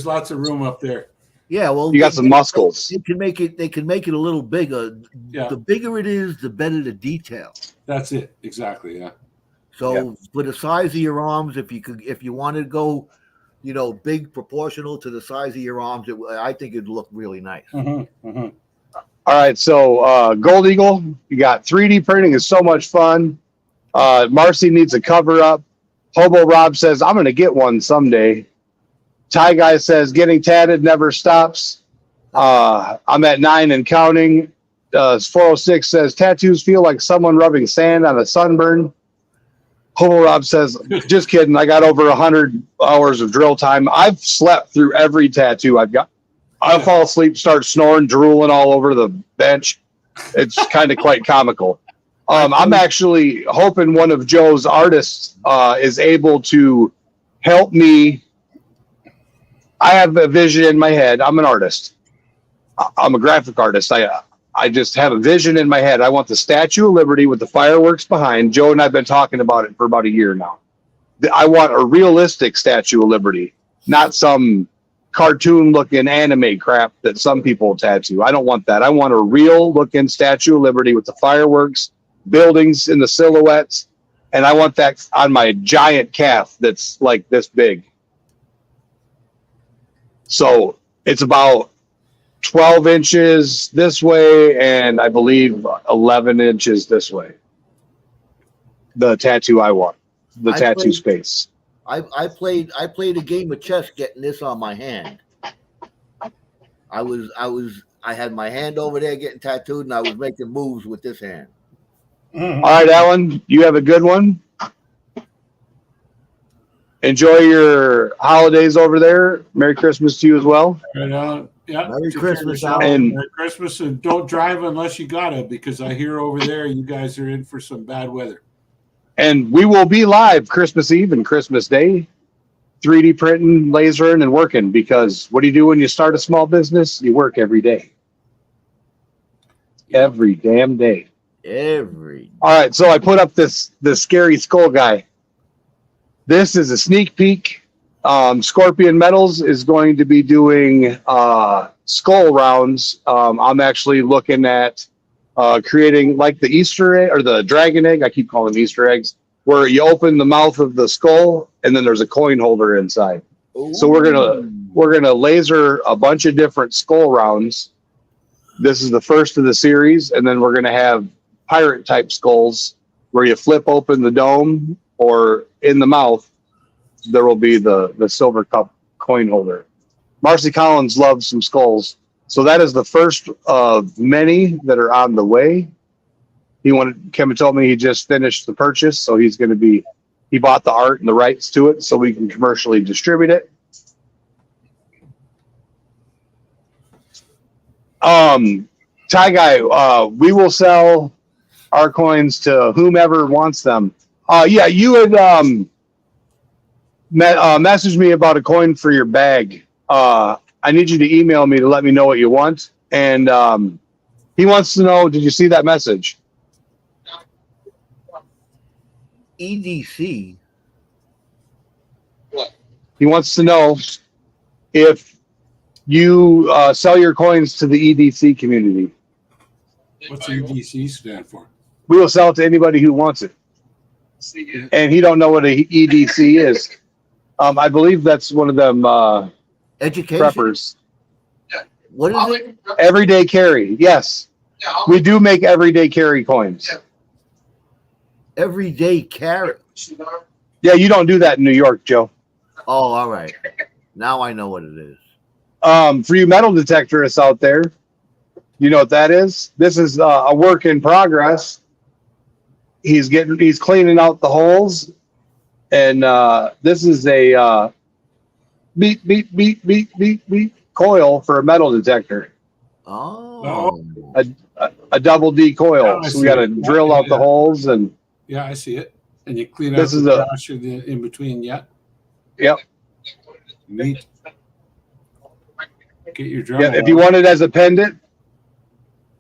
lots of room up there. Yeah, well, You got some muscles. They can make it a little bigger. Yeah. The bigger it is, the better the detail. That's it. Exactly. Yeah. So for the size of your arms, if you wanted to go, big proportional to the size of your arms, I think it'd look really nice. Mm-hmm. All right, so Gold Eagle, you got 3D printing is so much fun. Marcy needs a cover up. Hobo Rob says, I'm going to get one someday. Ty Guy says, getting tatted never stops. I'm at 9 and counting. 406 says, tattoos feel like someone rubbing sand on a sunburn. Hobo Rob says, just kidding. I got over 100 hours of drill time. I've slept through every tattoo I've got. I'll fall asleep, start snoring, drooling all over the bench. It's kind of quite comical. I'm actually hoping one of Joe's artists is able to help me. I have a vision in my head. I'm an artist. I'm a graphic artist. I just have a vision in my head. I want the Statue of Liberty with the fireworks behind. Joe and I have been talking about it for about a year now. I want a realistic Statue of Liberty, not some cartoon-looking anime crap that some people tattoo. I don't want that. I want a real-looking Statue of Liberty with the fireworks, buildings in the silhouettes, and I want that on my giant calf that's like this big. So it's about 12 inches this way, and I believe 11 inches this way. The tattoo I want, the tattoo space. I played a game of chess getting this on my hand. I had my hand over there getting tattooed, and I was making moves with this hand. All right, Alan, you have a good one. Enjoy your holidays over there. Merry Christmas to you as well. Right on. Yeah. Merry Take care of Christmas, yourself. Alan. Merry Christmas, and don't drive unless you gotta, because I hear over there you guys are in for some bad weather. And we will be live Christmas Eve and Christmas Day, 3D printing, lasering, and working, because what do you do when you start a small business? You work every day. Every damn day. All right, so I put up this scary skull guy. This is a sneak peek. Scorpion Metals is going to be doing skull rounds. I'm actually looking at creating like the Easter egg or the dragon egg. I keep calling them Easter eggs, where you open the mouth of the skull and then there's a coin holder inside. Ooh. So we're gonna laser a bunch of different skull rounds. This is the first of the series, and then we're gonna have pirate type skulls where you flip open the dome, or in the mouth there will be the silver cup coin holder. Marcy Collins loves some skulls. So that is the first of many that are on the way. Kevin told me he just finished the purchase, so he bought the art and the rights to it so we can commercially distribute it. Ty Guy, we will sell our coins to whomever wants them. Yeah, you had messaged me about a coin for your bag. I need you to email me to let me know what you want. And he wants to know, did you see that message? EDC. What? He wants to know if you sell your coins to the EDC community. What's EDC stand for? We will sell it to anybody who wants it. And he don't know what a EDC is. I believe that's one of them Education. preppers. What is it? Everyday carry. Yes. We do make everyday carry coins. Everyday carrot. Yeah, you don't do that in New York, Joe. Oh, all right. Now I know what it is. For you metal detectorists out there, you know what that is? This is a work in progress. He's cleaning out the holes, and this is a beep beep beep beep beep beep coil for a metal detector. Oh. A double D coil. So we got to drill out the holes, and yeah, I see it. And you clean this out is the brush in between yet. Yep. Neat. Get your drum. Yeah, if you want it as a pendant,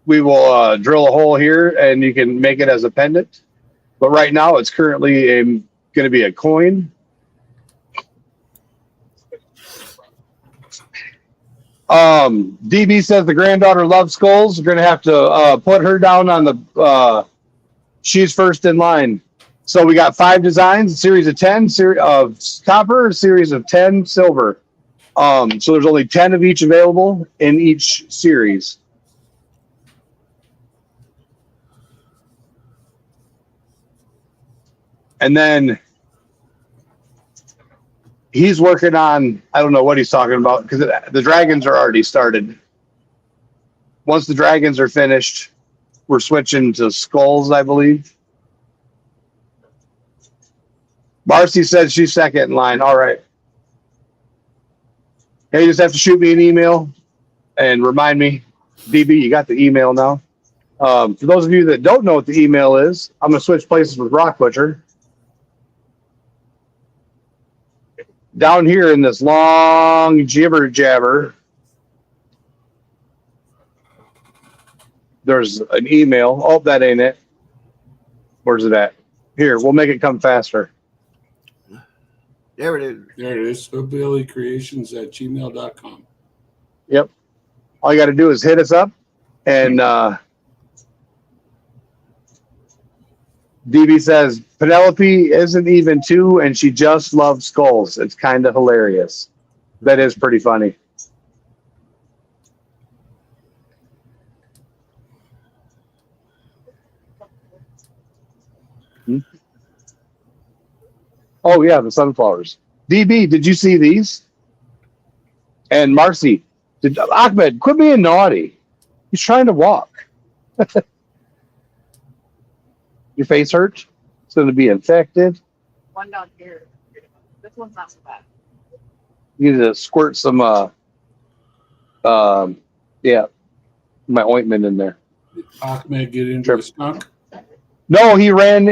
we will drill a hole here, and you can make it as a pendant. But right now, it's currently going to be a coin. DB says the granddaughter loves skulls. We're going to have to put her down on the. She's first in line. So we got 5 designs, a series of 10 of copper, a series of 10 silver. So there's only 10 of each available in each series. And then he's working on, I don't know what he's talking about, because the dragons are already started. Once the dragons are finished, we're switching to skulls, I believe. Marcy said she's second in line. All right. Hey, you just have to shoot me an email and remind me. DB, you got the email now. For those of you that don't know what the email is, I'm going to switch places with Rock Butcher. down here in this long jibber jabber, there's an email. Oh, that ain't it. Where's it at? Here, we'll make it come faster. There it is. There it is. hillbillycreations@gmail.com. Yep. All you got to do is hit us up, and DB says Penelope isn't even 2, and she just loves skulls. It's kind of hilarious. That is pretty funny. Oh yeah, the sunflowers. DB, did you see these? And Marcy, Ahmed, quit being naughty. He's trying to walk. Your face hurts? It's going to be infected. One down here. This one's not so bad. You need to squirt some, my ointment in there. Ahmed get into a skunk. No, he ran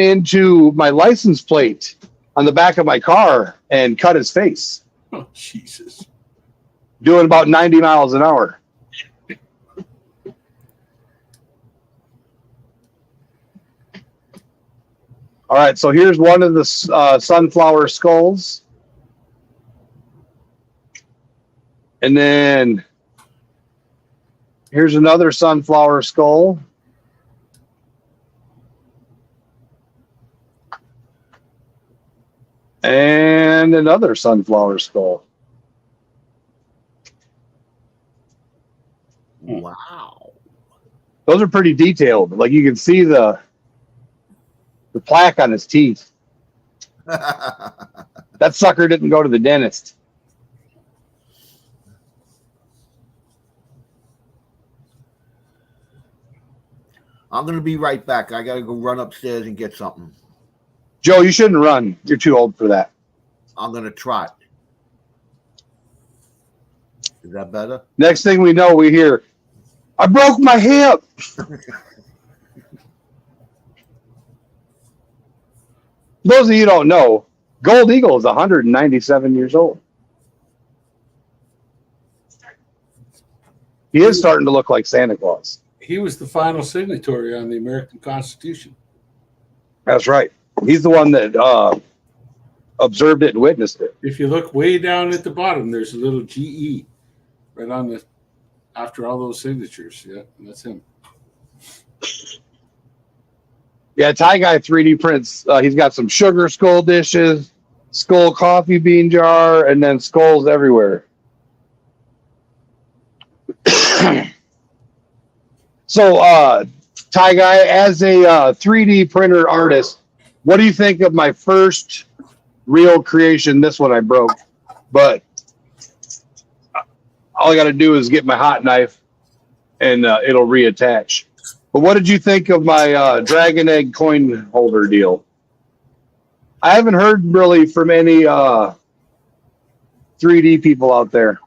into my license plate on the back of my car and cut his face. Oh, Jesus. Doing about 90 miles an hour. All right, so here's one of the sunflower skulls. And then here's another sunflower skull. And another sunflower skull. Wow. Those are pretty detailed. Like you can see the plaque on his teeth. That sucker didn't go to the dentist. I'm going to be right back. I got to go run upstairs and get something. Joe, you shouldn't run. You're too old for that. I'm going to trot. Is that better? Next thing we know, we hear, I broke my hip. Those of you who don't know, Gold Eagle is 197 years old. He is starting to look like Santa Claus. He was the final signatory on the American Constitution. That's right. He's the one that observed it and witnessed it. If you look way down at the bottom, there's a little GE right on the after all those signatures. Yeah, that's him. Yeah, Thai Guy 3D prints. He's got some sugar skull dishes, skull coffee bean jar, and then skulls everywhere. So, Thai Guy, as a 3D printer artist, what do you think of my first real creation? This one I broke, but all I got to do is get my hot knife, and it'll reattach. But what did you think of my dragon egg coin holder deal? I haven't heard really from any 3D people out there.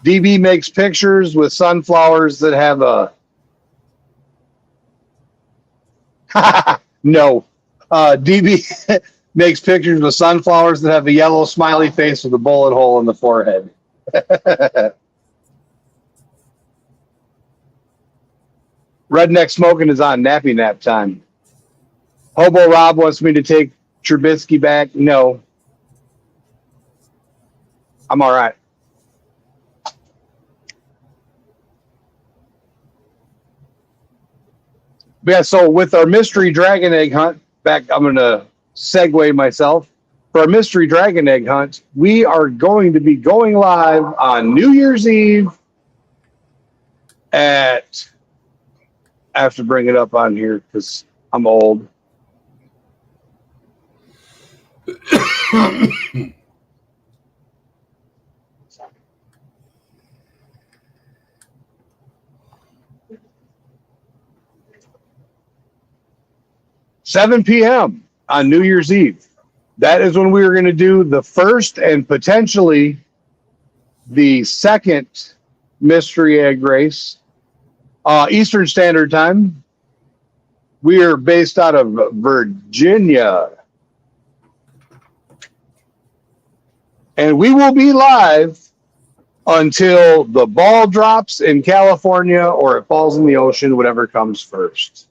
DB makes pictures with sunflowers that have a... No. DB makes pictures with sunflowers that have a yellow smiley face with a bullet hole in the forehead. Redneck smoking is on nappy nap time. Hobo Rob wants me to take Trubisky back. No. I'm all right. Yeah, so with our mystery dragon egg hunt, I'm going to segue myself. For our mystery dragon egg hunt, we are going to be going live on New Year's Eve at... I have to bring it up on here because I'm old. $7 p.m. on New Year's Eve. That is when we are going to do the first and potentially the second mystery egg race. Eastern Standard Time. We are based out of Virginia. And we will be live until the ball drops in California or it falls in the ocean, whatever comes first.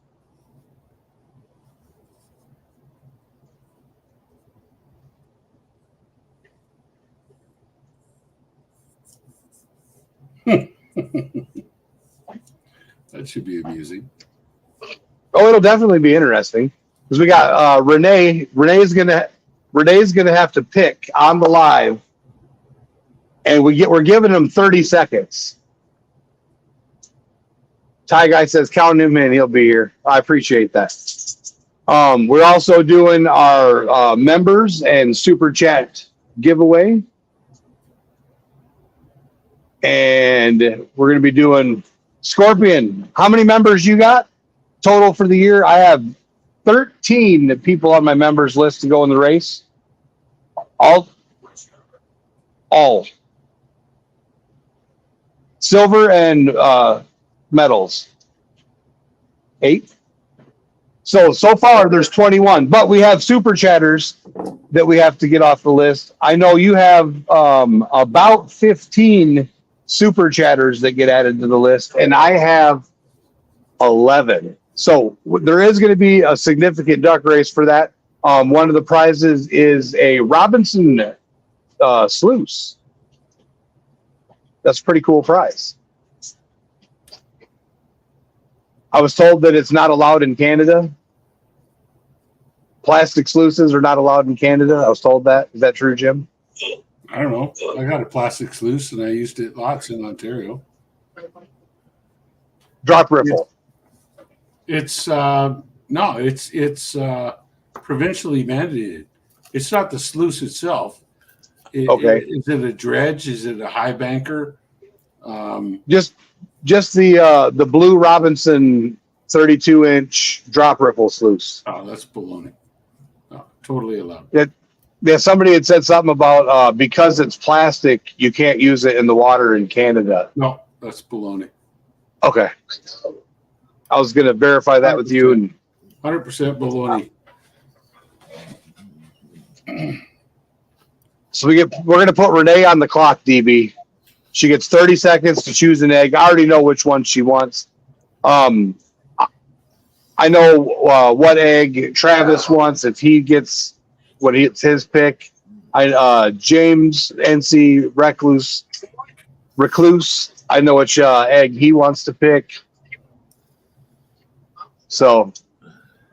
That should be amusing. Oh, it'll definitely be interesting because we got Renee. Renee's gonna have to pick on the live, and we're giving him 30 seconds. Ty Guy says count him in, he'll be here. I appreciate that. We're also doing our members and super chat giveaway, and we're gonna be doing Scorpion. How many members you got total for the year? I have 13 people on my members list to go in the race. All silver and medals. 8. So far there's 21, but we have super chatters that we have to get off the list. I know you have about 15 super chatters that get added to the list, and I have 11. So there is going to be a significant duck race for that. One of the prizes is a Robinson sluice. That's a pretty cool prize. I was told that it's not allowed in Canada. Plastic sluices are not allowed in Canada. I was told that. Is that true, Jim? I don't know. I got a plastic sluice and I used it lots in Ontario. Drop ripple. It's it's provincially mandated. It's not the sluice itself. Okay. Is it a dredge? Is it a high banker? Just the Blue Robinson 32-inch drop ripple sluice. Oh, that's baloney. No, totally allowed. Yeah, somebody had said something about because it's plastic, you can't use it in the water in Canada. No, that's baloney. Okay. I was going to verify that with you. And 100% baloney. so we're going to put Renee on the clock, DB. She gets 30 seconds to choose an egg. I already know which one she wants. I know what egg Travis wants if he gets what it's his pick. James NC Recluse. I know which egg he wants to pick. So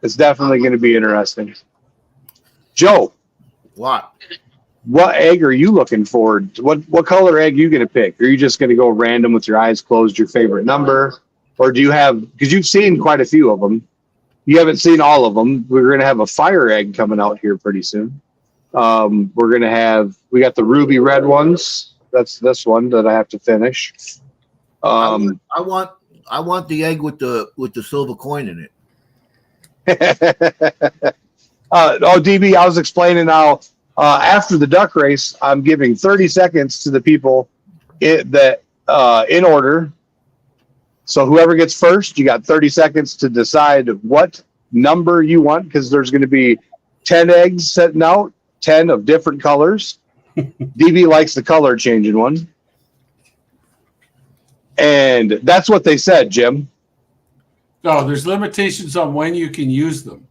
it's definitely going to be interesting. Joe, What? what egg are you looking for? What color egg are you going to pick? Are you just going to go random with your eyes closed, your favorite number? Or do you have, because you've seen quite a few of them. You haven't seen all of them. We're going to have a fire egg coming out here pretty soon. We got the ruby red ones. That's this one that I have to finish. I want the egg with the silver coin in it. DB, I was explaining how after the duck race, I'm giving 30 seconds to the people in order. So whoever gets first, you got 30 seconds to decide what number you want, because there's going to be 10 eggs setting out, 10 of different colors. DB likes the color changing one. And that's what they said, Jim. No, there's limitations on when you can use them.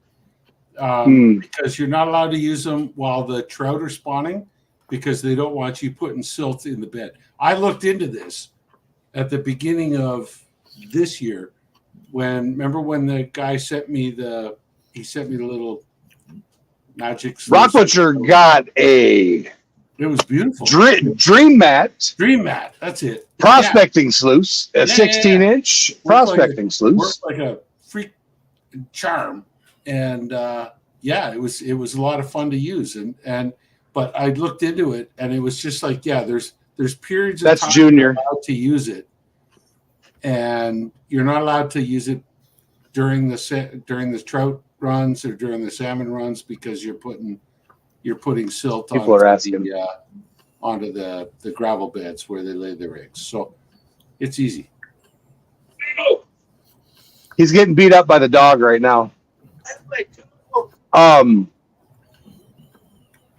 Because you're not allowed to use them while the trout are spawning, because they don't want you putting silt in the bed. I looked into this at the beginning of this year remember when the guy sent me the little magic sluice? Rock Butcher got it was beautiful. Dream Mat. That's it. Prospecting sluice, a 16-inch prospecting sluice. Worked like a freak charm. And it was a lot of fun to use. But I looked into it and it was just like, there's periods of time junior you're allowed to use it. And you're not allowed to use it during the trout runs or during the salmon runs, because you're putting silt onto the gravel beds where they lay their eggs. So it's easy. He's getting beat up by the dog right now.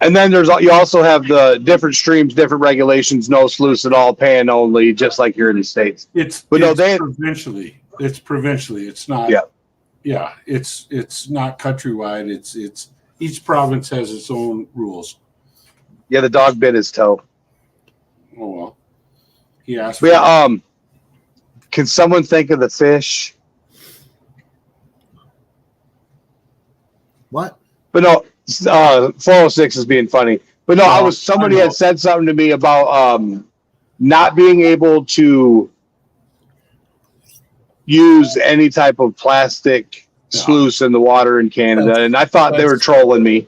And then you also have the different streams, different regulations, no sluice at all, pan only, just like here in the States. It's provincially. It's provincially. It's not. Yeah. Yeah. It's not countrywide. It's each province has its own rules. Yeah, the dog bit his toe. Oh well. He asked. But yeah. Can someone think of the fish? What? But no. 406 is being funny, but no, somebody had said something to me about not being able to use any type of plastic sluice in the water in Canada, and I thought they were trolling me,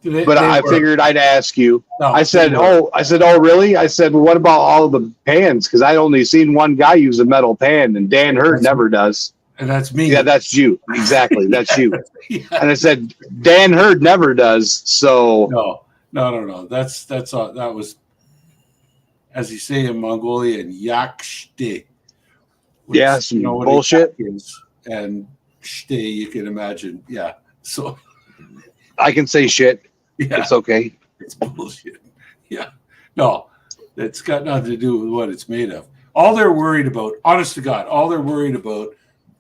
but I figured I'd ask you. I said, oh, really? I said, well, what about all of the pans? Because I'd only seen one guy use a metal pan, and Dan Hurd never does. And that's me. Yeah, that's you. Exactly. That's you. Yeah. And I said, Dan Hurd never does. So no. That was, as you say in Mongolian, yakshte. Yeah, some bullshit. And shte, you can imagine. Yeah. So I can say shit. Yeah. It's okay. It's bullshit. Yeah. No, it's got nothing to do with what it's made of. All they're worried about, honest to God,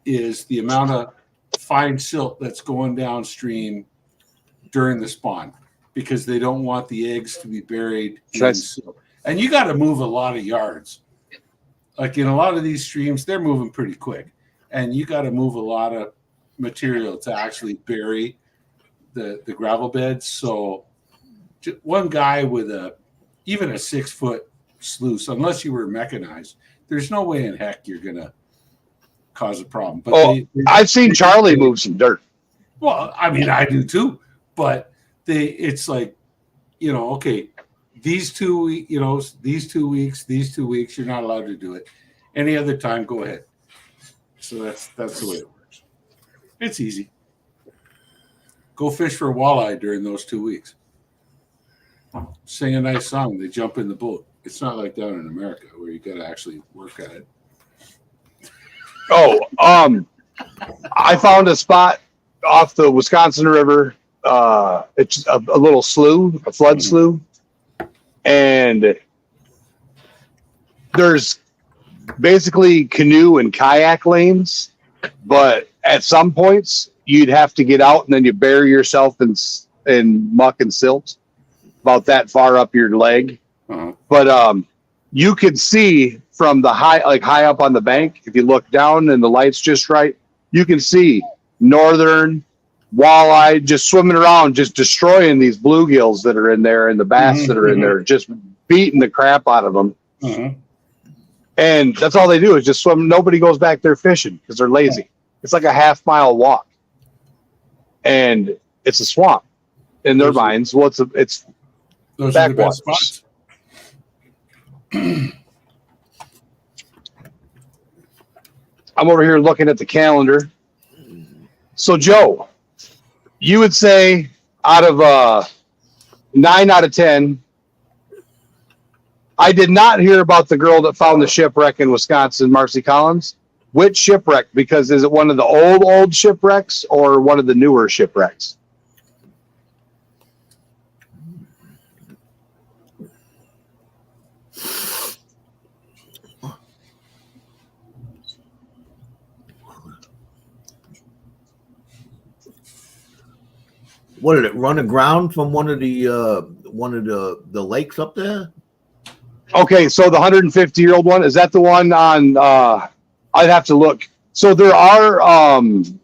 is the amount of fine silt that's going downstream during the spawn, because they don't want the eggs to be buried in silt. And you got to move a lot of yards. Like in a lot of these streams, they're moving pretty quick, and you got to move a lot of material to actually bury the gravel beds. So one guy with even a 6-foot sluice, unless you were mechanized, there's no way in heck you're gonna cause a problem. But I've seen Charlie move some dirt. Well, I mean, I do too. But it's like, okay, these 2 weeks, these 2 weeks, you're not allowed to do it. Any other time, go ahead. So that's the way it works. It's easy. Go fish for walleye during those 2 weeks. Sing a nice song. They jump in the boat. It's not like down in America where you got to actually work at it. I found a spot off the Wisconsin River. It's a little slough, a flood slough, and there's basically canoe and kayak lanes, but at some points you'd have to get out and then you bury yourself in muck and silt about that far up your leg. But you could see from the high up on the bank, if you look down and the light's just right, you can see northern walleye just swimming around, just destroying these bluegills that are in there and the bass that are in there, just beating the crap out of them. And that's all they do is just swim. Nobody goes back there fishing because they're lazy. It's like a half-mile walk, and it's a swamp in their minds. Well, it's those are the best spots. I'm over here looking at the calendar. So, Joe, you would say out of 9 out of 10, I did not hear about the girl that found the shipwreck in Wisconsin, Marcy Collins. Which shipwreck? Because is it one of the old shipwrecks or one of the newer shipwrecks? What did it run aground from one of the lakes up there? Okay, so the 150-year-old one, is that the one on I'd have to look. So there are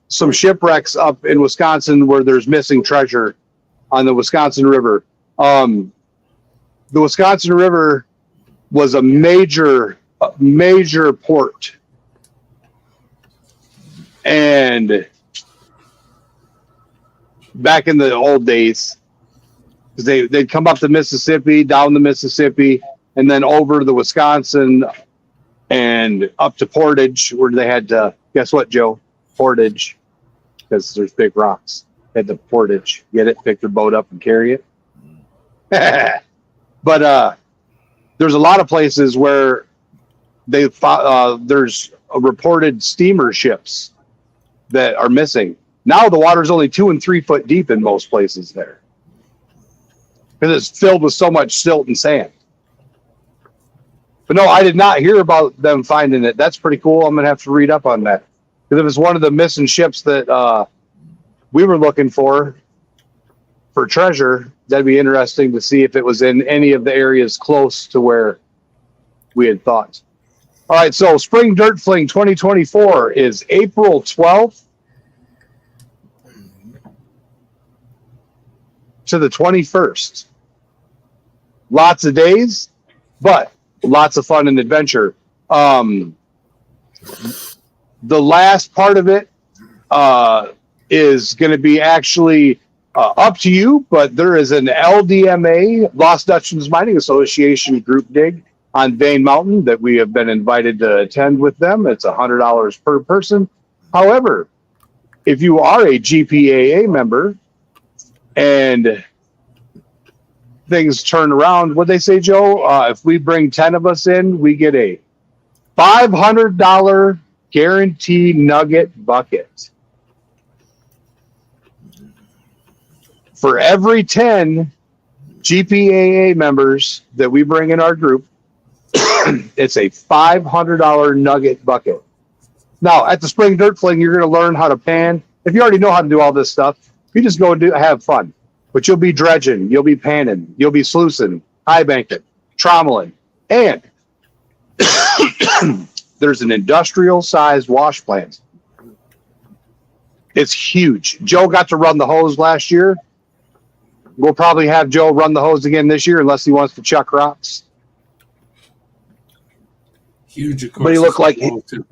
some shipwrecks up in Wisconsin where there's missing treasure on the Wisconsin River. The Wisconsin River was a major port. And back in the old days, they'd come up the Mississippi, down the Mississippi, and then over the Wisconsin and up to Portage, where they had to, guess what, Joe? Portage, because there's big rocks. They had to Portage, get it, pick their boat up and carry it. But there's a lot of places where there's reported steamer ships that are missing. Now the water's only 2 and 3 foot deep in most places there because it's filled with so much silt and sand. But no, I did not hear about them finding it. That's pretty cool. I'm going to have to read up on that because it was one of the missing ships that we were looking for treasure. That'd be interesting to see if it was in any of the areas close to where we had thought. All right, so Spring Dirt Fling 2024 is April 12th to the 21st. Lots of days, but lots of fun and adventure. The last part of it is going to be actually up to you, but there is an LDMA, Lost Dutchman's Mining Association group dig on Vane Mountain that we have been invited to attend with them. It's $100 per person. However, if you are a GPAA member and things turn around, what they say, Joe, if we bring 10 of us in, we get a $500 guaranteed nugget bucket. For every 10 GPAA members that we bring in our group, it's a $500 nugget bucket. Now, at the Spring Dirt Fling, you're going to learn how to pan. If you already know how to do all this stuff, you just go and have fun. But you'll be dredging, you'll be panning, you'll be sluicing, high banking, trommeling, and there's an industrial-sized wash plant. It's huge. Joe got to run the hose last year. We'll probably have Joe run the hose again this year unless he wants to chuck rocks. Huge, of course, but he looked like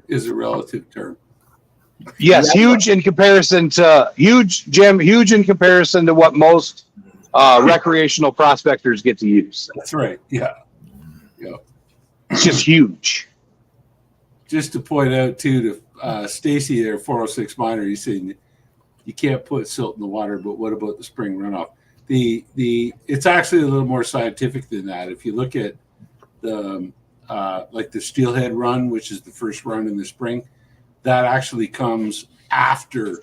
is a relative term. Yes, huge in comparison to huge in comparison to what most recreational prospectors get to use. That's right. Yeah. It's just huge. Just to point out too to Stacy there, 406 Miner, he's saying you can't put silt in the water, but what about the spring runoff? It's actually a little more scientific than that. If you look at the like the Steelhead run, which is the first run in the spring, that actually comes after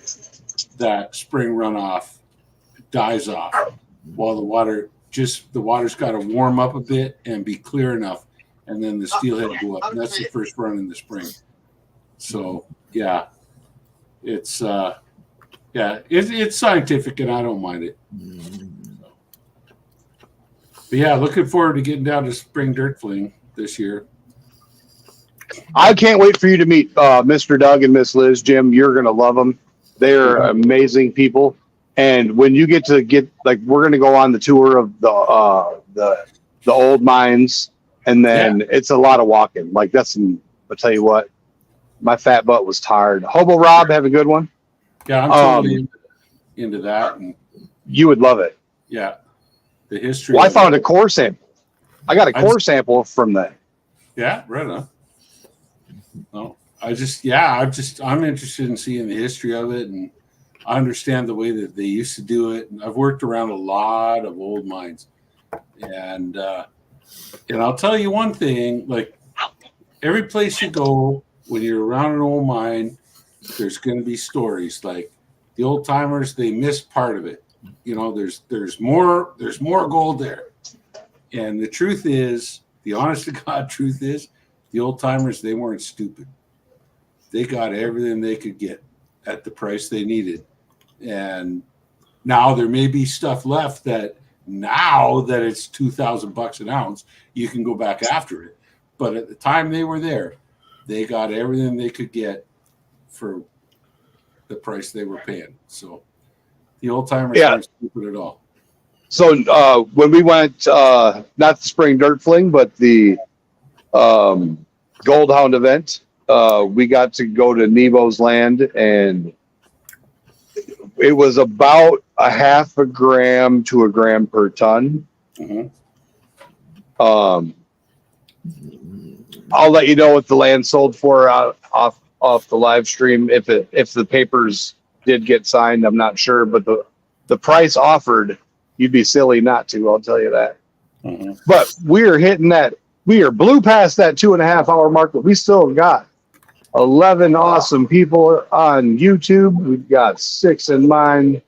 that spring runoff dies off, while the water's got to warm up a bit and be clear enough, and then the Steelhead go up. And that's the first run in the spring. So yeah, it's scientific, and I don't mind it. But yeah, looking forward to getting down to Spring Dirt Fling this year. I can't wait for you to meet Mr. Doug and Miss Liz. Jim, you're going to love them. They're amazing people. And when you get like, we're going to go on the tour of the old mines, and then it's a lot of walking. Like I'll tell you what, my fat butt was tired. Hobo Rob, have a good one. Yeah, I'm totally into that. And you would love it. Yeah. The history. Well, I found a core sample. I got a core sample from that. Yeah, right on. No, I'm interested in seeing the history of it, and I understand the way that they used to do it. And I've worked around a lot of old mines, and I'll tell you one thing: like every place you go, when you're around an old mine, there's going to be stories. Like the old timers, they missed part of it. There's more gold there, and the truth is, the honest to God truth is, the old timers, they weren't stupid. They got everything they could get at the price they needed. And now there may be stuff left that now that it's $2,000 an ounce, you can go back after it. But at the time they were there, they got everything they could get for the price they were paying. So the old timers weren't stupid at all. So when we went, not the Spring Dirt Fling, but the Gold Hound event, we got to go to Nevo's land, and it was about a half a gram to a gram per ton. Mm-hmm. I'll let you know what the land sold for off the live stream. If the papers did get signed, I'm not sure, but the price offered, you'd be silly not to. I'll tell you that. Mm-hmm. But we are hitting that. We are blew past that 2.5 hour mark, but we still got 11 awesome people on YouTube. We've got 6 in mine.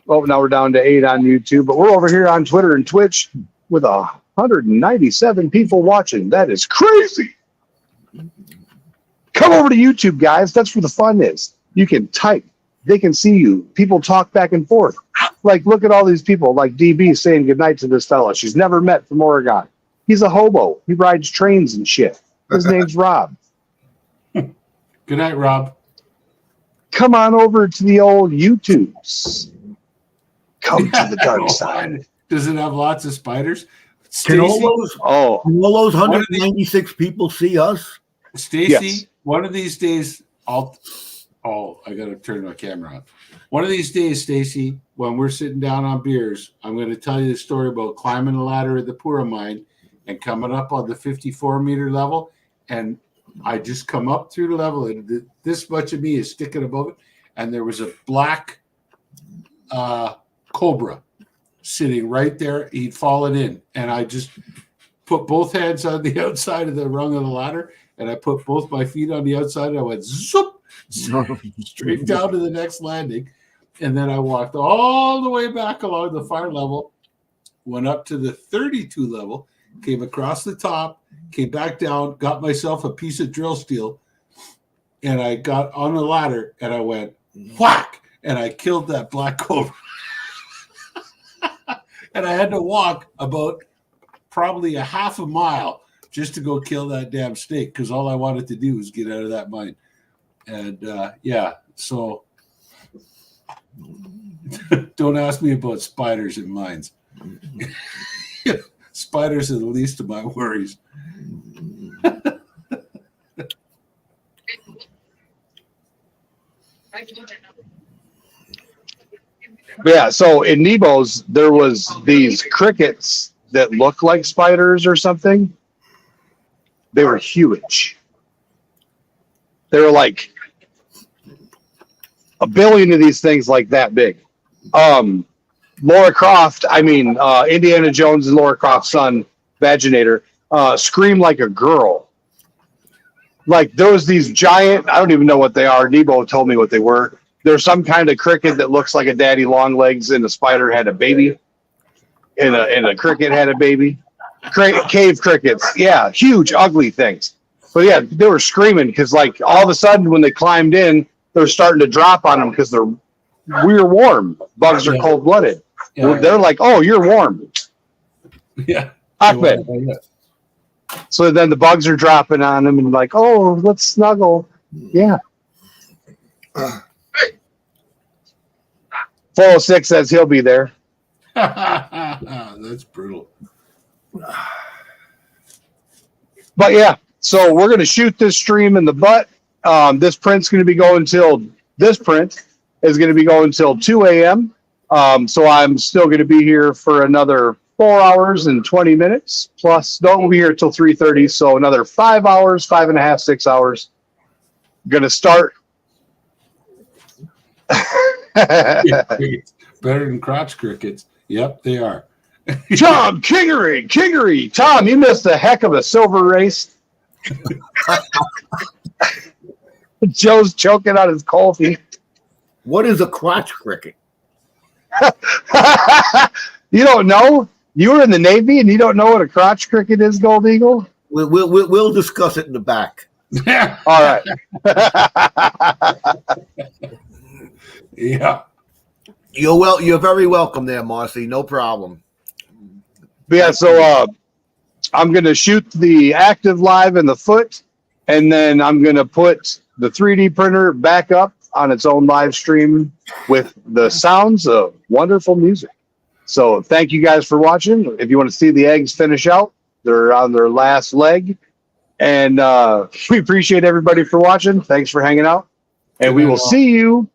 Oh, now we're down to 8 on YouTube, but we're over here on Twitter and Twitch with 197 people watching. That is crazy. Come over to YouTube, guys. That's where the fun is. You can type. They can see you. People talk back and forth. Like, look at all these people, like DB saying goodnight to this fella she's never met from Oregon. He's a hobo. He rides trains and shit. His name's Rob. Good night, Rob. Come on over to the old YouTubes. Come to the dark side. Does it have lots of spiders? Can all Stacy, those 196 people see us? Stacy, Yes. one of these days, I got to turn my camera on. One of these days, Stacy, when we're sitting down on beers, I'm going to tell you the story about climbing the ladder at the Pura mine and coming up on the 54-meter level. And I just come up through the level, and this much of me is sticking above it. And there was a black cobra sitting right there. He'd fallen in. And I just put both hands on the outside of the rung of the ladder, and I put both my feet on the outside, and I went zoop, straight down to the next landing. And then I walked all the way back along the far level, went up to the 32 level, came across the top, came back down, got myself a piece of drill steel, and I got on the ladder, and I went whack, and I killed that black cobra. And I had to walk about probably a half a mile just to go kill that damn snake, because all I wanted to do was get out of that mine. And so don't ask me about spiders in mines. Spiders are the least of my worries. Yeah, so in Nebo's, there was these crickets that look like spiders or something. They were huge. They were like a billion of these things like that big. Laura Croft, Indiana Jones and Laura Croft's son, Vaginator, screamed like a girl. Like, there was these giant, I don't even know what they are. Nebo told me what they were. There's some kind of cricket that looks like a daddy long legs, and a spider had a baby, and a cricket had a baby. Cave crickets, yeah, huge, ugly things. But yeah, they were screaming because, like, all of a sudden when they climbed in, they're starting to drop on them because we're warm. Bugs are cold blooded. Yeah. They're like, oh, you're warm. Yeah. Ahmed. So then the bugs are dropping on them and like, oh, let's snuggle. Yeah. 406 says he'll be there. That's brutal. But yeah, so we're going to shoot this stream in the butt. This print's going to be going till 2 a.m. So I'm still going to be here for another 4 hours and 20 minutes. Plus, don't be here till 3:30. So another 5 hours, 5.5, 6 hours. Going to start. Better than crotch crickets. Yep, they are. Tom Kingery. Tom, you missed a heck of a silver race. Joe's choking on his coffee. What is a crotch cricket? You don't know? You were in the Navy and you don't know what a crotch cricket is, Gold Eagle? We'll discuss it in the back. All right. Yeah. You're very welcome there, Marcy. No problem. But yeah, so I'm going to shoot the active live in the foot, and then I'm going to put the 3D printer back up on its own live stream with the sounds of wonderful music. So thank you guys for watching. If you want to see the eggs finish out, they're on their last leg. And we appreciate everybody for watching. Thanks for hanging out. And we will see you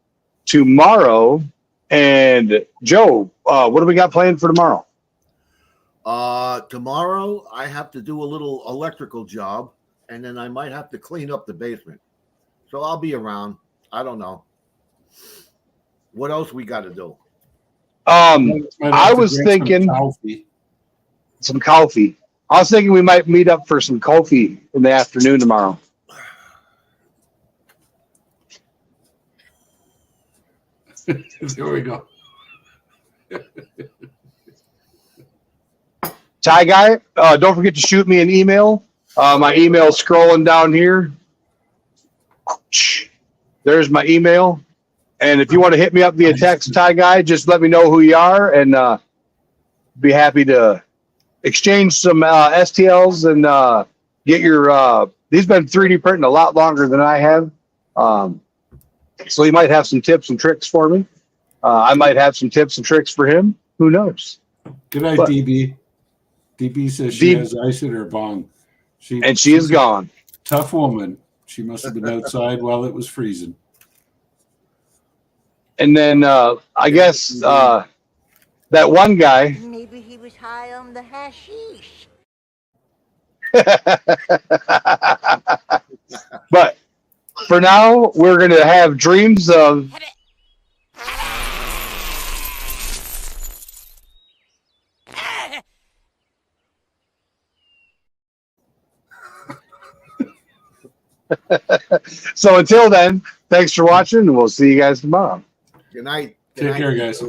tomorrow. And Joe, what do we got planned for tomorrow? Tomorrow I have to do a little electrical job, and then I might have to clean up the basement. So I'll be around. I don't know. What else we got to do? I was thinking some coffee. I was thinking we might meet up for some coffee in the afternoon tomorrow. There we go. Ty Guy, don't forget to shoot me an email. My email is scrolling down here. There's my email. And if you want to hit me up via text, Ty Guy, just let me know who you are, and be happy to exchange some STLs and get your. These been 3D printing a lot longer than I have, so you might have some tips and tricks for me. I might have some tips and tricks for him. Who knows? Good night, But- DB. DB says she has ice in her bong. She is gone. Tough woman. She must have been outside while it was freezing. And then I guess that one guy. Maybe he was high on the hashish. But for now, we're going to have dreams of. So until then, thanks for watching, and we'll see you guys tomorrow. Good night. Take care, guys.